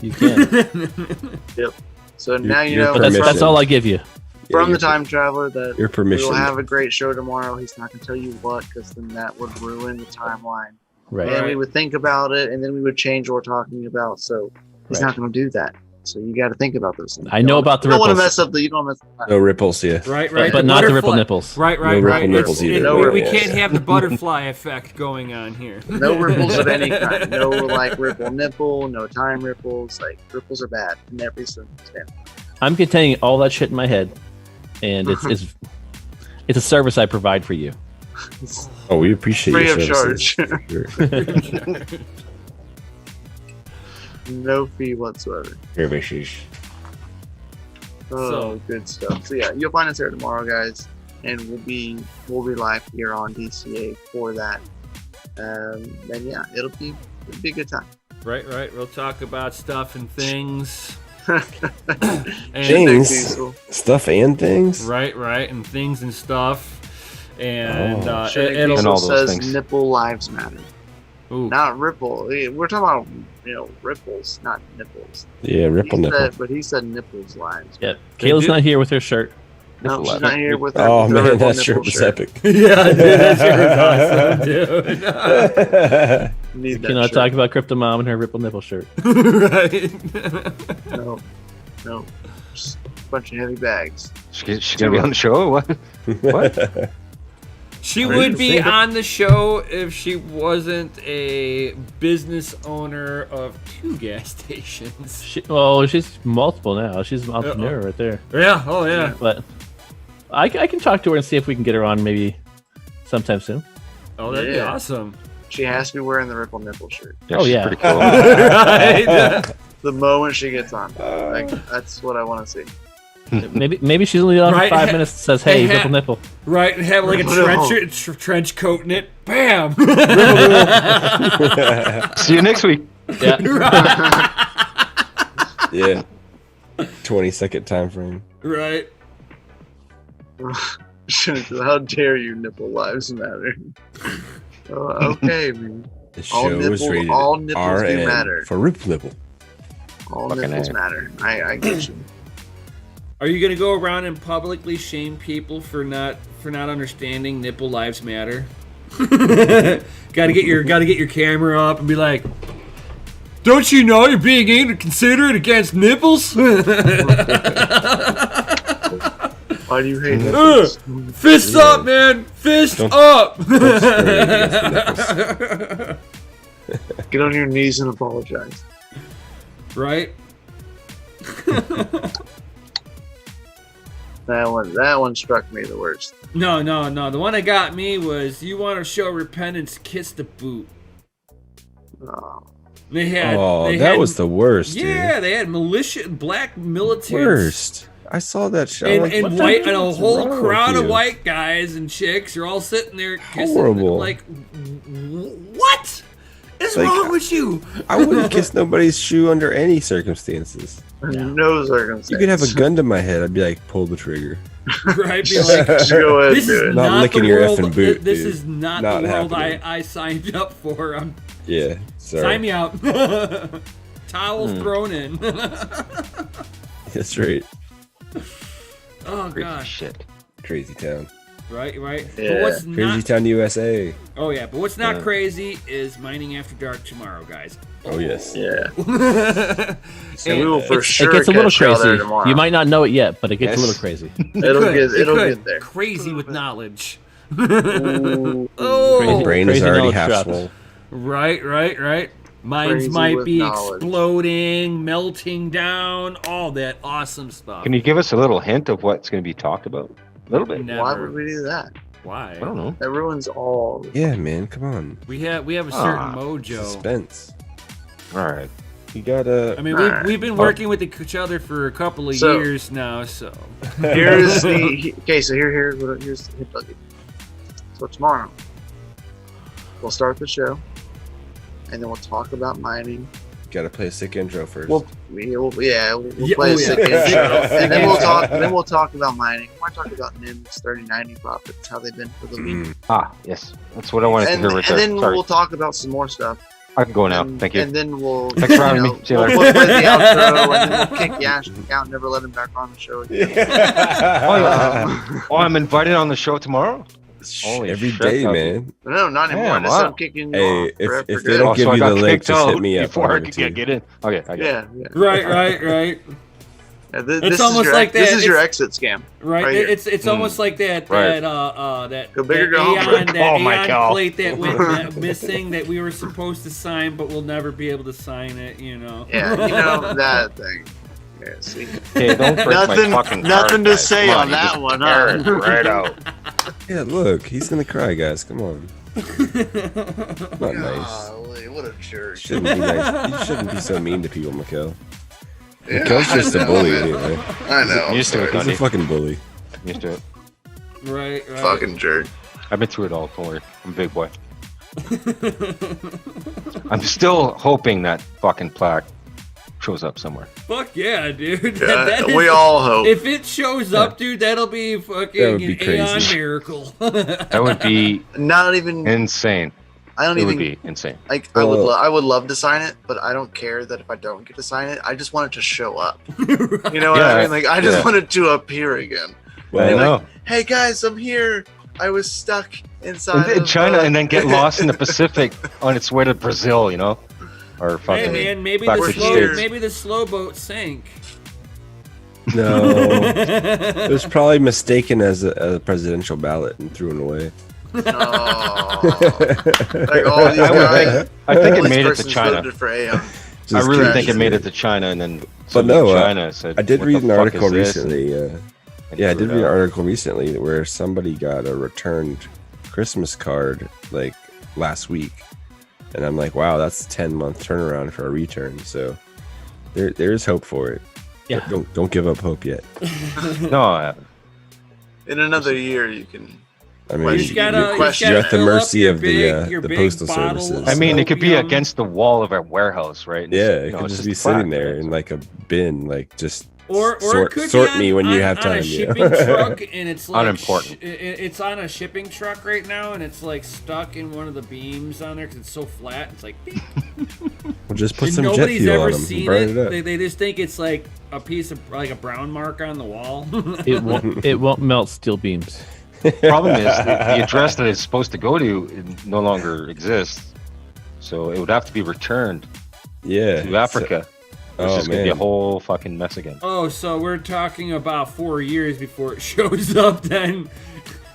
Speaker 5: You can,
Speaker 3: So now you
Speaker 4: your
Speaker 3: know
Speaker 5: but that's
Speaker 4: permission.
Speaker 5: all I give you.
Speaker 3: from
Speaker 4: your
Speaker 3: the time traveler that
Speaker 4: Your permission.
Speaker 3: we'll have a great show tomorrow. He's not going to tell you what, because then that would ruin the timeline.
Speaker 5: Right.
Speaker 3: And we would think about it, and then we would change what we're talking about. So he's
Speaker 5: Right.
Speaker 3: not going to do that. So you got to think about those things.
Speaker 5: I know about the
Speaker 3: You don't want to
Speaker 5: ripples,
Speaker 3: mess up the. You don't mess up.
Speaker 4: No ripples, yeah.
Speaker 1: Right.
Speaker 5: but not the ripple
Speaker 1: butterfly-
Speaker 5: nipples.
Speaker 1: Right.
Speaker 4: No ripple
Speaker 1: It's-
Speaker 4: nipples either.
Speaker 3: No
Speaker 1: we
Speaker 3: ripples.
Speaker 1: can't have the butterfly effect going on here.
Speaker 3: No ripples of any kind. No like ripple nipple. No time ripples. Like ripples are bad in every circumstance.
Speaker 5: I'm containing all that shit in my head, and it's a service I provide for you.
Speaker 4: Oh, we appreciate
Speaker 3: Free
Speaker 4: your
Speaker 3: of
Speaker 4: services.
Speaker 3: charge.
Speaker 4: Sure.
Speaker 3: No fee whatsoever.
Speaker 4: Services.
Speaker 3: Oh,
Speaker 1: So-
Speaker 3: good stuff. So yeah, you'll find us there tomorrow, guys, and we'll be live here on DCA for that. And yeah, it'll be a good time.
Speaker 1: Right. We'll talk about stuff and things. And,
Speaker 4: Things,
Speaker 3: Diesel.
Speaker 4: stuff, and things.
Speaker 1: right, and things and stuff. And
Speaker 3: Shinnick
Speaker 1: it'll.
Speaker 2: And all
Speaker 3: Diesel
Speaker 2: those
Speaker 3: says
Speaker 2: things.
Speaker 3: nipple lives matter.
Speaker 1: Ooh.
Speaker 3: Not ripple. We're talking about, ripples, not nipples.
Speaker 4: Yeah, ripple nipple.
Speaker 3: But he said nipples lives.
Speaker 5: Yeah. Kayla's
Speaker 1: do.
Speaker 5: not here with her shirt.
Speaker 3: No, she's
Speaker 2: lives.
Speaker 3: not here with her.
Speaker 4: Oh
Speaker 3: with her
Speaker 4: man,
Speaker 3: ripple
Speaker 4: that
Speaker 3: nipple
Speaker 4: shirt was epic.
Speaker 1: Yeah, dude, that shit was awesome, dude.
Speaker 3: Need that
Speaker 5: Cannot
Speaker 3: shirt.
Speaker 5: talk about Crypto Mom and her ripple nipple shirt.
Speaker 1: Right.
Speaker 3: No. Just a bunch of heavy bags.
Speaker 2: She's gonna be on the show. What? What?
Speaker 1: She would be on the show if she wasn't a business owner of 2 gas stations.
Speaker 5: She's multiple now. She's an entrepreneur right there.
Speaker 1: Yeah, oh yeah.
Speaker 5: But I can talk to her and see if we can get her on maybe sometime soon.
Speaker 1: Oh, that'd be
Speaker 3: Yeah.
Speaker 1: awesome.
Speaker 3: She has to be wearing the ripple nipple shirt.
Speaker 5: Oh,
Speaker 2: she's
Speaker 5: yeah.
Speaker 2: Pretty cool.
Speaker 1: Right.
Speaker 3: The moment she gets on. Like, that's what I want to see.
Speaker 5: Maybe she's only on for
Speaker 1: Right.
Speaker 5: 5 minutes. Says, "Hey,
Speaker 1: Hey,
Speaker 5: ripple nipple."
Speaker 1: Right, and have like a
Speaker 3: No.
Speaker 1: trench coat in it. Bam.
Speaker 2: See you next week.
Speaker 5: Yeah.
Speaker 4: Yeah. 20-second time frame.
Speaker 1: Right.
Speaker 3: How dare you, nipple lives matter. Okay, man.
Speaker 4: The
Speaker 3: All
Speaker 4: show was
Speaker 3: nipples-
Speaker 4: rated
Speaker 3: all nipples do
Speaker 4: RN
Speaker 3: matter.
Speaker 4: for ripple nipple.
Speaker 3: All
Speaker 2: Fucking
Speaker 3: nipples
Speaker 2: A.
Speaker 3: matter. I get you.
Speaker 1: Are you gonna go around and publicly shame people for not understanding nipple lives matter? gotta get your camera up and be like, don't you know you're being inconsiderate against nipples?
Speaker 3: Why do you hate nipples?
Speaker 1: Fists up, man! Fist
Speaker 4: Don't-
Speaker 1: up!
Speaker 4: Don't spray against the nipples.
Speaker 3: Get on your knees and apologize.
Speaker 1: Right?
Speaker 3: That one struck me the worst.
Speaker 1: No. The one that got me was, you want to show repentance, kiss the boot.
Speaker 3: Oh,
Speaker 1: They had.
Speaker 4: Oh,
Speaker 1: they
Speaker 4: that
Speaker 1: had,
Speaker 4: was the worst,
Speaker 1: Yeah,
Speaker 4: dude.
Speaker 1: they had black military.
Speaker 4: Worst. I saw that show.
Speaker 1: And,
Speaker 4: like,
Speaker 1: and
Speaker 4: what the
Speaker 1: white,
Speaker 4: heck
Speaker 1: and a
Speaker 4: is
Speaker 1: whole
Speaker 4: wrong
Speaker 1: crowd
Speaker 4: with
Speaker 1: of
Speaker 4: you?
Speaker 1: white guys and chicks are all sitting there kissing.
Speaker 4: Horrible.
Speaker 1: Like, what is
Speaker 4: Like,
Speaker 1: wrong with you?
Speaker 4: I wouldn't kiss nobody's shoe under any circumstances.
Speaker 3: no circumstance.
Speaker 4: You could have a gun to my head. I'd be like, pull the trigger.
Speaker 1: Right? Be like,
Speaker 3: Just go ahead
Speaker 1: this
Speaker 3: and
Speaker 1: is
Speaker 3: do it.
Speaker 4: Not
Speaker 1: not
Speaker 4: licking
Speaker 1: the
Speaker 4: your
Speaker 1: world.
Speaker 4: effing boot,
Speaker 1: This
Speaker 4: dude.
Speaker 1: is not
Speaker 4: Not
Speaker 1: the world
Speaker 4: happening.
Speaker 1: I signed up for.
Speaker 4: Yeah, sorry.
Speaker 1: Sign me out. Towels thrown in.
Speaker 4: That's right.
Speaker 1: Oh
Speaker 2: Crazy
Speaker 1: gosh.
Speaker 2: shit.
Speaker 4: Crazy town.
Speaker 1: Right. But
Speaker 3: Yeah.
Speaker 1: what's
Speaker 4: Crazy
Speaker 1: not?
Speaker 4: town, USA.
Speaker 1: Oh yeah. But what's not
Speaker 4: Yeah.
Speaker 1: crazy is mining after dark tomorrow, guys.
Speaker 4: Oh, yes.
Speaker 3: Yeah.
Speaker 1: And
Speaker 3: we will for
Speaker 5: It
Speaker 3: sure
Speaker 5: gets a little
Speaker 3: catch y'all there
Speaker 5: crazy.
Speaker 3: tomorrow.
Speaker 5: You might not know it yet, but it gets
Speaker 2: Yes.
Speaker 5: a little crazy.
Speaker 3: It'll
Speaker 1: could.
Speaker 3: get there.
Speaker 1: Crazy with knowledge.
Speaker 3: Ooh.
Speaker 1: Oh,
Speaker 4: My brain is
Speaker 5: Crazy
Speaker 4: already
Speaker 5: knowledge
Speaker 4: half
Speaker 5: drops.
Speaker 4: full.
Speaker 1: right. Mines
Speaker 3: Crazy
Speaker 1: might
Speaker 3: with
Speaker 1: be
Speaker 3: knowledge.
Speaker 1: exploding, melting down, all that awesome stuff.
Speaker 2: Can you give us a little hint of what's going to be talked about? A little bit.
Speaker 1: Never.
Speaker 3: Why would we do that?
Speaker 1: Why?
Speaker 2: I don't know.
Speaker 3: That ruins all.
Speaker 4: Yeah, man, come on.
Speaker 1: We have a certain
Speaker 2: Ah,
Speaker 1: mojo.
Speaker 4: Suspense.
Speaker 2: All right.
Speaker 4: You gotta.
Speaker 1: I mean,
Speaker 3: Alright.
Speaker 1: we've been working with each other for a couple of
Speaker 3: So-
Speaker 1: years now, so
Speaker 3: Here's the okay. So here's the hit buggy. So tomorrow we'll start the show, and then we'll talk about mining.
Speaker 4: Gotta play a sick intro first.
Speaker 3: We'll play
Speaker 1: Yeah,
Speaker 3: a
Speaker 1: oh,
Speaker 3: sick
Speaker 1: yeah.
Speaker 3: intro, and then
Speaker 1: Sick
Speaker 3: we'll
Speaker 1: intro.
Speaker 3: talk. Then we'll talk about mining. We'll talk about NIMS 3090 profits, how they've been for the week,
Speaker 4: Mm,
Speaker 2: Ah, yes. That's what I wanted
Speaker 3: and,
Speaker 2: to hear right
Speaker 3: and
Speaker 2: there.
Speaker 3: then
Speaker 2: Sorry.
Speaker 3: we'll talk about some more stuff.
Speaker 2: I can go now.
Speaker 3: And,
Speaker 2: Thank you.
Speaker 3: And then we'll,
Speaker 2: Thanks for having me. See you
Speaker 3: we'll,
Speaker 2: later.
Speaker 3: we'll play the outro, and then we'll kick Yash out and never let him back on the show again.
Speaker 2: Oh, I'm invited on the show tomorrow? Holy
Speaker 4: Every
Speaker 2: shit,
Speaker 4: day,
Speaker 2: that'd
Speaker 4: man.
Speaker 3: No, not anymore.
Speaker 2: Damn,
Speaker 3: I said
Speaker 2: wow.
Speaker 3: I'm kicking you
Speaker 4: Hey,
Speaker 3: off for
Speaker 4: if
Speaker 3: good.
Speaker 4: they don't give
Speaker 2: I
Speaker 4: you
Speaker 2: got
Speaker 4: the link,
Speaker 2: kicked
Speaker 4: just hit
Speaker 2: out
Speaker 4: me up.
Speaker 2: before
Speaker 4: I'll
Speaker 2: I
Speaker 4: give
Speaker 2: could
Speaker 4: it to you.
Speaker 2: get in. Okay, I got it.
Speaker 3: Yeah.
Speaker 1: right.
Speaker 3: Yeah,
Speaker 1: It's
Speaker 3: this
Speaker 1: almost
Speaker 3: is your,
Speaker 1: like
Speaker 3: This
Speaker 1: that.
Speaker 3: is your
Speaker 1: It's-
Speaker 3: exit scam.
Speaker 1: Right,
Speaker 3: Right here.
Speaker 1: it's almost like that
Speaker 2: Right.
Speaker 1: that
Speaker 3: Go big or
Speaker 1: that
Speaker 3: go home.
Speaker 1: Aeon, that
Speaker 2: Oh my
Speaker 1: Aeon
Speaker 2: God.
Speaker 1: plate that went missing that we were supposed to sign, but we'll never be able to sign it. You know.
Speaker 3: Yeah, you know that thing. Yeah, see.
Speaker 2: Hey, don't break
Speaker 3: Nothing-
Speaker 2: my fucking
Speaker 3: nothing
Speaker 2: card,
Speaker 3: to
Speaker 2: guys.
Speaker 3: say
Speaker 2: Come
Speaker 3: on
Speaker 2: you
Speaker 3: that
Speaker 2: just
Speaker 3: one,
Speaker 2: tear
Speaker 3: huh?
Speaker 2: it right out.
Speaker 4: Yeah, look, he's gonna cry, guys. Come on. Not nice.
Speaker 3: Golly, what a jerk.
Speaker 4: Shouldn't be nice. You shouldn't be so mean to people, Mikkel.
Speaker 3: Yeah,
Speaker 4: Mikkel's just
Speaker 3: I
Speaker 4: a
Speaker 3: know,
Speaker 4: bully
Speaker 3: man.
Speaker 4: anyway.
Speaker 3: I know. I'm
Speaker 2: Used to it,
Speaker 3: sorry.
Speaker 4: He's a fucking bully.
Speaker 2: Used to it.
Speaker 1: Right.
Speaker 3: Fucking jerk.
Speaker 2: I've been through it all. Don't worry. I'm a big boy. I'm still hoping that fucking plaque shows up somewhere.
Speaker 1: Fuck yeah, dude.
Speaker 3: Yeah,
Speaker 1: That
Speaker 3: we all hope.
Speaker 1: If it shows up, dude, that'll be fucking
Speaker 4: That would be
Speaker 1: an Aeon
Speaker 4: crazy.
Speaker 1: miracle.
Speaker 2: That would be
Speaker 3: Not even.
Speaker 2: insane.
Speaker 3: I don't
Speaker 2: It
Speaker 3: even.
Speaker 2: would be insane.
Speaker 3: Like
Speaker 4: Well-
Speaker 3: I would love to sign it, but I don't care that if I don't get to sign it. I just want it to show up. You know what I
Speaker 2: Yeah,
Speaker 3: mean? Like I just
Speaker 2: yeah.
Speaker 3: want it to appear again.
Speaker 2: I
Speaker 4: Well,
Speaker 2: know.
Speaker 3: Hey guys, I'm here. I was stuck inside
Speaker 2: In
Speaker 3: of,
Speaker 2: China and then get lost in the Pacific on its way to Brazil, you know? Or
Speaker 1: Hey
Speaker 2: fucking.
Speaker 1: man, maybe
Speaker 2: back
Speaker 1: the
Speaker 2: to
Speaker 1: slow
Speaker 2: States.
Speaker 1: boat sank.
Speaker 4: no, it was probably mistaken as a presidential ballot and threw it away.
Speaker 3: Oh. Like all these
Speaker 2: I would
Speaker 3: guys.
Speaker 2: think, I think
Speaker 3: all
Speaker 2: it
Speaker 3: these
Speaker 2: made it to
Speaker 3: persons
Speaker 2: China.
Speaker 3: voted for Aeon.
Speaker 2: I
Speaker 4: Just
Speaker 2: really
Speaker 3: trash
Speaker 2: think it
Speaker 3: it.
Speaker 2: made it to China and then.
Speaker 4: But no,
Speaker 2: China said,
Speaker 4: I did
Speaker 2: "What
Speaker 4: read
Speaker 2: the
Speaker 4: an
Speaker 2: fuck
Speaker 4: article
Speaker 2: is this?"
Speaker 4: recently.
Speaker 2: And
Speaker 4: Yeah, I
Speaker 2: threw
Speaker 4: did
Speaker 2: it
Speaker 4: read an
Speaker 2: out.
Speaker 4: article recently where somebody got a returned Christmas card like last week, and I'm like, wow, that's a 10-month turnaround for a return. So there's hope for it.
Speaker 5: Yeah.
Speaker 4: But don't give up hope yet.
Speaker 2: No,
Speaker 3: In another year, you can.
Speaker 4: I mean,
Speaker 3: You
Speaker 1: You
Speaker 3: just
Speaker 1: just gotta,
Speaker 3: question.
Speaker 4: you're at the
Speaker 1: fill up
Speaker 4: mercy
Speaker 1: your
Speaker 4: of the,
Speaker 1: your
Speaker 4: the
Speaker 1: big
Speaker 4: postal
Speaker 1: bottle
Speaker 4: services.
Speaker 2: I
Speaker 1: of
Speaker 2: mean, it could be
Speaker 1: opium.
Speaker 2: against the wall of a warehouse, right? And
Speaker 4: yeah,
Speaker 2: it's,
Speaker 4: it
Speaker 2: you know,
Speaker 4: could
Speaker 2: it's
Speaker 4: just be
Speaker 2: a plaque,
Speaker 4: sitting there
Speaker 2: right?
Speaker 4: in like a bin, like just
Speaker 1: Or it
Speaker 4: sort,
Speaker 1: could
Speaker 4: sort
Speaker 1: be
Speaker 4: me when you have
Speaker 1: on
Speaker 4: time.
Speaker 1: a
Speaker 4: Yeah.
Speaker 1: shipping truck, and it's like
Speaker 2: Unimportant.
Speaker 1: it's on a shipping truck right now, and it's like stuck in one of the beams on there because it's so flat. It's like, beep.
Speaker 4: We'll just put
Speaker 1: And
Speaker 4: some jet
Speaker 1: nobody's
Speaker 4: fuel on
Speaker 1: ever
Speaker 4: them and
Speaker 1: seen
Speaker 4: burn
Speaker 1: it.
Speaker 4: it up.
Speaker 1: They just think it's like a piece of like a brown mark on the wall.
Speaker 5: It won't melt steel beams.
Speaker 2: Problem is, the address that it's supposed to go to no longer exists, so it would have to be returned
Speaker 4: Yeah.
Speaker 2: to Africa. Which
Speaker 4: Oh,
Speaker 2: is going to be a
Speaker 4: man.
Speaker 2: whole fucking mess again.
Speaker 1: Oh, so we're talking about 4 years before it shows up. Then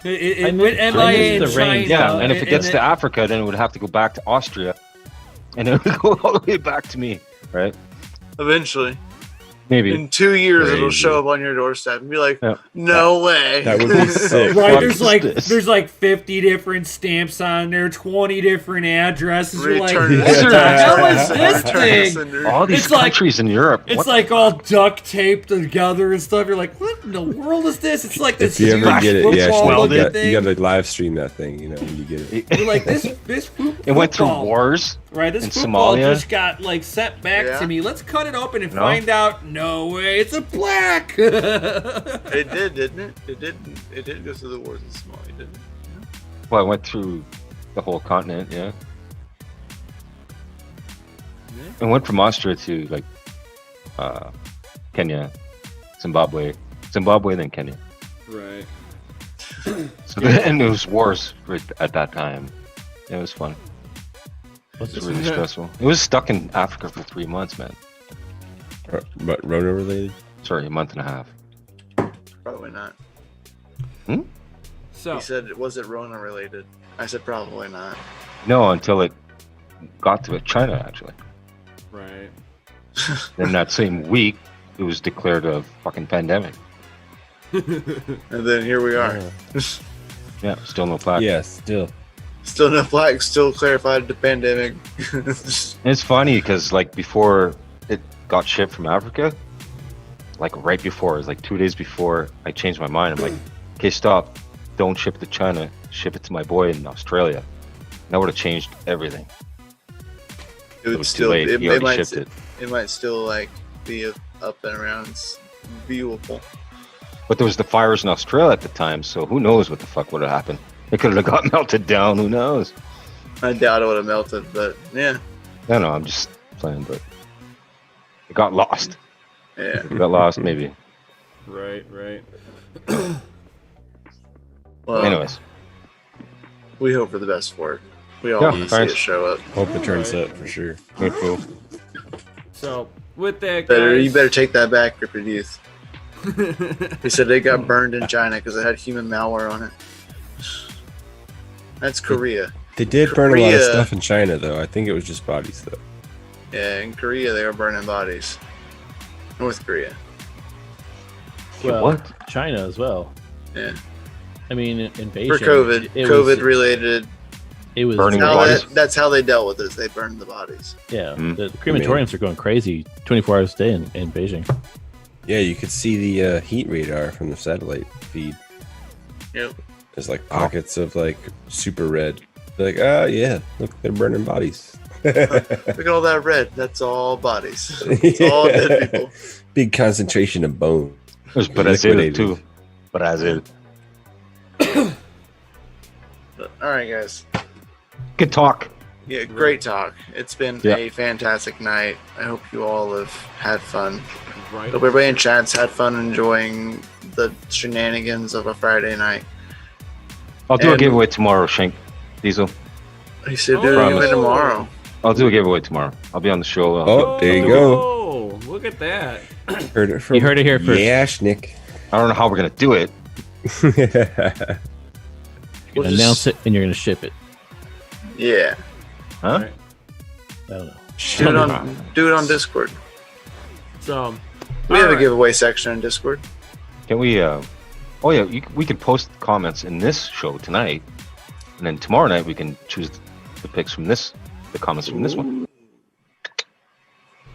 Speaker 1: it went
Speaker 5: I
Speaker 1: MIA in
Speaker 5: missed the
Speaker 1: China.
Speaker 5: range.
Speaker 2: Yeah, and if it gets
Speaker 1: and
Speaker 2: to Africa, then it would have to go back to Austria, and it would go all the way back to me, right?
Speaker 3: Eventually,
Speaker 2: Maybe.
Speaker 3: in 2 years, it'll
Speaker 4: Crazy.
Speaker 3: show up on your doorstep and be like,
Speaker 2: Yeah.
Speaker 3: "No way."
Speaker 4: That would be sick.
Speaker 1: Right,
Speaker 2: Fuck
Speaker 1: there's like
Speaker 2: this.
Speaker 1: there's like 50 different stamps on there, 20 different addresses. You're like,
Speaker 3: Return
Speaker 1: what the
Speaker 4: Yeah.
Speaker 1: hell is this
Speaker 3: Return
Speaker 1: thing?
Speaker 3: sender.
Speaker 2: All these
Speaker 1: It's like-
Speaker 2: countries in Europe.
Speaker 1: It's
Speaker 2: what
Speaker 1: like all duct taped together and stuff. You're like, what in the world is this? It's like this
Speaker 4: If you ever
Speaker 1: huge
Speaker 4: get it, yeah,
Speaker 1: football
Speaker 4: Shmuel,
Speaker 1: looking
Speaker 4: you
Speaker 1: thing.
Speaker 4: got to live stream that thing, you know, when you get it.
Speaker 1: You're like, this
Speaker 2: it went through
Speaker 1: football-
Speaker 2: wars.
Speaker 1: Right, this
Speaker 2: in
Speaker 1: football
Speaker 2: Somalia.
Speaker 1: just got like sent back
Speaker 3: Yeah.
Speaker 1: to me. Let's cut it open and
Speaker 2: No.
Speaker 1: find out. No way, it's a black.
Speaker 3: It did, didn't it? It did. It did go through the wars in Somalia, didn't it?
Speaker 2: Well, it went through the whole continent, yeah. It went from Austria to like Kenya, Zimbabwe, then Kenya.
Speaker 1: Right.
Speaker 2: So and it was wars at that time. It was fun.
Speaker 5: What's
Speaker 2: It was
Speaker 5: this?
Speaker 2: really stressful. It was stuck in Africa for 3 months, man.
Speaker 4: But Rona related?
Speaker 2: Sorry, a month and a half.
Speaker 3: Probably not.
Speaker 1: So
Speaker 3: He said, "Was it Rona related?" I said, "Probably not."
Speaker 2: No, until it got to China, actually.
Speaker 1: right.
Speaker 2: Then that same week, it was declared a fucking pandemic.
Speaker 3: And then here we are.
Speaker 2: Yeah, still no plaque.
Speaker 4: Yeah, still.
Speaker 3: Still no flag. Still clarified the pandemic.
Speaker 2: And it's funny because like before it got shipped from Africa, like right before, it was like 2 days before I changed my mind. I'm like, okay, stop. Don't ship it to China. Ship it to my boy in Australia. That would have changed everything.
Speaker 3: It
Speaker 2: It
Speaker 3: would
Speaker 2: was
Speaker 3: still.
Speaker 2: too late.
Speaker 3: It,
Speaker 2: He
Speaker 3: it
Speaker 2: already
Speaker 3: might.
Speaker 2: shipped it.
Speaker 3: It might still like be up and around. It's viewable.
Speaker 2: But there was the fires in Australia at the time, so who knows what the fuck would have happened. It could have got melted down. Who knows?
Speaker 3: I doubt it would have melted, but yeah,
Speaker 2: I don't know. I'm just playing, but it got lost.
Speaker 3: yeah.
Speaker 2: It got lost, maybe.
Speaker 1: Right.
Speaker 3: Well,
Speaker 2: Anyways,
Speaker 3: we hope for the best for it. We all
Speaker 2: Yeah,
Speaker 3: want to see
Speaker 2: thanks.
Speaker 3: it show up.
Speaker 4: Hope it turns up for sure.
Speaker 2: good fool.
Speaker 1: So with that,
Speaker 3: Better, you
Speaker 1: guys,
Speaker 3: better take that back, Cryptid Youth. He said they got burned in China because it had human malware on it. That's Korea.
Speaker 4: They did burn a lot of
Speaker 3: Korea-
Speaker 4: stuff in China, though. I think it was just bodies, though.
Speaker 3: Yeah, in Korea they were burning bodies. North Korea.
Speaker 5: Well,
Speaker 2: What?
Speaker 5: China as well.
Speaker 3: Yeah.
Speaker 5: I mean, in Beijing.
Speaker 3: For COVID.
Speaker 5: it
Speaker 3: COVID
Speaker 5: was,
Speaker 3: related.
Speaker 5: It was
Speaker 2: Burning
Speaker 3: How
Speaker 2: bodies?
Speaker 3: that's how they dealt with it. Is they burned the bodies.
Speaker 5: Yeah,
Speaker 2: Mm.
Speaker 5: the crematoriums are going crazy 24 hours a day in Beijing.
Speaker 4: Yeah, you could see the heat radar from the satellite feed.
Speaker 3: Yep.
Speaker 4: There's like pockets of like super red. They're like, yeah, look, they're burning bodies.
Speaker 3: Look at all that red. That's all bodies. It's all dead people.
Speaker 4: Big concentration of bone.
Speaker 2: There's Brazil
Speaker 4: Liquidated.
Speaker 2: too. Brazil.
Speaker 3: All right, guys.
Speaker 2: Good talk.
Speaker 3: Yeah, great talk. It's been
Speaker 2: Yeah.
Speaker 3: a fantastic night. I hope you all have had fun.
Speaker 1: Right.
Speaker 3: Hope everybody in chat's had fun enjoying the shenanigans of a Friday night.
Speaker 2: I'll do a
Speaker 3: And-
Speaker 2: giveaway tomorrow, Shank. Diesel.
Speaker 3: He said do it
Speaker 2: Promise.
Speaker 3: even tomorrow.
Speaker 2: I'll do a giveaway tomorrow. I'll be on the show.
Speaker 4: Oh, there you go.
Speaker 1: Oh, look at that.
Speaker 4: Heard it from
Speaker 5: You heard it here first.
Speaker 4: Yashnik.
Speaker 2: I don't know how we're gonna do it.
Speaker 5: You're
Speaker 3: We'll
Speaker 5: gonna
Speaker 3: just-
Speaker 5: announce it and you're gonna ship it.
Speaker 3: Yeah.
Speaker 2: Huh?
Speaker 1: Right.
Speaker 5: I don't know.
Speaker 3: Do it on Discord.
Speaker 1: So,
Speaker 3: We have a
Speaker 1: alright.
Speaker 3: giveaway section on Discord.
Speaker 2: Can we? Oh yeah, we could post comments in this show tonight, and then tomorrow night we can choose the picks from the comments from this one.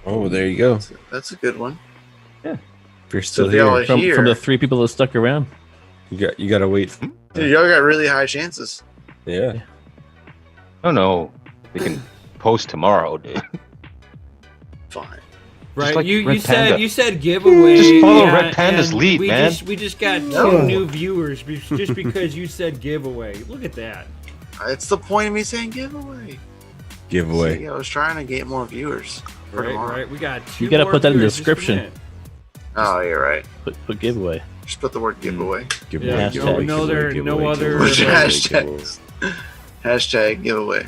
Speaker 4: Oh, there you go.
Speaker 3: That's a good one.
Speaker 4: If you're still
Speaker 3: if y'all
Speaker 4: here,
Speaker 3: are
Speaker 5: From
Speaker 3: here,
Speaker 5: the 3 people that stuck around.
Speaker 4: you gotta wait.
Speaker 3: dude, y'all got really high chances.
Speaker 4: Yeah.
Speaker 2: Oh no, we can post tomorrow, dude.
Speaker 3: Fine.
Speaker 1: Right,
Speaker 2: like
Speaker 1: you
Speaker 2: Red Panda.
Speaker 1: said giveaway.
Speaker 2: Just follow
Speaker 1: yeah,
Speaker 2: Red Panda's
Speaker 1: and
Speaker 2: lead,
Speaker 1: we
Speaker 2: man.
Speaker 1: we just got
Speaker 3: No.
Speaker 1: 2 new viewers just because you said giveaway. Look at that.
Speaker 3: It's the point of me saying giveaway.
Speaker 4: Giveaway.
Speaker 3: See, I was trying to get more viewers for
Speaker 1: Right,
Speaker 3: tomorrow.
Speaker 1: right. We got 2
Speaker 5: You gotta
Speaker 1: more
Speaker 5: put that in the
Speaker 1: viewers just a
Speaker 5: description.
Speaker 1: minute.
Speaker 3: Oh, you're right.
Speaker 5: Put giveaway.
Speaker 3: Just put the word giveaway.
Speaker 4: Giveaway.
Speaker 1: Yeah,
Speaker 5: Hashtag.
Speaker 1: no, there are no other-
Speaker 3: Hashtags. Hashtag giveaway.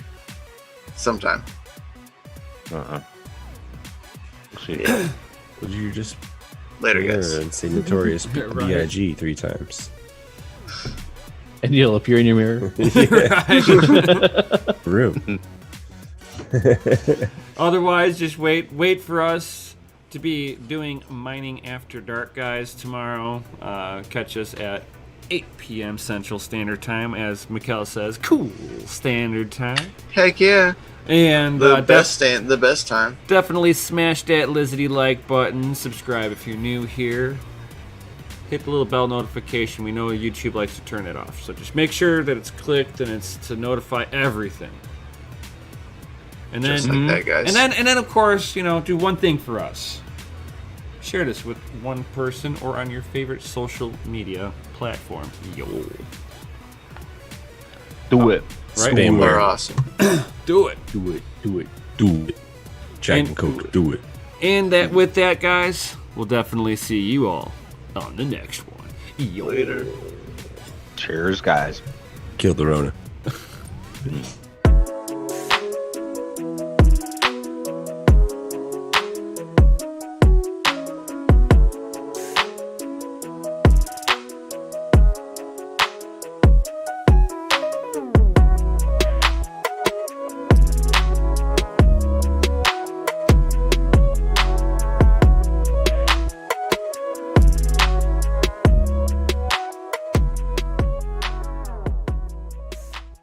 Speaker 3: Sometime.
Speaker 2: See.
Speaker 4: Would you just
Speaker 3: Later, guys.
Speaker 4: and say notorious
Speaker 1: Right.
Speaker 4: B.I.G. 3 times?
Speaker 5: And you'll appear in your mirror.
Speaker 4: Room.
Speaker 1: Otherwise, just wait for us to be doing Mining After Dark, guys, tomorrow. Catch us at 8 p.m. Central Standard Time, as Mikkel says, cool standard time.
Speaker 3: Heck yeah.
Speaker 1: And
Speaker 3: The best time.
Speaker 1: definitely smash that Lizzy like button. Subscribe if you're new here. Hit the little bell notification. We know YouTube likes to turn it off, so just make sure that it's clicked and it's to notify everything. And then,
Speaker 3: Just like that, guys.
Speaker 1: and then, of course, do one thing for us. Share this with one person or on your favorite social media platform. Yo,
Speaker 2: Do it.
Speaker 1: right?
Speaker 4: Spam
Speaker 3: We're
Speaker 4: word.
Speaker 3: awesome.
Speaker 1: Do it.
Speaker 5: Do it. Do it.
Speaker 4: Do it. Jack
Speaker 1: And-
Speaker 4: and Coke, do it.
Speaker 1: And with that, guys, we'll definitely see you all on the next one. Yo.
Speaker 3: Later.
Speaker 2: Cheers, guys.
Speaker 4: Kill the Rona.